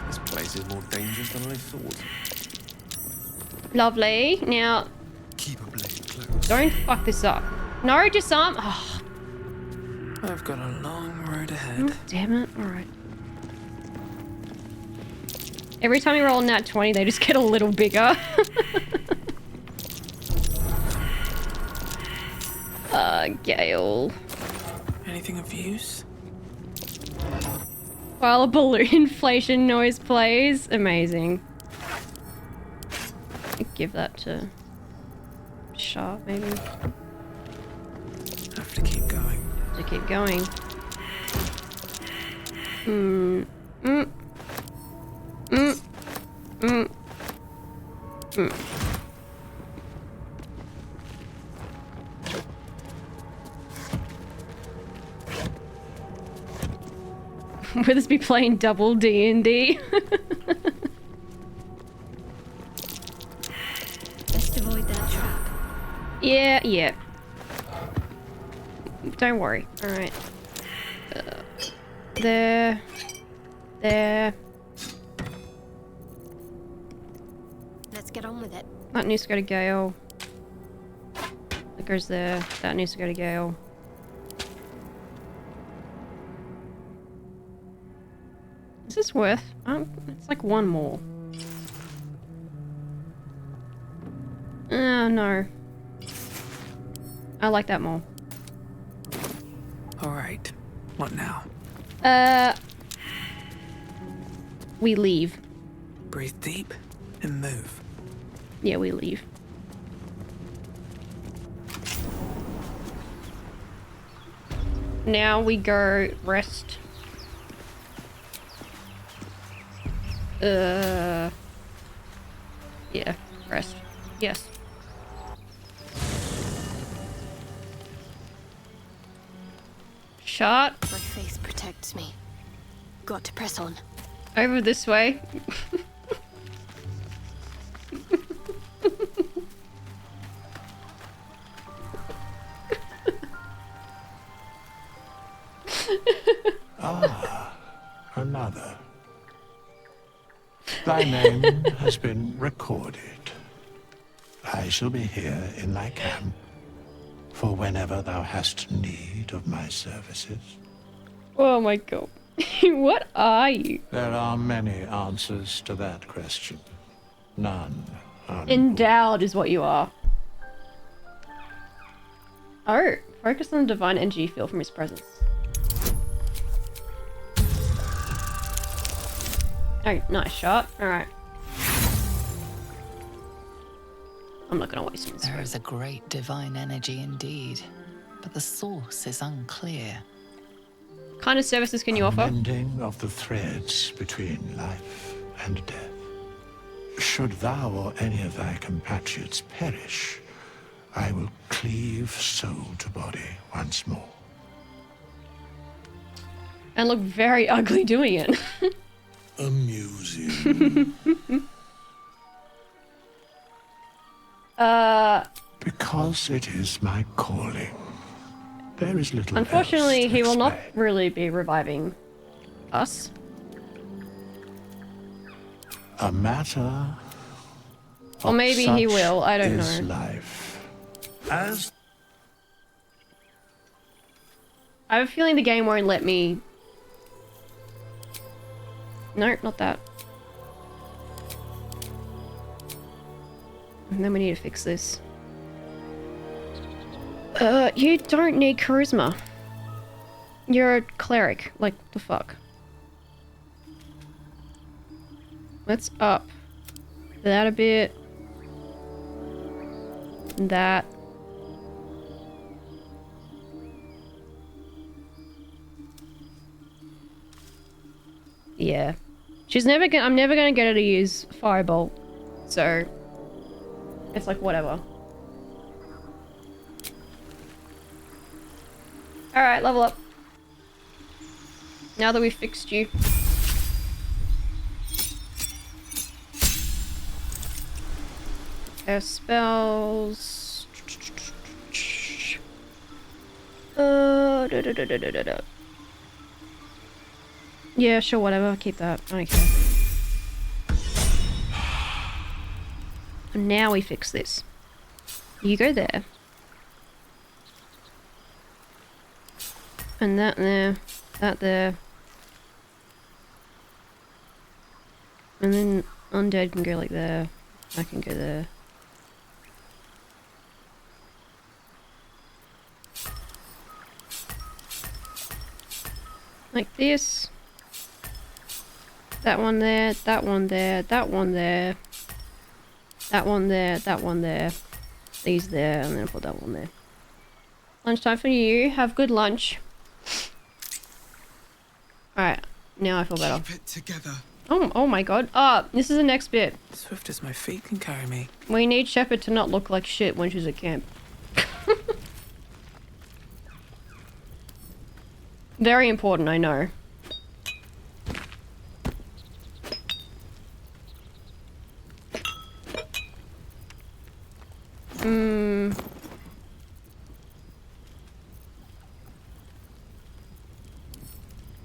This place is more dangerous than I thought. Lovely. Now, keep a blade close. Don't fuck this up. No, disarm. Oh. I've got a long road ahead. Oh, damn it. Alright. Every time you roll a nat 20, they just get a little bigger. Gale. Anything of use? While a balloon inflation noise plays. Amazing. Give that to Sharp, maybe. Have to keep going. To keep going. Will this be playing double D&D? Best avoid that trap. Yeah. Don't worry. Alright. There. Let's get on with it. That needs to go to Gale. That goes there. That needs to go to Gale. Is this worth? It's like one more. No. I like that more. Alright. What now? We leave. Breathe deep and move. Yeah, we leave. Now we go rest. Yeah, rest. Yes. Shot. My face protects me. Got to press on. Over this way. Another. Thy name has been recorded. I shall be here in thy camp for whenever thou hast need of my services. Oh my god. What are you? There are many answers to that question. None are Endowed is what you are. Oh, focus on the divine energy you feel from his presence. Oh, nice shot. Alright. I'm not gonna waste this. There is a great divine energy indeed, but the source is unclear. What kind of services can you offer? Mending of the threads between life and death. Should thou or any of thy compatriots perish, I will cleave soul to body once more. And look very ugly doing it. Amusing. Because it is my calling. There is little Unfortunately, else to he will not explain. really be reviving us. A matter. Or maybe he will, I don't is know. Life. As I have a feeling the game won't let me... No, not that. And then we need to fix this. You don't need charisma. You're a cleric. Like, the fuck? Let's up that a bit. That. Yeah. I'm never gonna get her to use Firebolt. So, it's like, whatever. Alright, level up. Now that we've fixed you. Our spells. Yeah, sure, whatever. Keep that. I don't care. And now we fix this. You go there. And that there. That there. And then undead can go like there. I can go there. Like this. That one there, that one there, that one there. That one there, that one there. These there, and then I'll put that one there. Lunchtime for you. Have good lunch. Alright, now I feel better. Keep it together. Oh my god. Ah, this is the next bit. Swift as my feet can carry me. We need Shepard to not look like shit when she's at camp. Very important, I know.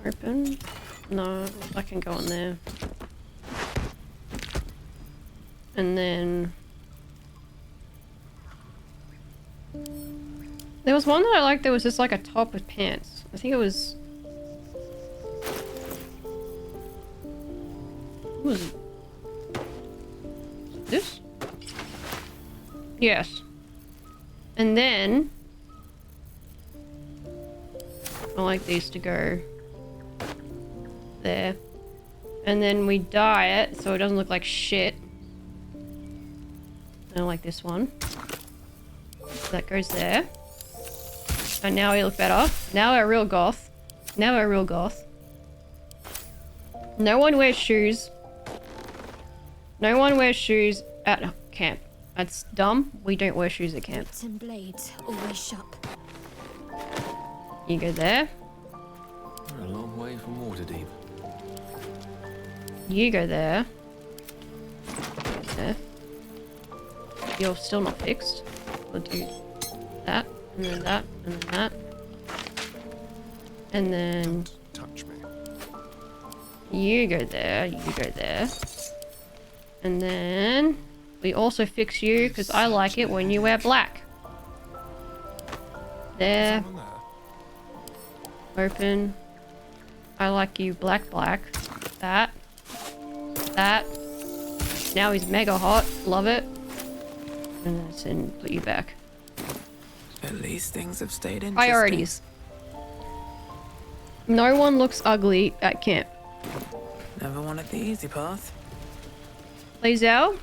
Open? No, I can go on there. And then... There was one that I liked that was just like a top with pants. I think it was... What was it? This? Yes. And then... I like these to go... there. And then we dye it so it doesn't look like shit. I like this one. So that goes there. And now we look better. Now we're real goth. Now we're real goth. No one wears shoes. No one wears shoes at camp. That's dumb. We don't wear shoes at camp. Boots and blades always sharp. You go there. We're a long way from Waterdeep. You go there. There. You're still not fixed. We'll do that, and then that, and then that. And then... Touch me. You go there, you go there. And then... we also fix you, because I like it when you wear black. There. Open. I like you black. That. That. Now he's mega hot. Love it. And then put you back. At least things have stayed interesting. Priorities. No one looks ugly at camp. Never wanted the easy path. Lizelle,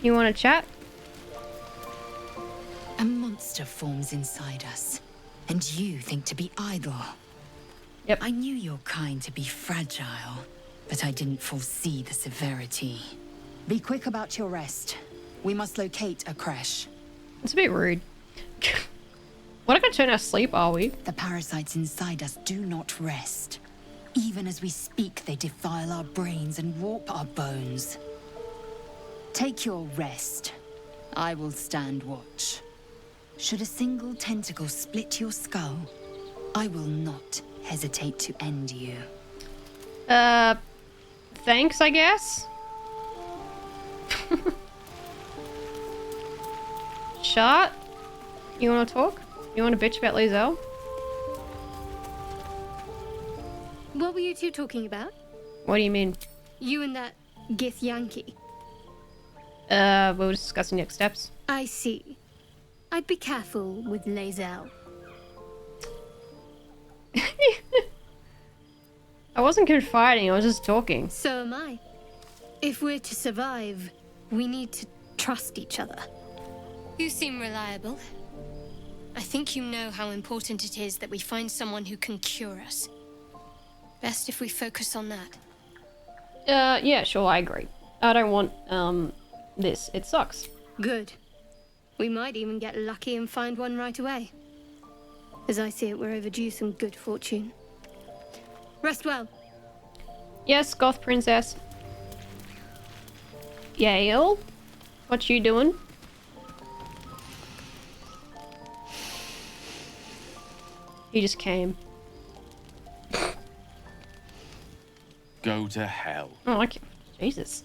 you want to chat? A monster forms inside us, and you think to be idle. Yep. I knew your kind to be fragile, but I didn't foresee the severity. Be quick about your rest. We must locate a crash. It's a bit rude. We're not gonna turn our sleep, are we? The parasites inside us do not rest. Even as we speak, they defile our brains and warp our bones. Take your rest. I will stand watch. Should a single tentacle split your skull, I will not hesitate to end you. Thanks, I guess. Shut. You want to talk? You want to bitch about Lizelle? What were you two talking about? What do you mean? You and that Githyanki. We were discussing next steps. I see. I'd be careful with Lizelle. I wasn't confiding, I was just talking. So am I. If we're to survive, we need to trust each other. You seem reliable. I think you know how important it is that we find someone who can cure us. Best if we focus on that. Yeah, sure, I agree. I don't want, this. It sucks. Good. We might even get lucky and find one right away. As I see it, we're overdue some good fortune. Rest well. Yes, Goth Princess. Yale? What you doing? He just came. Go to hell. Oh, okay. Jesus.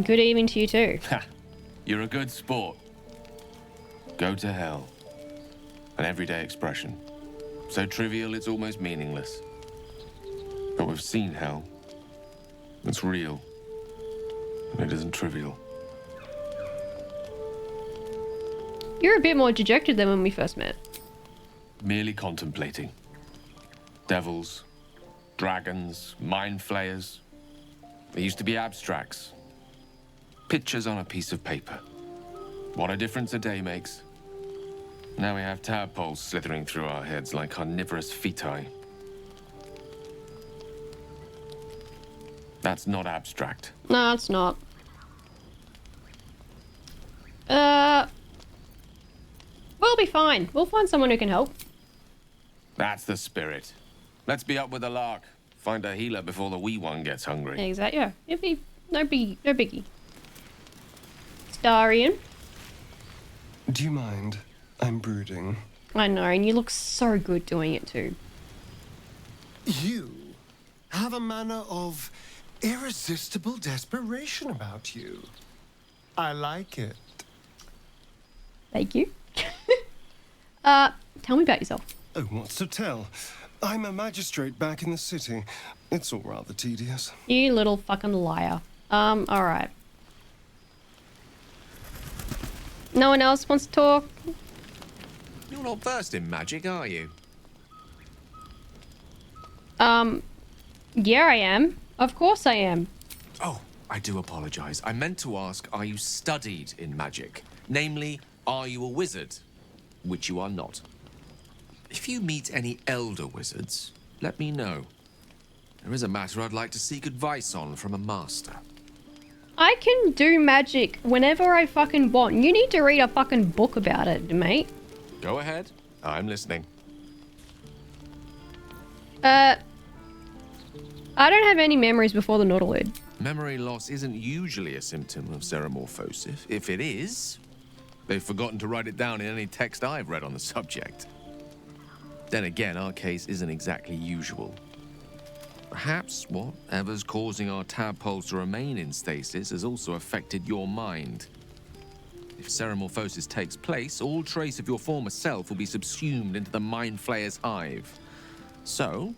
Good evening to you too. Ha! You're a good sport. Go to hell. An everyday expression. So trivial it's almost meaningless. But we've seen hell. It's real. And it isn't trivial. You're a bit more dejected than when we first met. Merely contemplating. Devils, dragons, mind flayers. They used to be abstracts. Pictures on a piece of paper. What a difference a day makes. Now we have tadpoles slithering through our heads like carnivorous feti. That's not abstract. No, it's not. We'll be fine. We'll find someone who can help. That's the spirit. Let's be up with the lark. Find a healer before the wee one gets hungry. Exactly. Yeah. It'd be no biggie. Starian. Do you mind? I'm brooding. I know, and you look so good doing it too. You have a manner of irresistible desperation about you. I like it. Thank you. Tell me about yourself. Oh, what's to tell? I'm a magistrate back in the city. It's all rather tedious. You little fucking liar. Alright. No one else wants to talk? You're not versed in magic, are you? Yeah, I am. Of course I am. Oh, I do apologize. I meant to ask, are you studied in magic? Namely, are you a wizard? Which you are not. If you meet any elder wizards, let me know. There is a matter I'd like to seek advice on from a master. I can do magic whenever I fucking want. You need to read a fucking book about it, mate. Go ahead. I'm listening. I don't have any memories before the Nautilid. Memory loss isn't usually a symptom of xenomorphosis. If it is, they've forgotten to write it down in any text I've read on the subject. Then again, our case isn't exactly usual. Perhaps whatever's causing our tadpoles to remain in stasis has also affected your mind. If xenomorphosis takes place, all trace of your former self will be subsumed into the Mind Flayer's hive. So,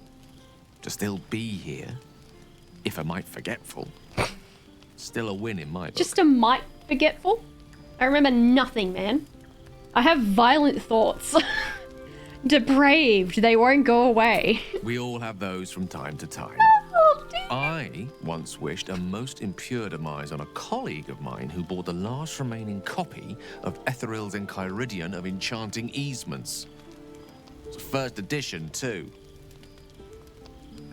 to still be here, if a mite forgetful, still a win in my book. Just a mite forgetful? I remember nothing, man. I have violent thoughts. Depraved. They won't go away. We all have those from time to time. I once wished a most impure demise on a colleague of mine who bore the last remaining copy of Etheril's Enchiridion of Enchanting Easements. It's a first edition, too.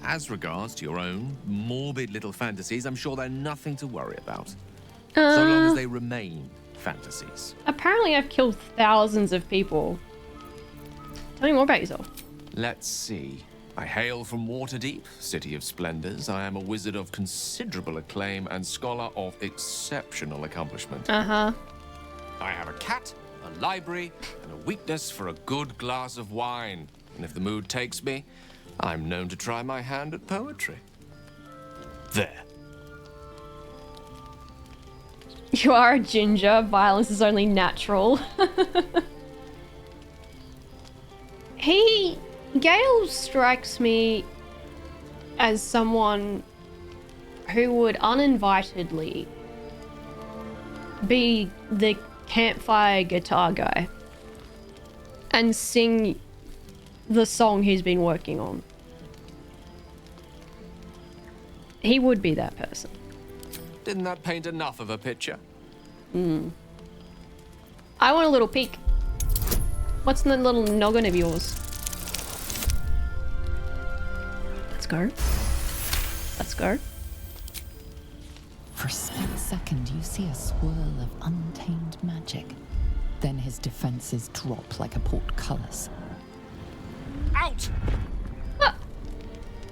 As regards to your own morbid little fantasies, I'm sure they're nothing to worry about. So long as they remain fantasies. Apparently I've killed thousands of people. Tell me more about yourself. Let's see. I hail from Waterdeep, City of Splendors. I am a wizard of considerable acclaim and scholar of exceptional accomplishment. Uh-huh. I have a cat, a library, and a weakness for a good glass of wine. And if the mood takes me, I'm known to try my hand at poetry. There. You are a ginger. Violence is only natural. Gale strikes me as someone who would uninvitedly be the campfire guitar guy and sing the song he's been working on. He would be that person. Didn't that paint enough of a picture? I want a little peek. What's in the little noggin of yours? Let's go. Let's go. For a split second, you see a swirl of untamed magic. Then his defenses drop like a portcullis. Out!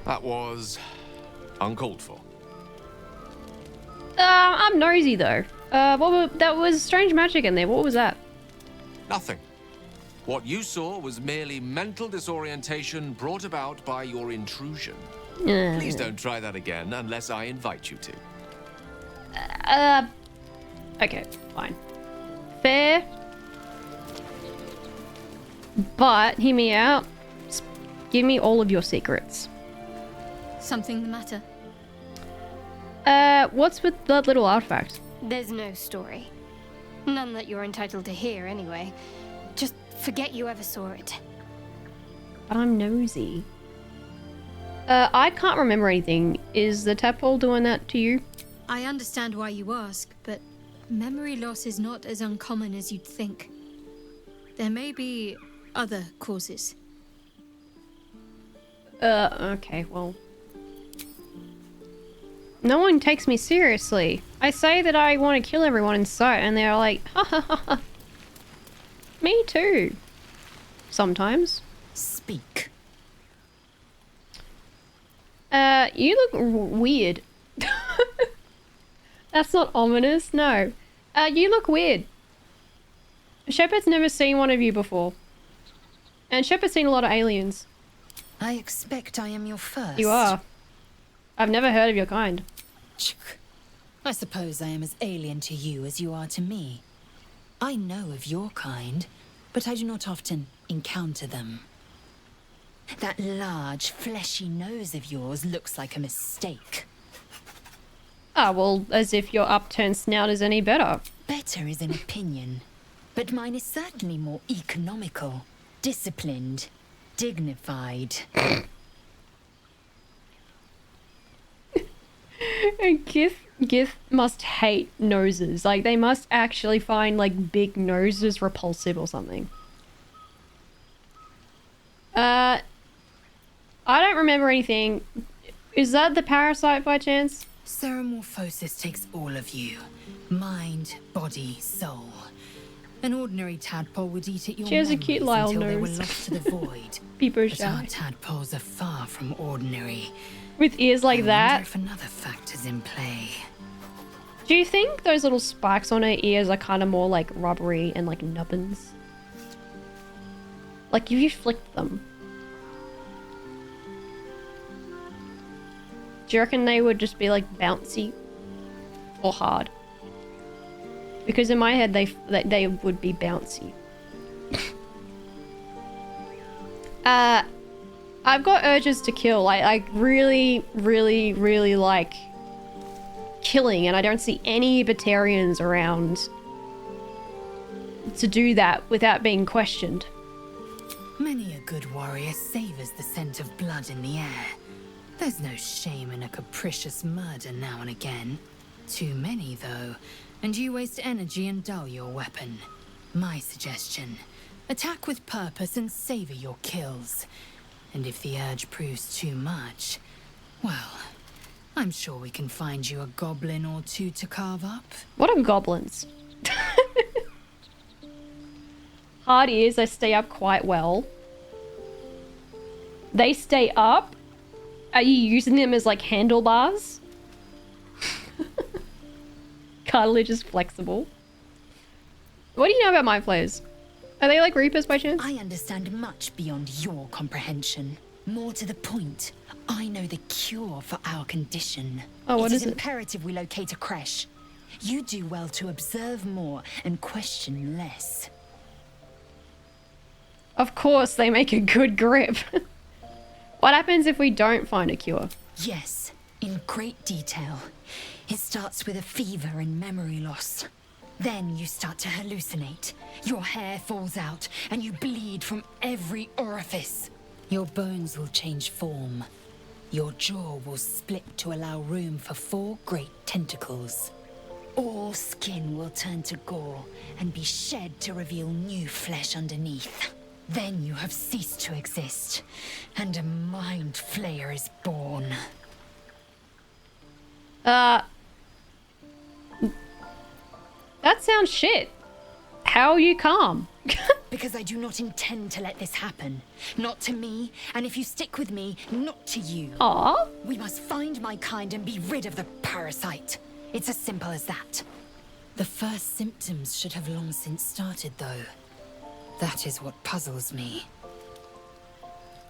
That was uncalled for. I'm nosy though. That was strange magic in there. What was that? Nothing. What you saw was merely mental disorientation brought about by your intrusion. Please don't try that again unless I invite you to. Okay, fine. Fair. But, hear me out. Give me all of your secrets. Something the matter? What's with that little artifact? There's no story. None that you're entitled to hear, anyway. Just forget you ever saw it. But I'm nosy. I can't remember anything. Is the tadpole doing that to you? I understand why you ask, but memory loss is not as uncommon as you'd think. There may be other causes. Okay, well. No one takes me seriously. I say that I want to kill everyone in sight, and they're like, ha ha ha ha. Me too. Sometimes. Speak. You look weird. That's not ominous, no. You look weird. Shepard's never seen one of you before. And Shepard's seen a lot of aliens. I expect I am your first. You are. I've never heard of your kind. I suppose I am as alien to you as you are to me. I know of your kind, but I do not often encounter them. That large, fleshy nose of yours looks like a mistake. Ah, well, as if your upturned snout is any better. Better is an opinion, but mine is certainly more economical, disciplined, dignified. Gith must hate noses. Like, they must actually find, like, big noses repulsive or something. I don't remember anything. Is that the parasite by chance? Ceramorphosis takes all of you. Mind, body, soul. An ordinary tadpole would eat at your She has a cute memories little until they were nose. lost to the void. People But shy. our tadpoles are far from ordinary. With ears like I that? wonder if another factor's in play. Do you think those little spikes on her ears are kind of more like rubbery and like nubbins? Like if you flicked them. Do you reckon they would just be like bouncy or hard? Because in my head they would be bouncy. I've got urges to kill. I really, really, really like killing, and I don't see any Batarians around to do that without being questioned. Many a good warrior savors the scent of blood in the air. There's no shame in a capricious murder now and again. Too many, though, and you waste energy and dull your weapon. My suggestion, attack with purpose and savor your kills. And if the urge proves too much, well, I'm sure we can find you a goblin or two to carve up. What are goblins? Hard ears, they stay up quite well. They stay up? Are you using them as like handlebars? Cartilage is flexible. What do you know about mind flayers? Are they like reapers by chance? I understand much beyond your comprehension. More to the point, I know the cure for our condition. Oh, what is It is it? imperative we locate a creche. You do well to observe more and question less. Of course, they make a good grip. What happens if we don't find a cure? Yes, in great detail. It starts with a fever and memory loss. Then you start to hallucinate. Your hair falls out and you bleed from every orifice. Your bones will change form. Your jaw will split to allow room for 4 great tentacles. All skin will turn to gore and be shed to reveal new flesh underneath. Then you have ceased to exist, and a mind flayer is born. That sounds shit. How are you calm? Because I do not intend to let this happen. Not to me, and if you stick with me, not to you. Aww. We must find my kind and be rid of the parasite. It's as simple as that. The first symptoms should have long since started, though. That is what puzzles me.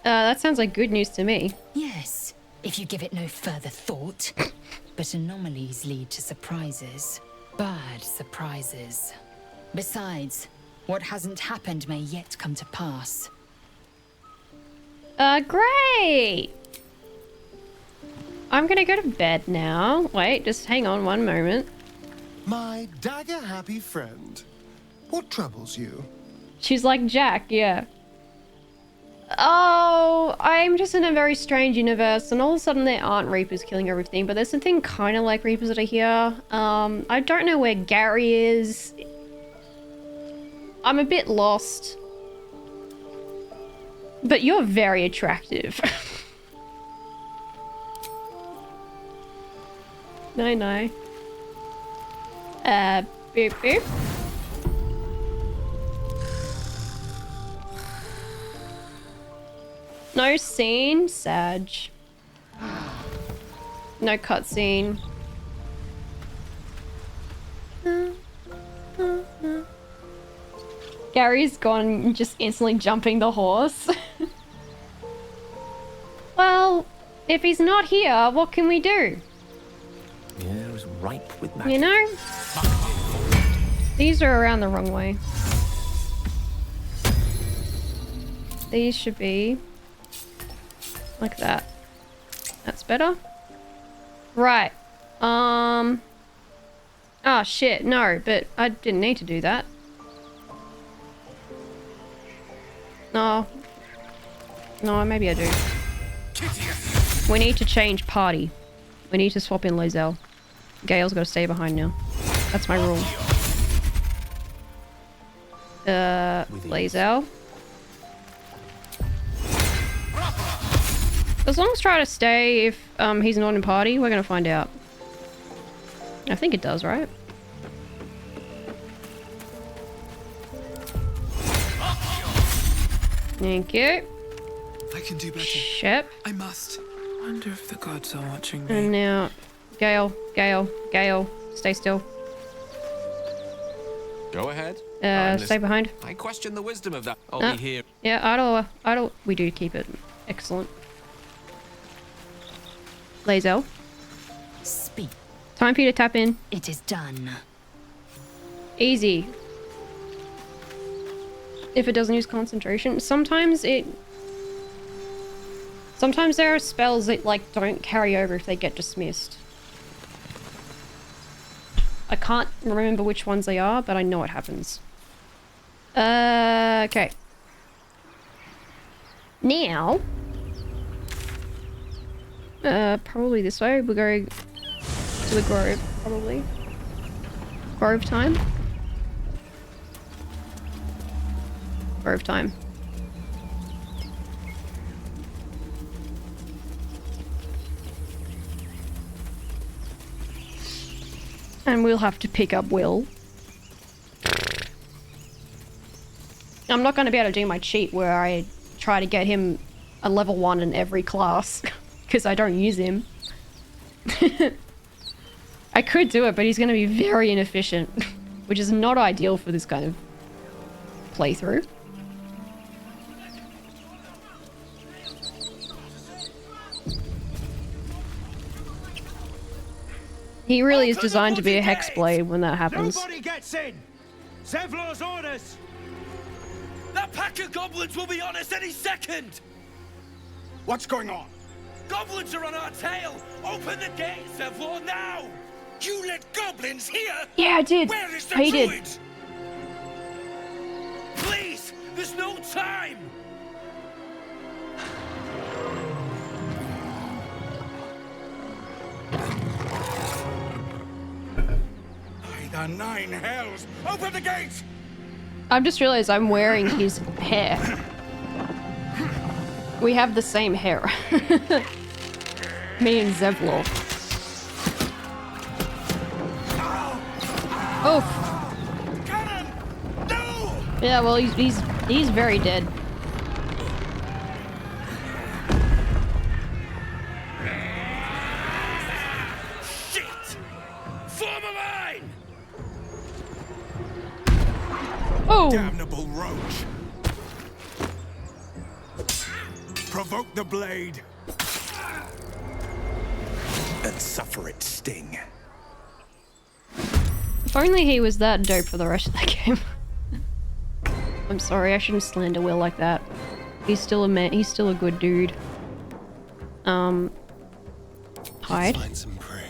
That sounds like good news to me. Yes, if you give it no further thought. But anomalies lead to surprises. Bad surprises. Besides, what hasn't happened may yet come to pass. Great! I'm gonna go to bed now. Wait, just hang on one moment. My dagger-happy friend, what troubles you? She's like Jack, yeah. Oh, I'm just in a very strange universe, and all of a sudden there aren't Reapers killing everything, but there's something kind of like Reapers that are here. I don't know where Gary is. I'm a bit lost. But you're very attractive. No. Boop boop. No scene, Sag. No cutscene. Gary's gone just instantly jumping the horse. Well, if he's not here, what can we do? The air is ripe with magic. You know? These are around the wrong way. These should be like that. That's better. Right. Oh shit, no, but I didn't need to do that. No, maybe I do. We need to change party. We need to swap in Lae'zel. Gale's got to stay behind now. That's my rule. Lae'zel. As long as try to stay if he's not in party, we're gonna find out. I think it does, right? Thank you. I can do better. Shep. I must. Wonder if the gods are watching me. And now, Gale, stay still. Go ahead. Stay behind. I question the wisdom of that. I'll be here. Yeah, idle. We do keep it. Excellent. Lae'zel. Speak. Time for you to tap in. It is done. Easy. If it doesn't use concentration. Sometimes there are spells that like don't carry over if they get dismissed. I can't remember which ones they are, but I know it happens. Okay. Now, probably this way. We'll go to the grove, probably. Grove time. Grove time. And we'll have to pick up Will. I'm not going to be able to do my cheat where I try to get him a level 1 in every class because I don't use him. I could do it, but he's going to be very inefficient, which is not ideal for this kind of playthrough. He really is designed to be a hexblade when that happens. Nobody gets in! Zevlor's orders! That pack of goblins will be on us any second! What's going on? Goblins are on our tail! Open the gate, Zevlor, now! You let goblins here? Yeah, I did. Where is the I did. druid? Please! There's no time! By the 9 hells! Open the gate! I've just realized I'm wearing his hair. We have the same hair. Me and Zevlor. Oh. Yeah, well, he's very dead. Shit! Form a line! Oh! Damnable roach! Provoke the blade and suffer its sting. If only he was that dope for the rest of the game. I'm sorry, I shouldn't slander Will like that. He's still a man. He's still a good dude. Hide. Find some prey.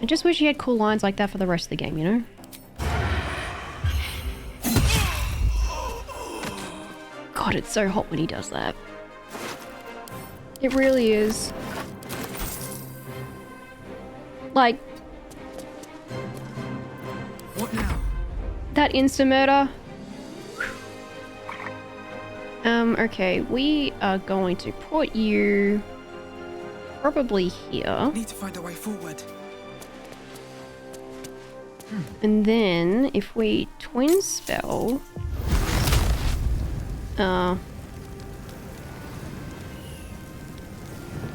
I just wish he had cool lines like that for the rest of the game, you know? God, it's so hot when he does that. It really is. Like... What now? That insta-murder. Okay, we are going to put you... probably here. Need to find a way forward. And then, if we twin spell...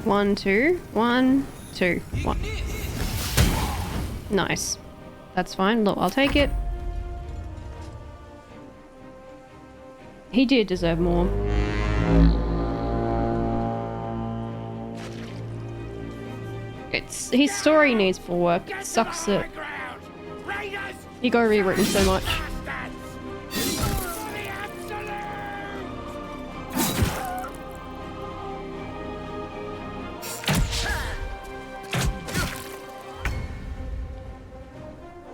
1, 2, 1, 2, 1. Nice. That's fine. Look, I'll take it. He did deserve more. His story needs full work. It sucks that he got rewritten so much.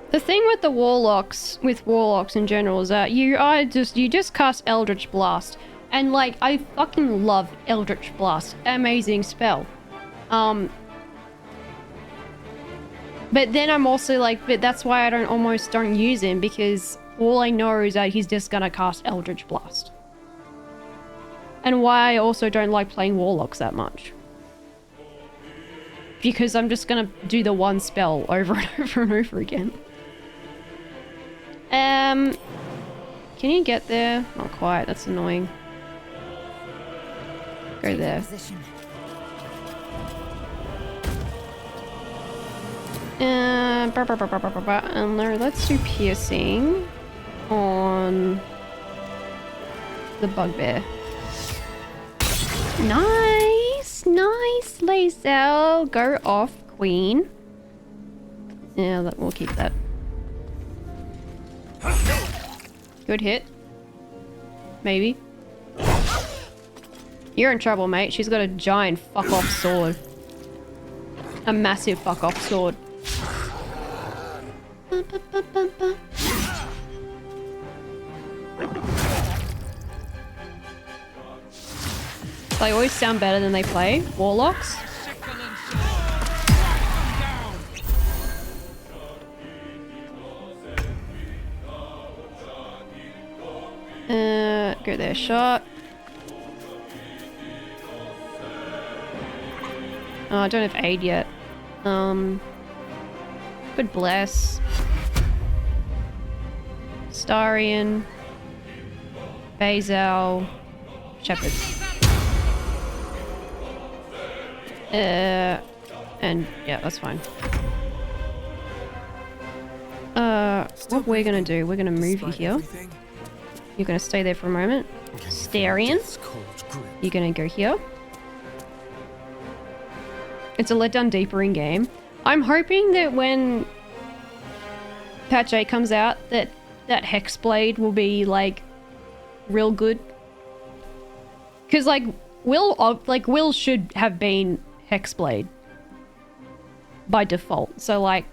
The thing with the warlocks, in general, is that you just cast Eldritch Blast, and like I fucking love Eldritch Blast, amazing spell. But then I'm also like, but that's why I almost don't use him, because all I know is that he's just gonna cast Eldritch Blast. And why I also don't like playing warlocks that much. Because I'm just gonna do the one spell over and over and over again. Can you get there? Not quite, that's annoying. Go there. No, let's do piercing on the bugbear. Nice, nice, Lae'zel. Go off, queen. Yeah, we'll keep that. Good hit. Maybe. You're in trouble, mate. She's got a giant fuck-off sword. A massive fuck-off sword. They always sound better than they play. Warlocks. Go there, shot. Oh, I don't have aid yet. Good bless. Starion. Bazel. Shepard. And yeah, that's fine. What we're gonna do, we're gonna move you here. You're gonna stay there for a moment. Starion. You're gonna go here. It's a letdown deeper in game. I'm hoping that when patch 8 comes out, that Hexblade will be like real good. Cause like Will should have been Hexblade by default. So like,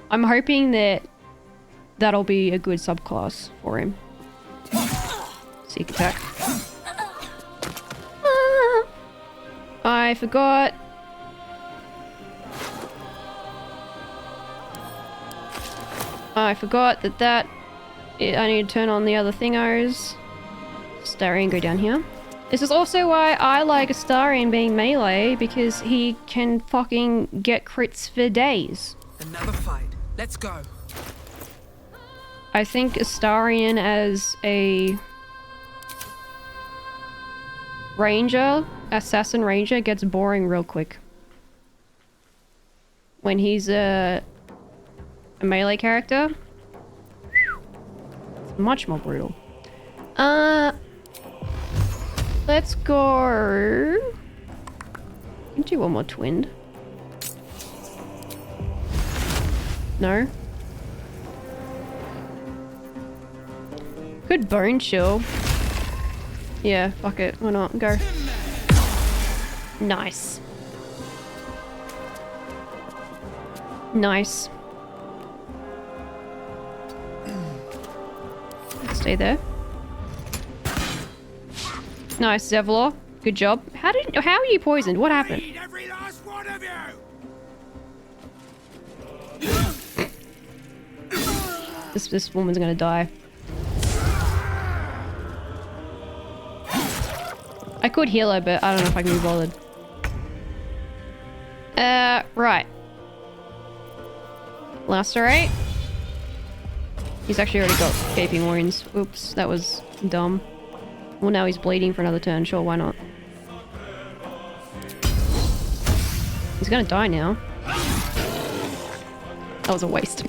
I'm hoping that that'll be a good subclass for him. Seek attack. I forgot. I forgot that I need to turn on the other thingos. Starion, go down here. This is also why I like Starion being melee, because he can fucking get crits for days. Another fight. Let's go. I think Starion as a ranger, assassin ranger, gets boring real quick. When he's a melee character, it's much more brutal. Let's go. Can do one more twin. No. Good bone chill. Yeah, fuck it. Why not? Go. Nice. Nice. Stay there. Nice, Zevlor. Good job. How are you poisoned? What happened? Every last one of you. This woman's gonna die. I could heal her, but I don't know if I can be bothered. Right. Lacerate. He's actually already got gaping wounds. Oops, that was dumb. Well, now he's bleeding for another turn. Sure, why not? He's gonna die now. That was a waste.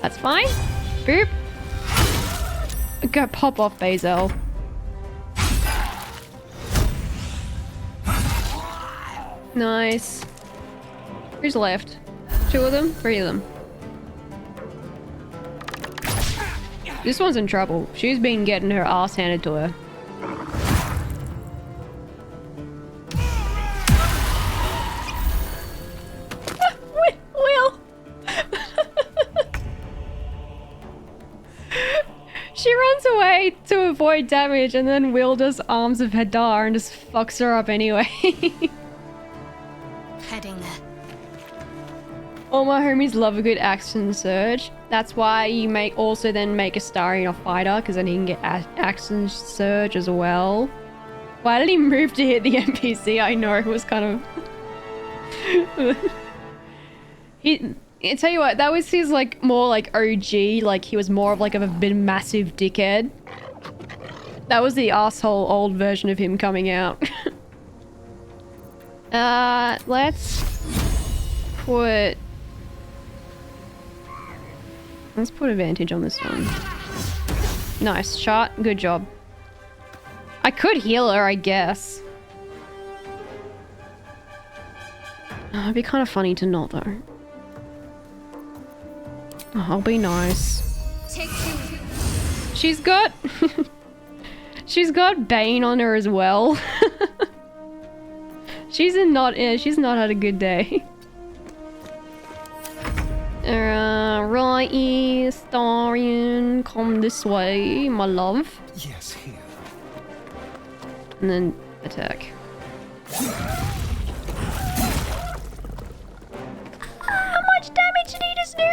That's fine. Boop. Go pop off, Bazel. Nice. Who's left? 2 of them? 3 of them. This one's in trouble. She's been getting her ass handed to her. Will! She runs away to avoid damage, and then Will just arms of Hadar and just fucks her up anyway. Heading there. All my homies love a good action surge. That's why you also then make a Starion a fighter, because then he can get action surge as well. Why did he move to hit the NPC? I know, it was kind of... I tell you what, that was his like more like OG, like he was more of like a bit massive dickhead. That was the asshole old version of him coming out. Let's put advantage on this one. Nice shot, good job. I could heal her, I guess. Oh, it'd be kind of funny to not though. Oh, I'll be nice. She's got she's got Bane on her as well. she's not had a good day. Righty, Starion, come this way, my love. Yes, here. And then attack. How much damage did he just do?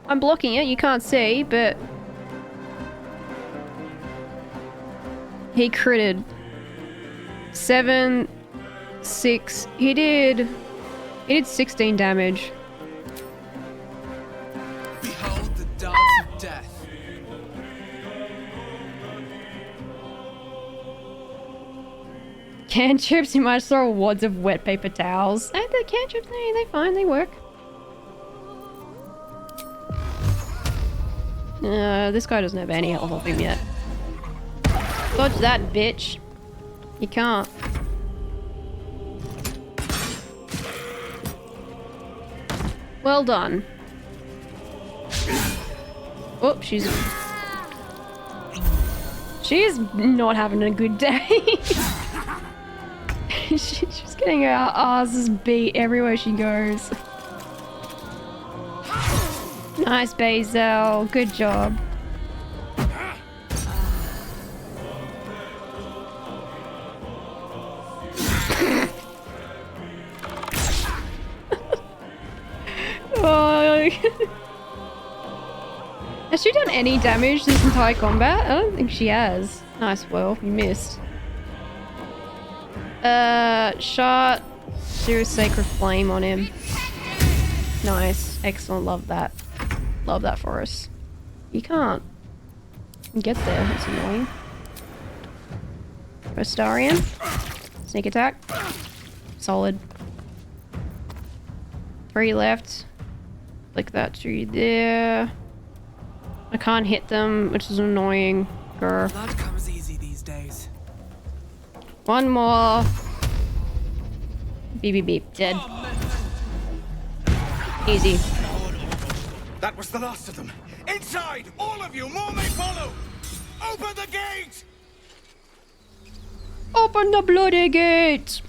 I'm blocking it, you can't see, but... He critted. 7, 6... He did 16 damage. Behold the dance of death. Cantrips, you might throw wads of wet paper towels. And the cantrips, they fine, they work. This guy doesn't have any health of him yet. Dodge that, bitch. You can't. Well done. Oh, she's not having a good day. She's getting her asses beat everywhere she goes. Nice, Bazel. Good job. Oh. Has she done any damage this entire combat? I don't think she has. Nice, well, you missed. Shot. Do a sacred flame on him. Nice. Excellent. Love that. Love that for us. You can't get there. It's annoying. Rostarian. Sneak attack. Solid. 3 left. Flick that tree there. I can't hit them, which is annoying. Grr. Blood comes easy these days. One more. Beep beep beep. Dead. Easy. That was the last of them. Inside! All of you! More may follow! Open the gate! Open the bloody gate!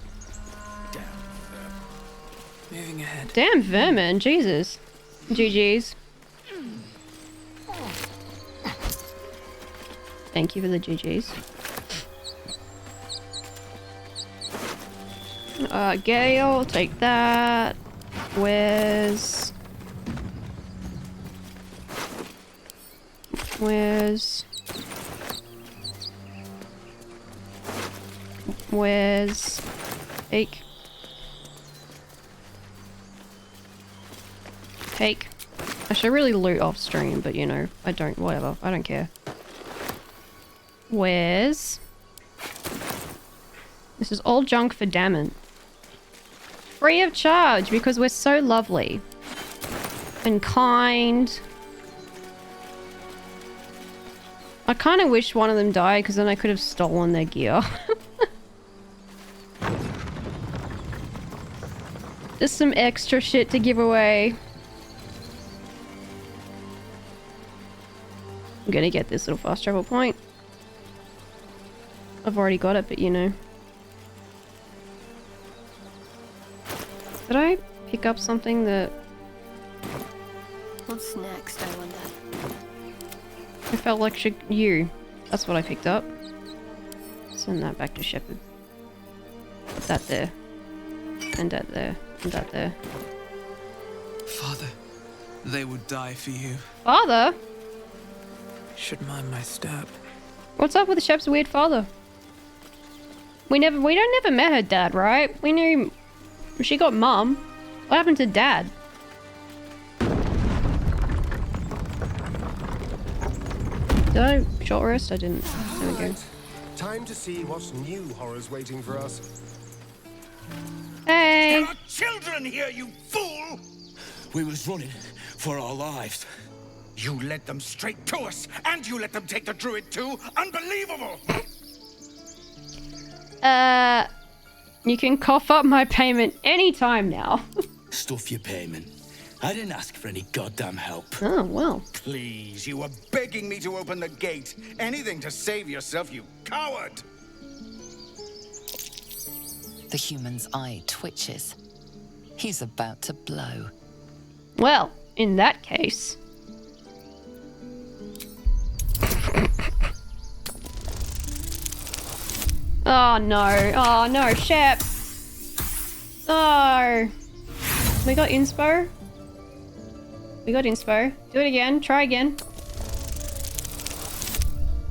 Moving ahead. Damn vermin, Jesus. GG's. Thank you for the GG's. Gale, take that. Where's Take. Take. I should really loot off stream, but you know, I don't, whatever. I don't care. This is all junk for Damon. Free of charge because we're so lovely. And kind. I kind of wish one of them died because then I could have stolen their gear. Just some extra shit to give away. I'm gonna get this little fast travel point. I've already got it, but you know. Did I pick up something that... What's next, I wonder? I felt like you. That's what I picked up. Send that back to Shepard. Put that there. And that there. And that there. Father, they would die for you. Father? Should mind my step. What's up with Shep's weird father? We never met her dad, right? We knew she got mum. What happened to dad? Did I short rest? I didn't. There we go. Time to see what new horrors waiting for us. Hey! There are children here, you fool! We was running for our lives. You led them straight to us, and you let them take the druid too? Unbelievable! You can cough up my payment anytime now. Stuff your payment. I didn't ask for any goddamn help. Oh, well. Please, you were begging me to open the gate. Anything to save yourself, you coward! The human's eye twitches. He's about to blow. Well, in that case... Oh no. Oh no, Shep. No. We got inspo. We got inspo. Do it again. Try again.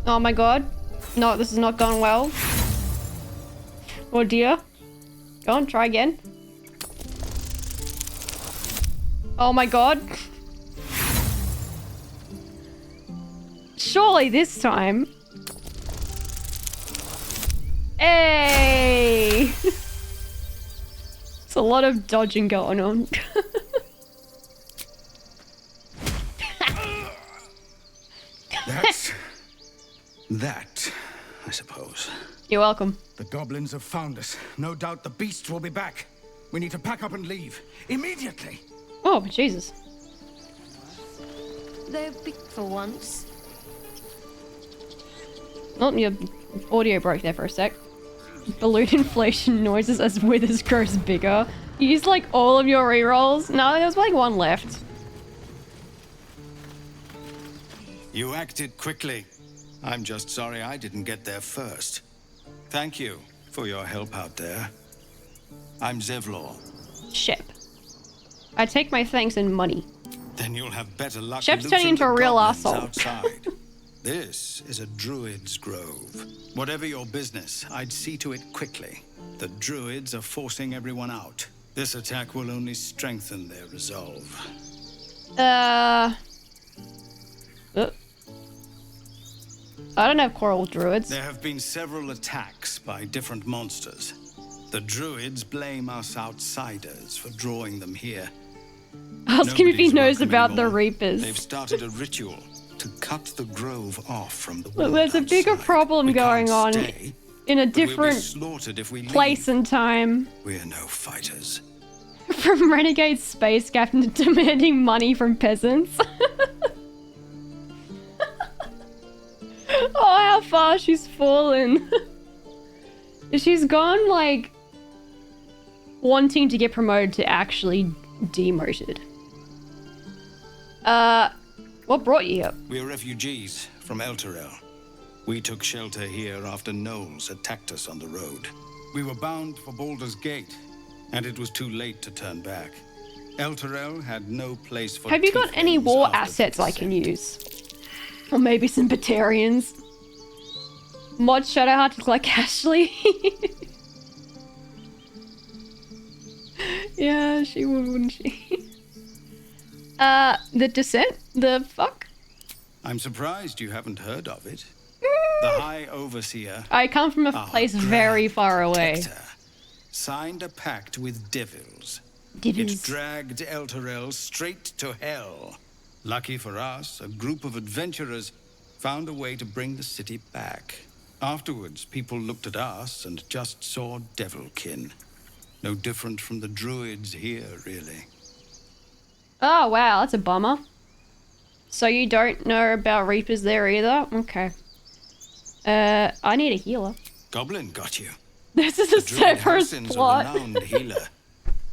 Oh my god. No, this has not gone well. Oh dear. Go on, try again. Oh my god. Surely this time. Hey! It's a lot of dodging going on. That's that, I suppose. You're welcome. The goblins have found us. No doubt the beasts will be back. We need to pack up and leave. Immediately. Oh, Jesus. They're big for once. Oh, your audio broke there for a sec. Balloon inflation noises as withers grows bigger. You used like all of your rerolls? No, there was like one left. You acted quickly. I'm just sorry I didn't get there first. Thank you for your help out there. I'm Zevlor. Shep. I take my thanks in money. Then you'll have better luck. Shep's turning into a real asshole. Outside. This is a druid's grove. Whatever your business, I'd see to it quickly. The druids are forcing everyone out. This attack will only strengthen their resolve. I don't have coral druids. There have been several attacks by different monsters. The druids blame us outsiders for drawing them here. Ask him if he knows about the Reapers. They've started a ritual to cut the grove off from the Look, there's a bigger problem going on in a different place and time. We're no fighters. From renegade space captain to demanding money from peasants. Oh, how far she's fallen. She's gone, like, wanting to get promoted to actually demoted. What brought you here? We're refugees from Elturel. We took shelter here after gnolls attacked us on the road. We were bound for Baldur's Gate, and it was too late to turn back. Elturel had no place for. Have you got any war assets I can use? Or maybe some Batarians? Mod Shadowheart look like Ashley? Yeah, she would, wouldn't she? The Descent? The fuck? I'm surprised you haven't heard of it. The High Overseer. I come from a place very far away. Signed a pact with devils. Devils. It dragged Elturel straight to hell. Lucky for us, a group of adventurers found a way to bring the city back. Afterwards, people looked at us and just saw devilkin. No different from the druids here, really. Oh, wow, that's a bummer. So you don't know about Reapers there either? Okay. I need a healer. Goblin got you. This is a Cerberus Harrison's plot. a renowned healer,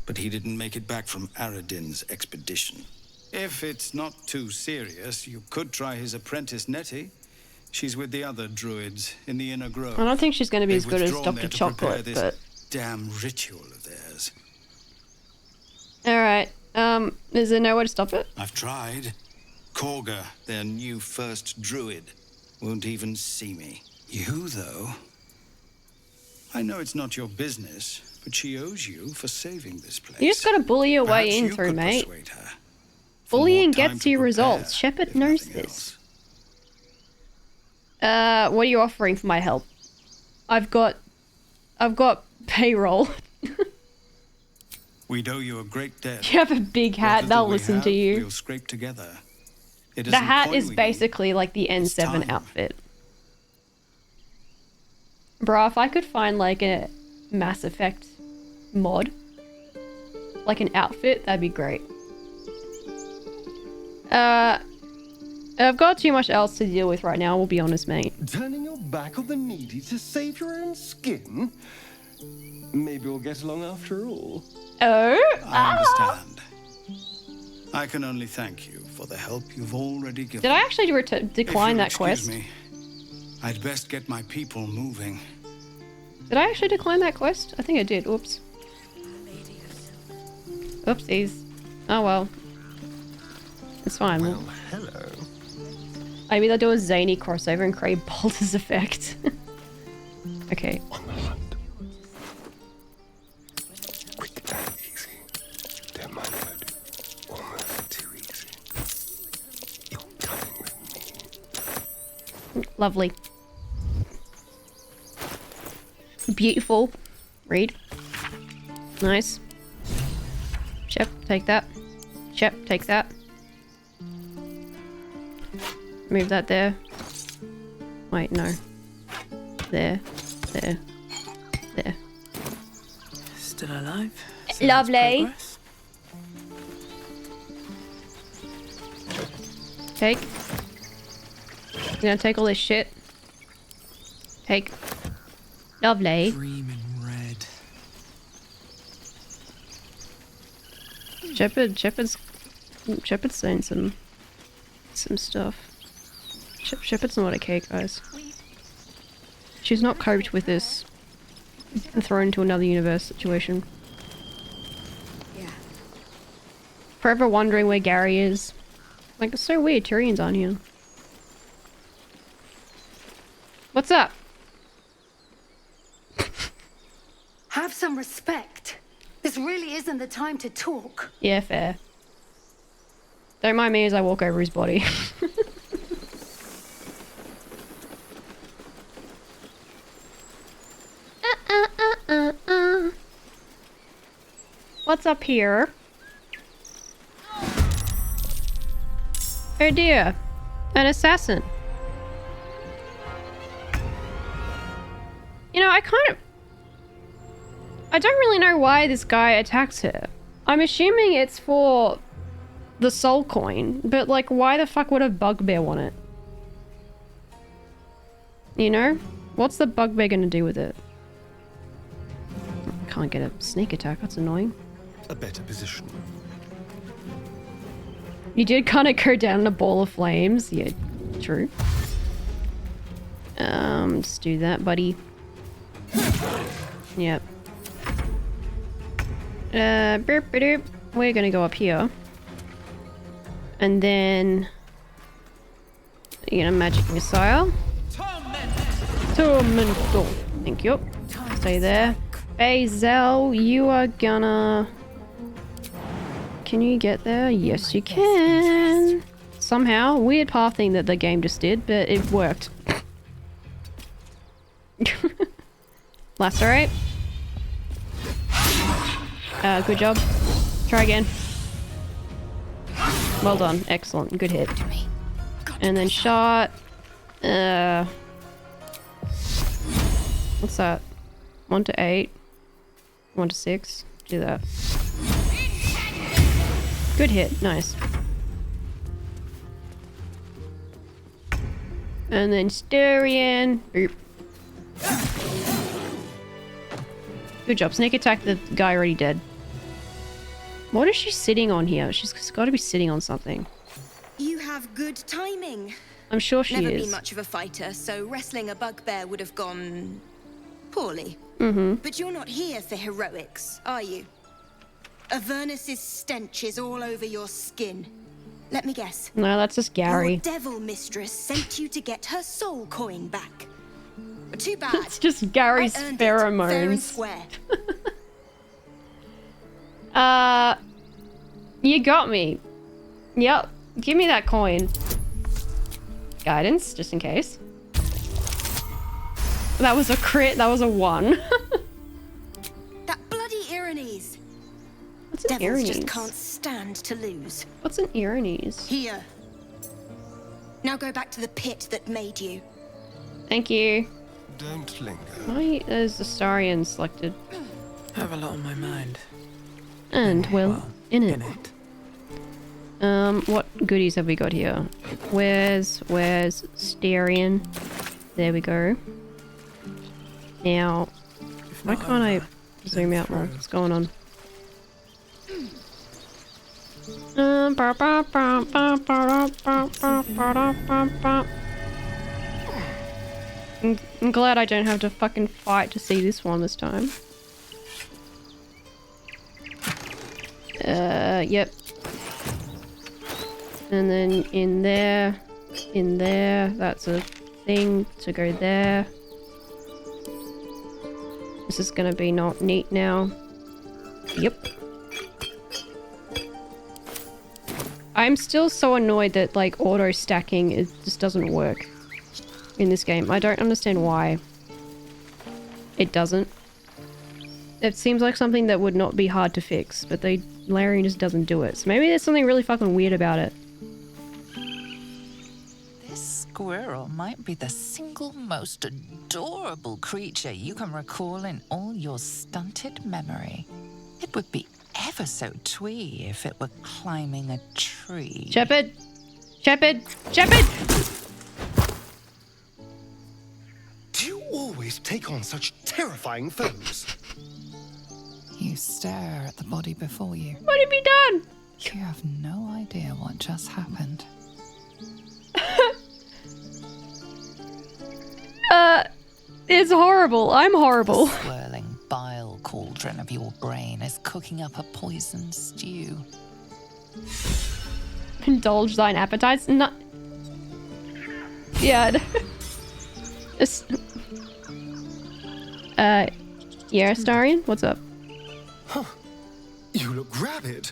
but he didn't make it back from Aradin's expedition. If it's not too serious, you could try his apprentice Nettie. She's with the other druids in the inner grove. I don't think she's going to be as They've good as withdrawn Dr. there to prepare Chocolate, this but... damn ritual of theirs. Alright, is there nowhere to stop it? I've tried. Korga, their new first druid, won't even see me. You, though... I know it's not your business, but she owes you for saving this place. You just gotta bully your way Perhaps in you through, could mate. persuade her. Bullying time gets to you prepare, results. Shepard knows this. What are you offering for my help? I've got payroll. We'd owe you a great debt. You have a big hat, they'll listen to you. We'll scrape together. It The isn't hat coin is we basically like the N7 outfit. Bruh, if I could find like a Mass Effect mod, like an outfit, that'd be great. I've got too much else to deal with right now, we'll be honest, mate. Turning your back on the needy to save your own skin? Maybe we'll get along after all. Oh? I understand. I can only thank you for the help you've already given. Did I actually decline that Excuse quest? me, I'd best get my people moving. Did I actually decline that quest? I think I did. Oops. Oopsies. Oh well. It's fine. Well, hello. Maybe they'll do a zany crossover and create Baldur's effect. Okay. On the hunt. Quick and easy. Don't mind if I do. Almost too easy. You're coming with me. Lovely. Beautiful. Read. Nice. Shep, take that. Shep, take that. Move that there. Wait, no. There. There. There. Still alive. Lovely. Progress. Take. I'm gonna take all this shit. Take. Lovely. Dream in red. Shepard's saying some stuff. Shepard's not okay, guys. She's not coped with this thrown into another universe situation. Yeah. Forever wondering where Gary is. Like, it's so weird Tyrion's on here. What's up? Have some respect. This really isn't the time to talk. Yeah, fair. Don't mind me as I walk over his body. What's up here? Oh dear. An assassin. You know, I don't really know why this guy attacks her. I'm assuming it's for the soul coin, but like, why the fuck would a bugbear want it? You know? What's the bugbear gonna do with it? Can't get a sneak attack, that's annoying. A better position. You did kind of go down in a ball of flames. Yeah, true. Just do that, buddy. Yep. We're gonna go up here. And then... you know, magic missile. Tormentor. Thank you. Stay there. Bazel, you are gonna... Can you get there? Yes, you can. Somehow. Weird path thing that the game just did, but it worked. Lacerate. Good job. Try again. Well done. Excellent. Good hit. And then shot. What's that? 1 to 8. 1 to 6. Do that. Good hit. Nice. And then Styrian. Boop. Good job. Sneak attack the guy already dead. What is she sitting on here? She's got to be sitting on something. You have good timing. I'm sure she Never is. been much of a fighter, so wrestling a bugbear would have gone poorly. Mm-hmm. But you're not here for heroics, are you? Avernus's stench is all over your skin. Let me guess. No, that's just Gary. Your devil mistress sent you to get her soul coin back. Too bad. It's just Gary's I earned pheromones. It, fair and square. You got me. Yep. Give me that coin. Guidance, just in case. That was a crit. That was a 1. That bloody Irenes. What's an Devils Irenes? just can't stand to lose. What's an Irenes? Here. Now go back to the pit that made you. Thank you. Don't linger. Why is the Astarion selected? I have a lot on my mind. And, well, in it. What goodies have we got here? Where's Styrian? There we go. Now, why can't I zoom out more? What's going on? I'm glad I don't have to fucking fight to see this one this time. Yep. And then in there, that's a thing to go there. This is gonna be not neat now. Yep. I'm still so annoyed that like auto stacking just doesn't work in this game. I don't understand why it doesn't. It seems like something that would not be hard to fix, but Larian just doesn't do it. So maybe there's something really fucking weird about it. This squirrel might be the single most adorable creature you can recall in all your stunted memory. It would be ever so twee if it were climbing a tree. Shepard! Shepard! Shepard! Do you always take on such terrifying foes? You stare at the body before you. What have you done? You have no idea what just happened. It's horrible. I'm horrible. The swirling bile cauldron of your brain is cooking up a poison stew. Indulge thine appetites? Not. Yeah. Just... Yeah, Astarion? What's up? Huh. You look rabid.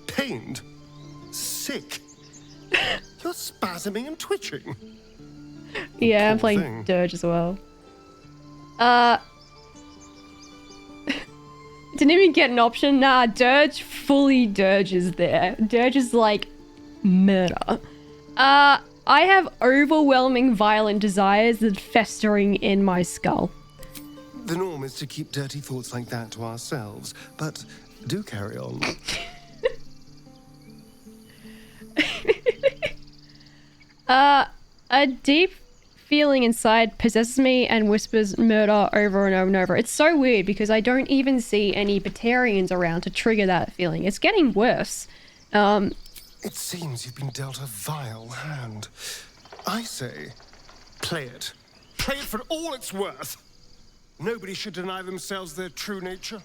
Pained. Sick. You're spasming and twitching. Yeah, I'm Poor playing thing. Dirge as well. Didn't even get an option. Nah, Dirge fully Dirges there. Dirge is like murder. I have overwhelming violent desires that festering in my skull. The norm is to keep dirty thoughts like that to ourselves, but do carry on. A deep feeling inside possesses me and whispers murder over and over and over. It's so weird because I don't even see any Batarians around to trigger that feeling. It's getting worse. It seems you've been dealt a vile hand. I say, play it. Play it for all it's worth. Nobody should deny themselves their true nature.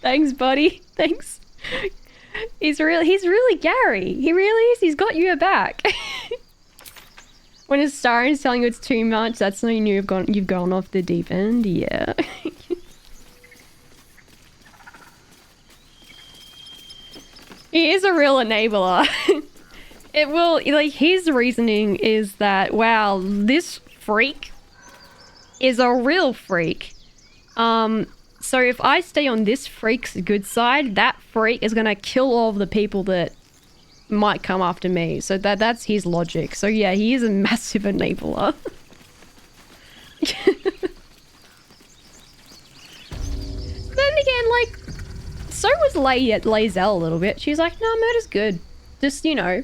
Thanks, buddy. Thanks. He's really Gary. He really is. He's got your back. When his star is telling you it's too much, that's when you've gone off the deep end. Yeah. He is a real enabler. It will, like, his reasoning is that, wow, this freak is a real freak. So if I stay on this freak's good side, that freak is gonna kill all of the people that might come after me. So that's his logic. So yeah, he is a massive enabler. Then again, like, so was Lae'zel a little bit. She's like, nah, murder's good. Just, you know.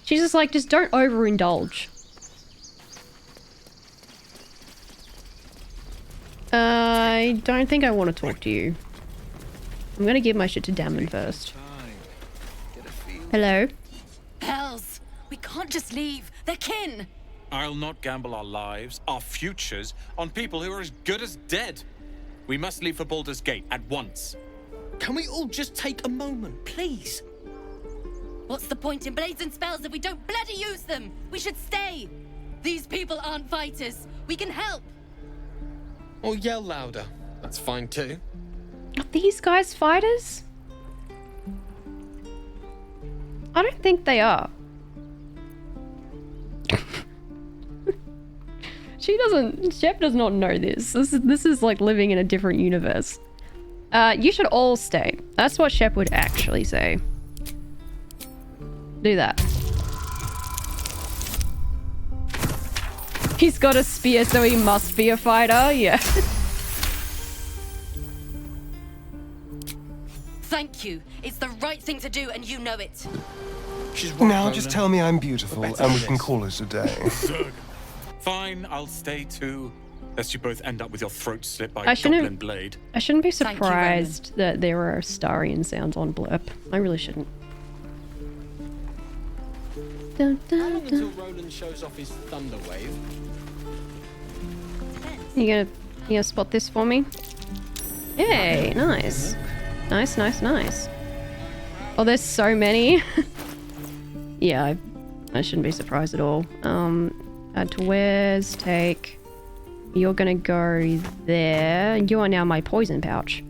She's just like, just don't overindulge. I don't think I want to talk to you. I'm gonna give my shit to Damon first. Hello? Hells, we can't just leave. They're kin. I'll not gamble our lives, our futures, on people who are as good as dead. We must leave for Baldur's Gate at once. Can we all just take a moment, please? What's the point in blades and spells if we don't bloody use them? We should stay. These people aren't fighters. We can help. Or yell louder. That's fine too. Are these guys fighters? I don't think they are. Shep does not know this. This is like living in a different universe. You should all stay. That's what Shep would actually say. Do that. He's got a spear, so he must be a fighter. Yeah. Thank you. It's the right thing to do, and you know it. Now just tell me I'm beautiful, and we can call it a day. Fine, I'll stay too. Lest you both end up with your throat slit by I a goblin blade. I shouldn't be surprised that there are Astarion sounds on Blurp. I really shouldn't. How long until Roland shows off his thunder wave? You gonna spot this for me? Hey, nice. Nice. Oh, there's so many. Yeah, I shouldn't be surprised at all. Add to wares, take. You're gonna go there. You are now my poison pouch.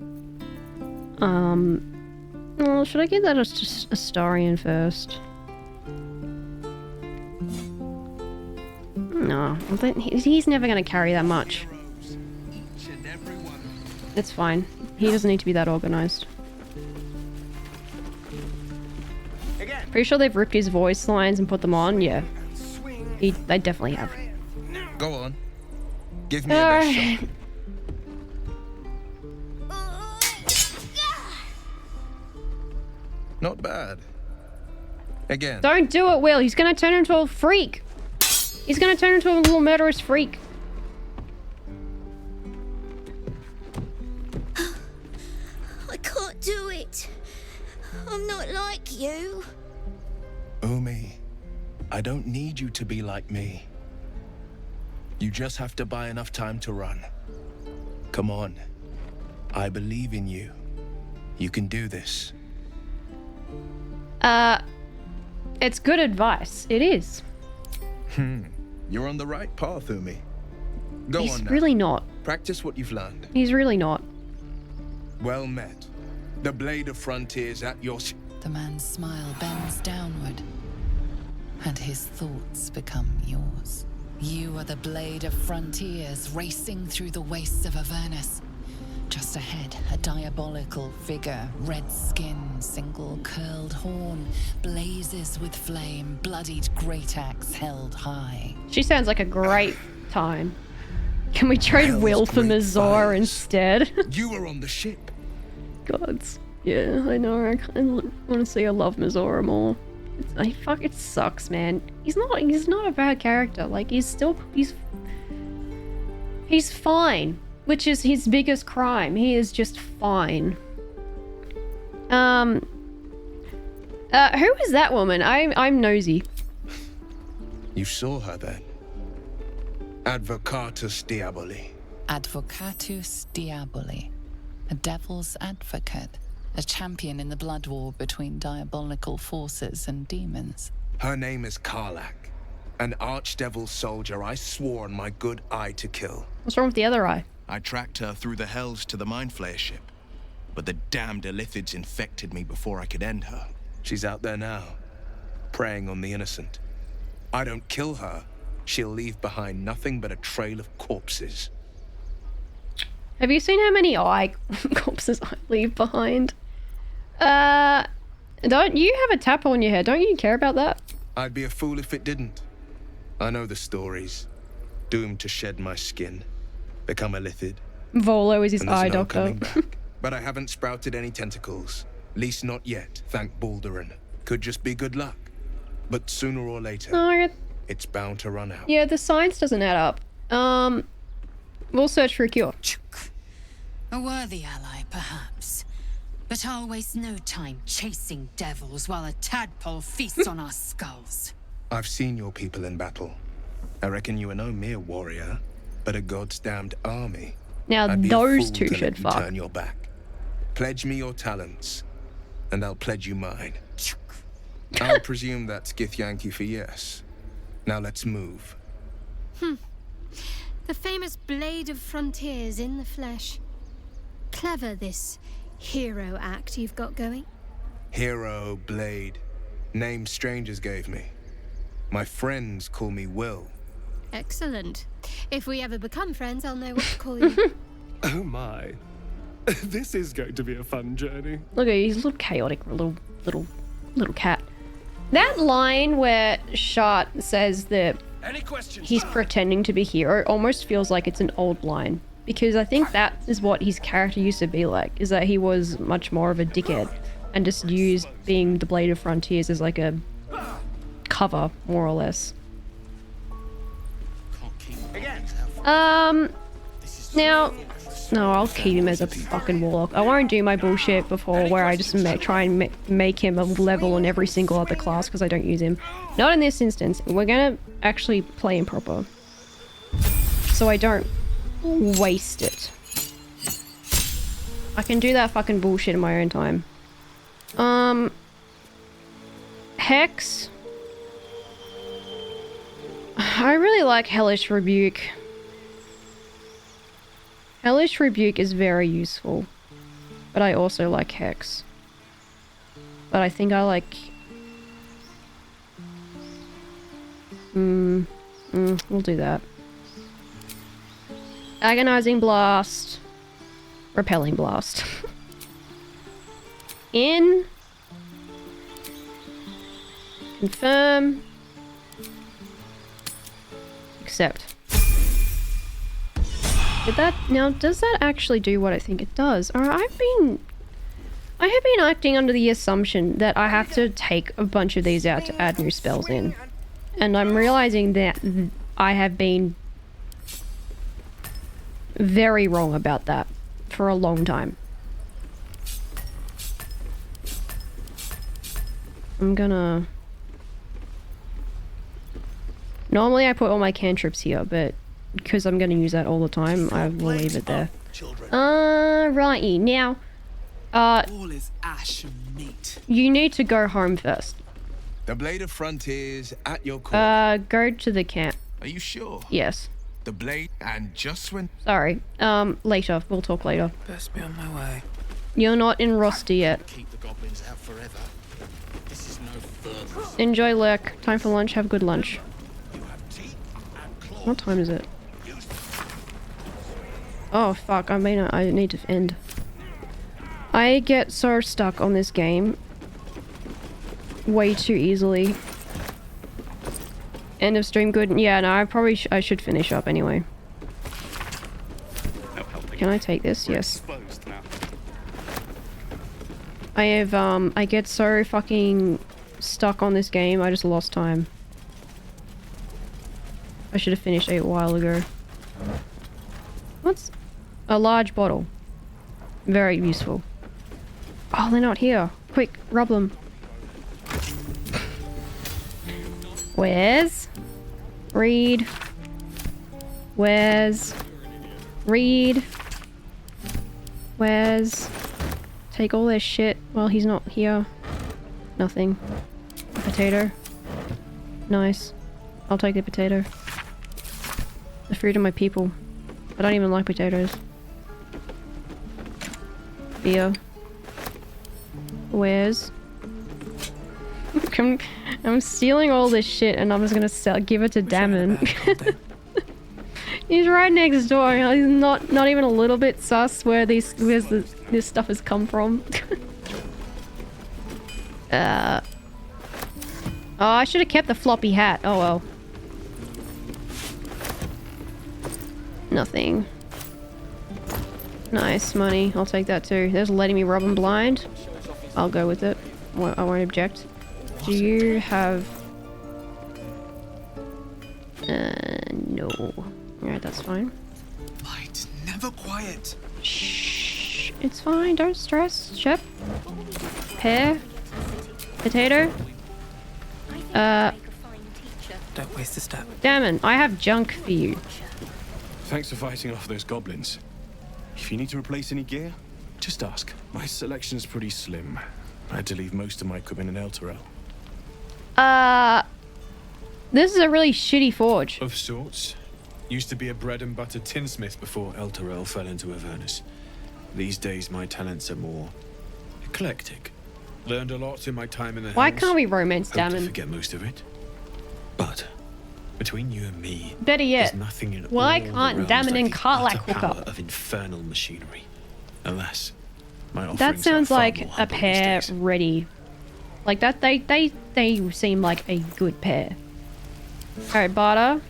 Well, should I give that as Astarion first? No, he's never gonna carry that much. It's fine. He doesn't need to be that organized. Pretty sure they've ripped his voice lines and put them on. Yeah, they definitely have. Go on. Give me a best shot. Not bad. Again. Don't do it, Will. He's gonna turn into a freak. He's gonna turn into a little murderous freak. I can't do it. I'm not like you. Umi, I don't need you to be like me. You just have to buy enough time to run. Come on. I believe in you. You can do this. It's good advice. It is. You're on the right path, Umi. Go He's on now. really not. Practice what you've learned. He's really not. Well met. The blade of frontiers at your... The man's smile bends downward, and his thoughts become yours. You are the blade of frontiers racing through the wastes of Avernus. Just ahead, a diabolical figure, red skin, single curled horn, blazes with flame, bloodied great axe held high. She sounds like a great time. Can we trade Will for Mazor instead? You were on the ship. Gods. Yeah, I know. Honestly, I love Mazora more. It sucks, man. He's not a bad character. Like, he's fine, which is his biggest crime. He is just fine. Who is that woman? I'm nosy. You saw her then? Advocatus Diaboli. Advocatus Diaboli. A devil's advocate. A champion in the blood war between diabolical forces and demons. Her name is Karlach. An archdevil soldier I swore on my good eye to kill. What's wrong with the other eye? I tracked her through the hells to the Mind Flayer ship. But the damned Illithids infected me before I could end her. She's out there now, preying on the innocent. I don't kill her, she'll leave behind nothing but a trail of corpses. Have you seen how many corpses I leave behind? Don't you have a tap on your head? Don't you care about that? I'd be a fool if it didn't. I know the stories. Doomed to shed my skin. Become a Illithid. Volo is his And there's eye no doctor. coming back. But I haven't sprouted any tentacles. Least not yet, thank Baldurin. Could just be good luck. But sooner or later, No, it's bound to run out. yeah, the science doesn't add up. We'll search for a cure. A worthy ally, perhaps. But I'll waste no time chasing devils while a tadpole feasts on our skulls. I've seen your people in battle. I reckon you are no mere warrior, but a god's damned army. Now I'd be a those fool two to should let you fuck. turn your back. Pledge me your talents, and I'll pledge you mine. I'll presume that's Githyanki for yes. Now let's move. The famous Blade of Frontiers in the flesh. Clever, this hero act you've got going. Hero, Blade. Names strangers gave me. My friends call me Will. Excellent. If we ever become friends, I'll know what to call you. Oh my. This is going to be a fun journey. Look at he's a little chaotic little cat. That line where Shart says that he's pretending to be hero almost feels like it's an old line. Because I think that is what his character used to be like, is that he was much more of a dickhead and just used being the Blade of Frontiers as like a cover, more or less. Now, No, I'll keep him as a fucking warlock. I won't do my bullshit before where I just try and make him a level in every single other class because I don't use him. Not in this instance. We're gonna actually play him proper. So I don't waste it. I can do that fucking bullshit in my own time. Hex. I really like Hellish Rebuke. Hellish Rebuke is very useful. But I also like Hex. But I think I like... we'll do that. Agonizing Blast. Repelling Blast. In. Confirm. Accept. Did that... Now, does that actually do what I think it does? Or I have been acting under the assumption that I have to take a bunch of these out to add new spells in. And I'm realizing that I have been very wrong about that for a long time. I'm gonna... Normally I put all my cantrips here, but because I'm gonna use that all the time, I will leave it there. Righty, now... All is ash and meat. You need to go home first. The Blade of Frontiers at your call. Go to the camp. Are you sure? Yes. The Blade, and just when... Sorry. Later. We'll talk later. Best be on my way. You're not in roster yet. Keep the goblins out forever. This is no further. Enjoy Lurk. Time for lunch. Have a good lunch. What time is it? Oh, fuck. I need to end. I get so stuck on this game way too easily. End of stream. Good. Yeah, no, I probably I should finish up anyway. Can I take this? Yes. I have, I get so fucking stuck on this game, I just lost time. I should have finished a while ago. What's... a large bottle. Very useful. Oh, they're not here. Quick, rob them. Where's... Read. Where's... Read. Where's... Take all their shit while he's not here. Nothing. A potato. Nice. I'll take the potato. The fruit of my people. I don't even like potatoes. Beer. Where's... I'm stealing all this shit and I'm just gonna give it to Damon. He's right next door. He's not even a little bit sus where this stuff has come from. Oh, I should have kept the floppy hat. Oh well. Nothing. Nice money. I'll take that too. There's letting me rob him blind. I'll go with it. I won't object. Do you have... no. Alright, that's fine. Light, never quiet. Shh. It's fine. Don't stress. Shep. Pear. Potato. Don't waste a step. Damn, I have junk for you. Thanks for fighting off those goblins. If you need to replace any gear, just ask. My selection's pretty slim. I had to leave most of my equipment in Elturel. This is a really shitty forge. Of sorts. Used to be a bread and butter tinsmith before Elturel fell into Avernus. These days my talents are more eclectic. Learned a lot in my time in the Why Hells. can't we romance Hope Damon? to forget most of it. But between you and me, Better yet, there's nothing in why all the can't realms Damon and the Karlach utter hook power up? of infernal machinery. Alas, my That offerings sounds are far like more a humble pair these days. ready. Like that, they seem like a good pair. Alright, Barter.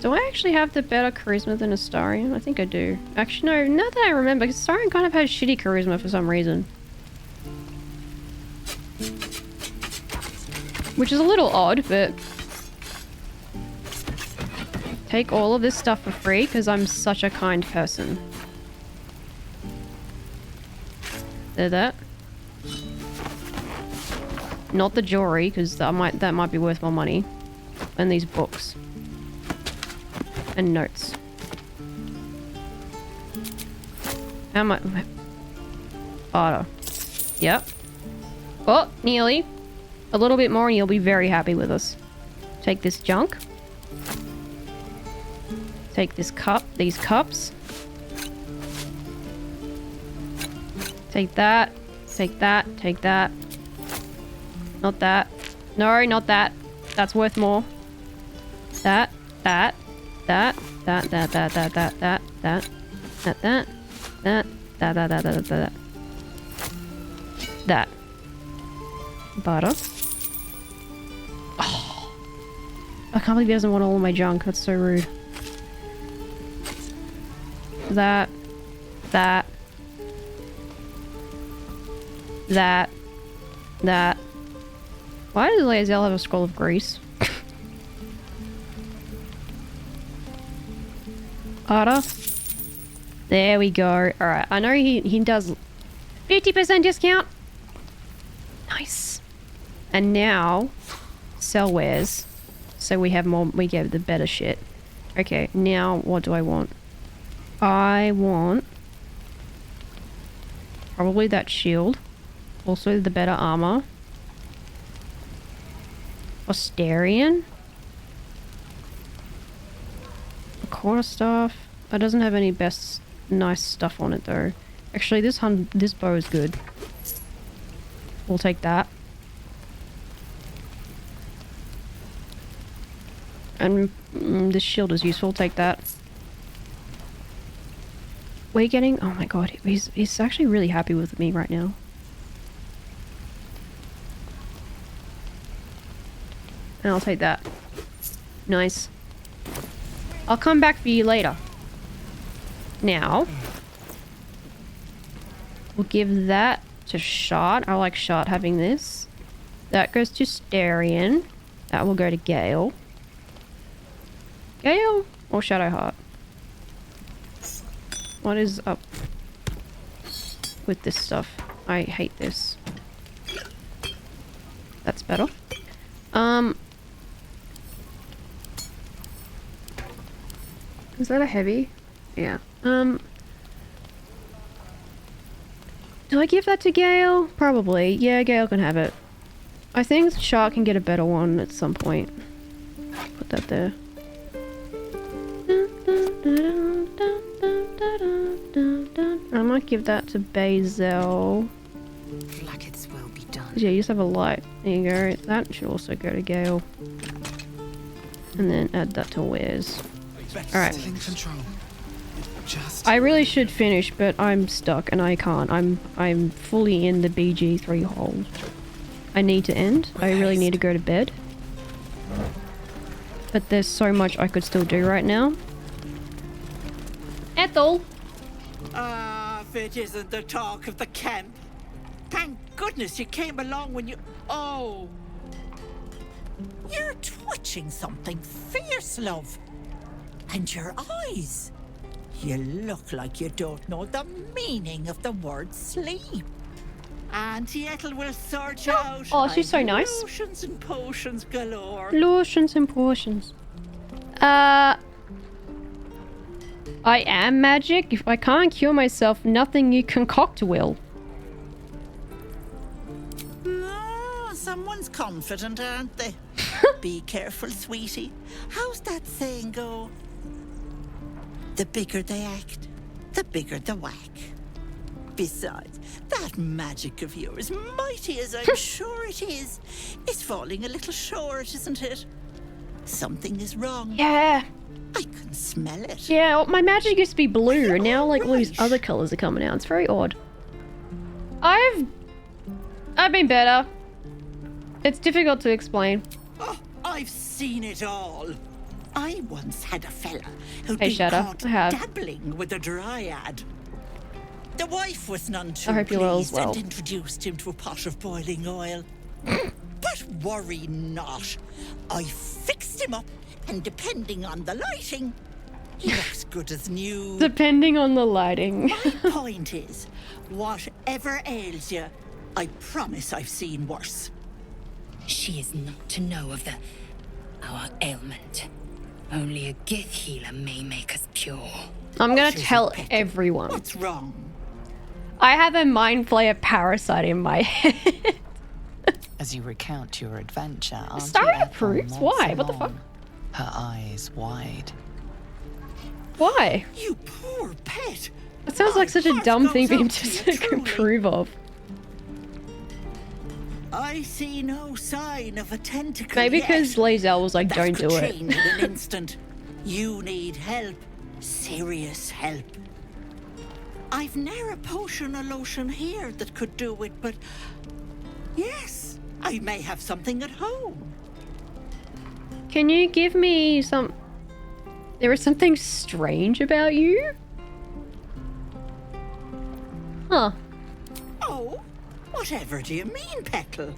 Do I actually have the better charisma than Astarion? I think I do. Actually, no, now that I remember, Astarion kind of has shitty charisma for some reason. Which is a little odd, but... Take all of this stuff for free because I'm such a kind person. There, that. Not the jewelry because that might be worth more money. And these books. And notes. How much? Barter. Yep. Oh, nearly. A little bit more and you'll be very happy with us. Take this junk. Take this cup, these cups. Take that. Take that. Take that. Not that. No, not that. That's worth more. That. That. That. That. That. That. That. That. That. That. That. That. That. That. That. That. That. That. That. Butter. Oh. I can't believe he doesn't want all of my junk. That's so rude. That. That. That. That. Why does Lae'zel have a scroll of grease? Ada. There we go. Alright, I know he does 50% discount. Nice. And now, sell wares. So we have more, we get the better shit. Okay, now what do I want? I want probably that shield. Also the better armor. Osterian. A quarterstaff. It doesn't have any best nice stuff on it though. Actually, this bow is good. We'll take that. And this shield is useful. Take that. We're getting... Oh my god, he's actually really happy with me right now. And I'll take that. Nice. I'll come back for you later. Now, we'll give that to Shard. I like Shard having this. That goes to Starion. That will go to Gale. Gale or Shadowheart? What is up with this stuff? I hate this. That's better. Is that a heavy? Yeah. Do I give that to Gale? Probably. Yeah, Gale can have it. I think Shark can get a better one at some point. Put that there. I might give that to Bazel. Blackets will be done. Yeah, you just have a light. There you go. That should also go to Gale. And then add that to Wares. Alright. I really should finish, but I'm stuck and I can't. I'm fully in the BG3 hole. I need to end. I really need to go to bed. But there's so much I could still do right now. Ethel! If it isn't the talk of the camp. Thank goodness you came along when you... Oh! You're twitching something fierce, love. And your eyes. You look like you don't know the meaning of the word sleep. Auntie Ethel will sort you out. Oh, she's so nice. Lotions and potions galore. Lotions and potions. I am magic. If I can't cure myself, nothing you concoct will. Oh, someone's confident, aren't they? Be careful, sweetie. How's that saying go? The bigger they act, the bigger the whack. Besides, that magic of yours, mighty as I'm sure it is falling a little short, isn't it? Something is wrong. Yeah. I can smell it. Yeah, well, my magic used to be blue, and now like all these other colors are coming out. It's very odd. I've been better. It's difficult to explain. Oh, I've seen it all. I once had a fella who'd Hey, been Shadow. caught I have. dabbling with a dryad. The wife was none too I hope you're well as pleased well. and introduced him to a pot of boiling oil. But But worry not. I fixed him up, and depending on the lighting, he looks good as new. Depending on the lighting. My point is, whatever ails you, I promise I've seen worse. She is not to know of our ailment. Only a Gith healer may make us pure. I'm gonna tell everyone. What's wrong? I have a mind flayer parasite in my head. As you recount your adventure, Star approves? Why? What the fuck? Her eyes wide. Why? You poor pet. That sounds like such a dumb thing for him to approve of. I see no sign of a tentacle. Maybe because Lae'zel was like, that don't could do it. change in an instant. You need help. Serious help. I've ne'er a potion or lotion here that could do it, but yes, I may have something at home. Can you give me some... There is something strange about you? Huh. Oh, whatever do you mean, Petal?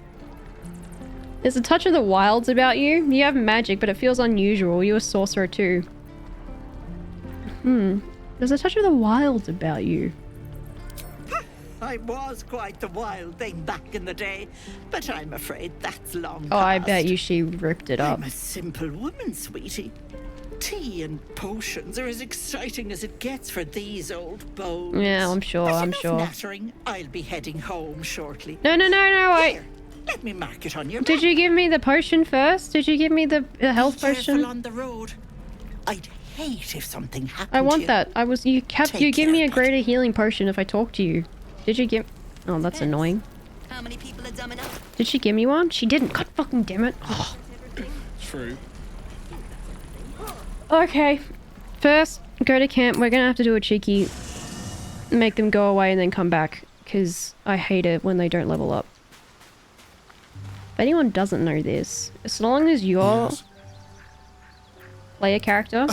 There's a touch of the wilds about you. You have magic, but it feels unusual. You're a sorcerer too. There's a touch of the wilds about you. I was quite the wild thing back in the day, but I'm afraid that's long Oh, I past. bet you she ripped it up. I'm a simple woman, sweetie. Tea and potions are as exciting as it gets for these old bones. Yeah, I'm sure, But I'm enough sure. nattering. I'll be heading home shortly. No, Here, let me mark it on your Did map. you give me the potion first? Did you give me the health Be potion? careful on the road. I'd hate if something happened I to want you. that. You Take give me a greater healing potion if I talk to you. Did you give... Oh, that's annoying. How many people are dumb enough? Did she give me one? She didn't. God fucking damn it. Oh. True. Okay. First, go to camp. We're gonna have to do a cheeky... Make them go away and then come back. Because I hate it when they don't level up. If anyone doesn't know this, as long as you're... Player character...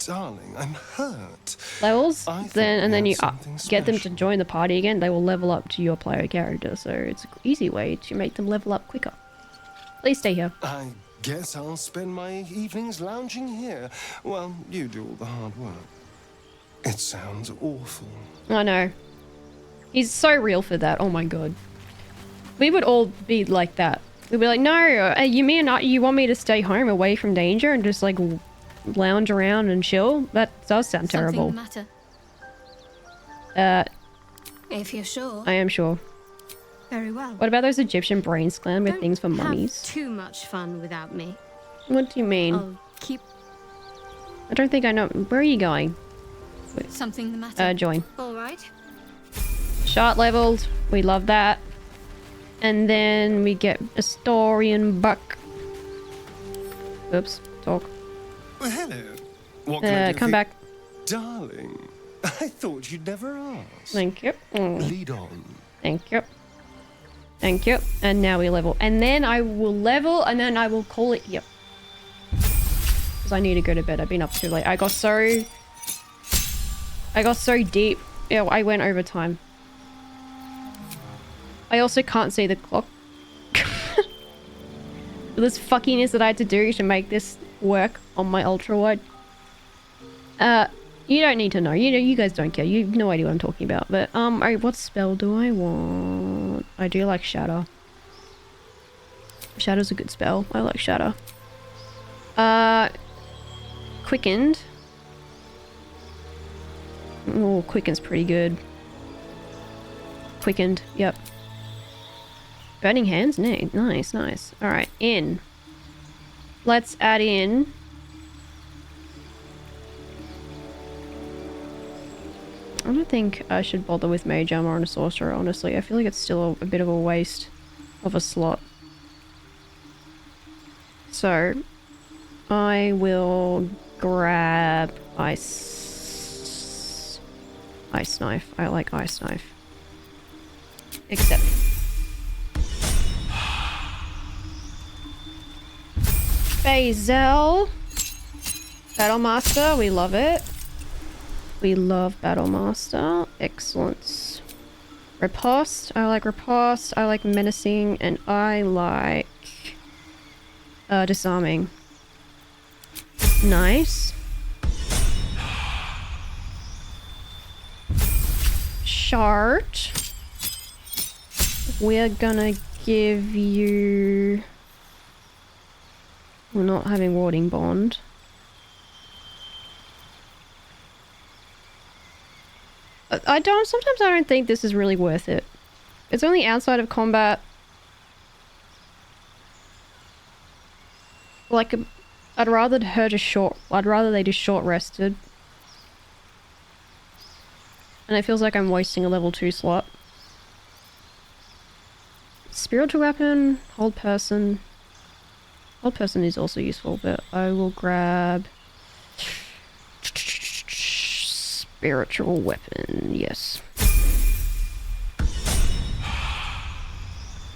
Darling, I'm hurt. Levels, then you something get them to join the party again, they will level up to your player character, so it's an easy way to make them level up quicker. Please stay here. I guess I'll spend my evenings lounging here while you do all the hard work. It sounds awful. I know. He's so real for that, oh my god. We would all be like that. We'd be like, no, you want me to stay home away from danger and just like lounge around and chill? That does sound terrible. Something the matter? If you're sure. I am sure. Very well. What about those Egyptian brains clan with things for mummies? Have too much fun without me. What do you mean? I'll keep... I don't think I know. Where are you going? Something the matter? Join. All right. Shot leveled. We love that. And then we get Astorian Buck. Oops. Talk. Well, hello. What can I do Come for- back. Darling, I thought you'd never ask. Thank you. Lead on. Thank you. Thank you. And now we level. And then I will level and then I will call it... Yep. Because I need to go to bed. I've been up too late. I got so deep. Yeah, I went over time. I also can't see the clock. This fuckiness that I had to do to make this work on my ultra wide. You don't need to know. You guys don't care. You have no idea what I'm talking about. But alright, what spell do I want? I do like Shatter. Shatter's a good spell. I like Shatter. Quickened. Oh, Quickened's pretty good. Quickened, yep. Burning Hands? Nice, nice. Alright, in. Let's add in... I don't think I should bother with Mage Armor on a Sorcerer, honestly. I feel like it's still a bit of a waste of a slot. So, I will grab Ice Knife. I like Ice Knife. Except... Bazel. Battlemaster, we love it. We love Battlemaster. Excellent. Riposte. I like Riposte. I like Menacing. And I like... Disarming. Nice. Shard. We're gonna give you... We're not having warding bond. Sometimes I don't think this is really worth it. It's only outside of combat. Like, I'd rather they just short rested. And it feels like I'm wasting a level 2 slot. Spiritual weapon, hold person. Hold person is also useful, but I will grab... Spiritual weapon, yes.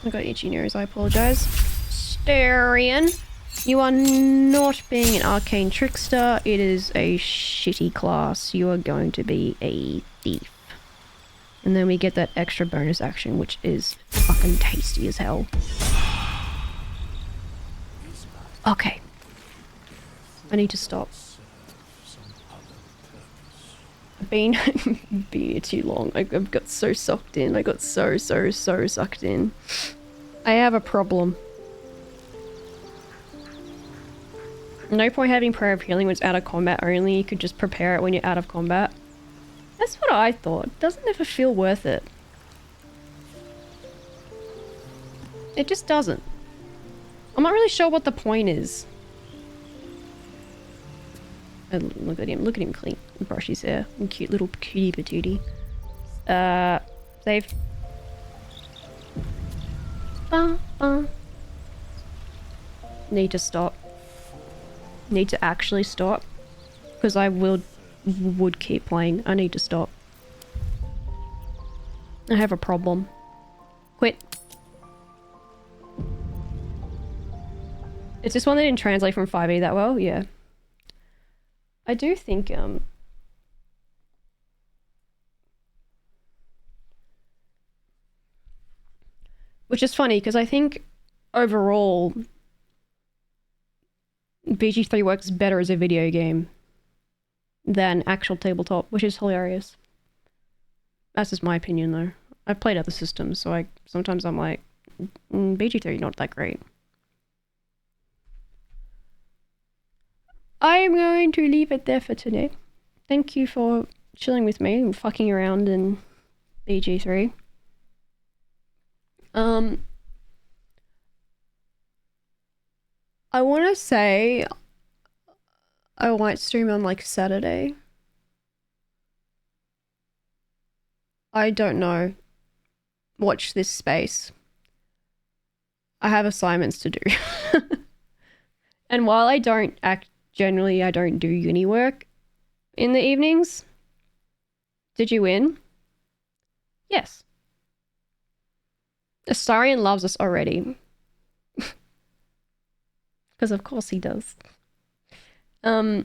I got itchy nose, I apologize. Starion. You are not being an arcane trickster. It is a shitty class. You are going to be a thief. And then we get that extra bonus action, which is fucking tasty as hell. Okay. I need to stop. I've been here too long. I've got so sucked in. I got so sucked in. I have a problem. No point having prayer of healing when it's out of combat only. You could just prepare it when you're out of combat. That's what I thought. It doesn't ever feel worth it. It just doesn't. I'm not really sure what the point is. And look at him clean, brush his hair. And cute little cutie patootie. Save. Need to stop. Need to actually stop. Because I would keep playing. I need to stop. I have a problem. Quit. Is this one that didn't translate from 5e that well? Yeah. I do think, which is funny, because I think overall BG3 works better as a video game than actual tabletop, which is hilarious. That's just my opinion, though. I've played other systems, so sometimes I'm like, BG3 not that great. I'm going to leave it there for today. Thank you for chilling with me and fucking around in BG3. I want to say I might stream on like Saturday. I don't know. Watch this space. I have assignments to do. And while I don't generally I don't do uni work in the evenings. Did you win? Yes. Astarion loves us already. Because of course he does. I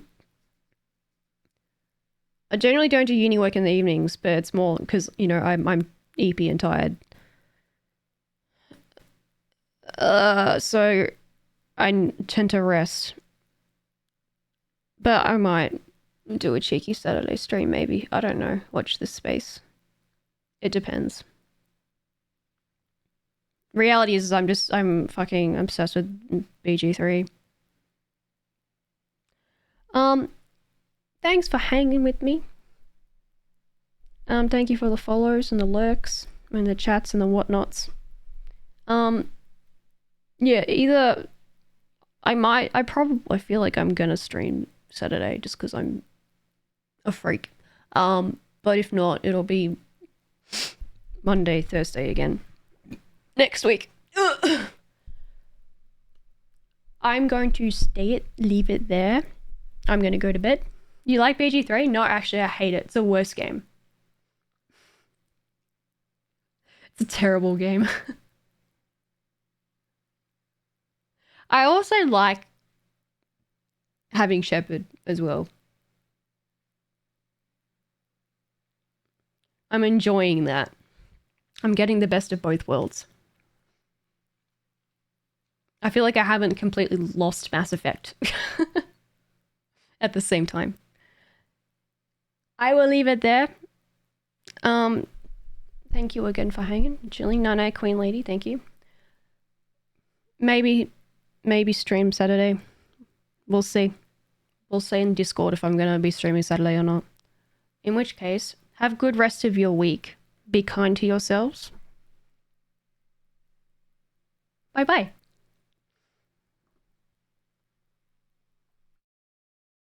generally don't do uni work in the evenings, but it's more because, you know, I'm EP and tired. So I tend to rest. But I might do a cheeky Saturday stream maybe. I don't know. Watch this space. It depends. Reality is I'm fucking obsessed with BG3. Thanks for hanging with me. Thank you for the follows and the lurks and the chats and the whatnots. Yeah, either I feel like I'm gonna stream Saturday just because I'm a freak. But if not, it'll be Monday, Thursday again. Next week. Ugh. I'm going to leave it there. I'm going to go to bed. You like BG3? No, actually, I hate it. It's the worst game. It's a terrible game. I also like having Shepard as well. I'm enjoying that. I'm getting the best of both worlds. I feel like I haven't completely lost Mass Effect at the same time. I will leave it there. Thank you again for hanging. Chilling. Nana, Queen Lady, thank you. Maybe stream Saturday. We'll see. We'll see in Discord if I'm going to be streaming Saturday or not. In which case, have good rest of your week. Be kind to yourselves. Bye-bye.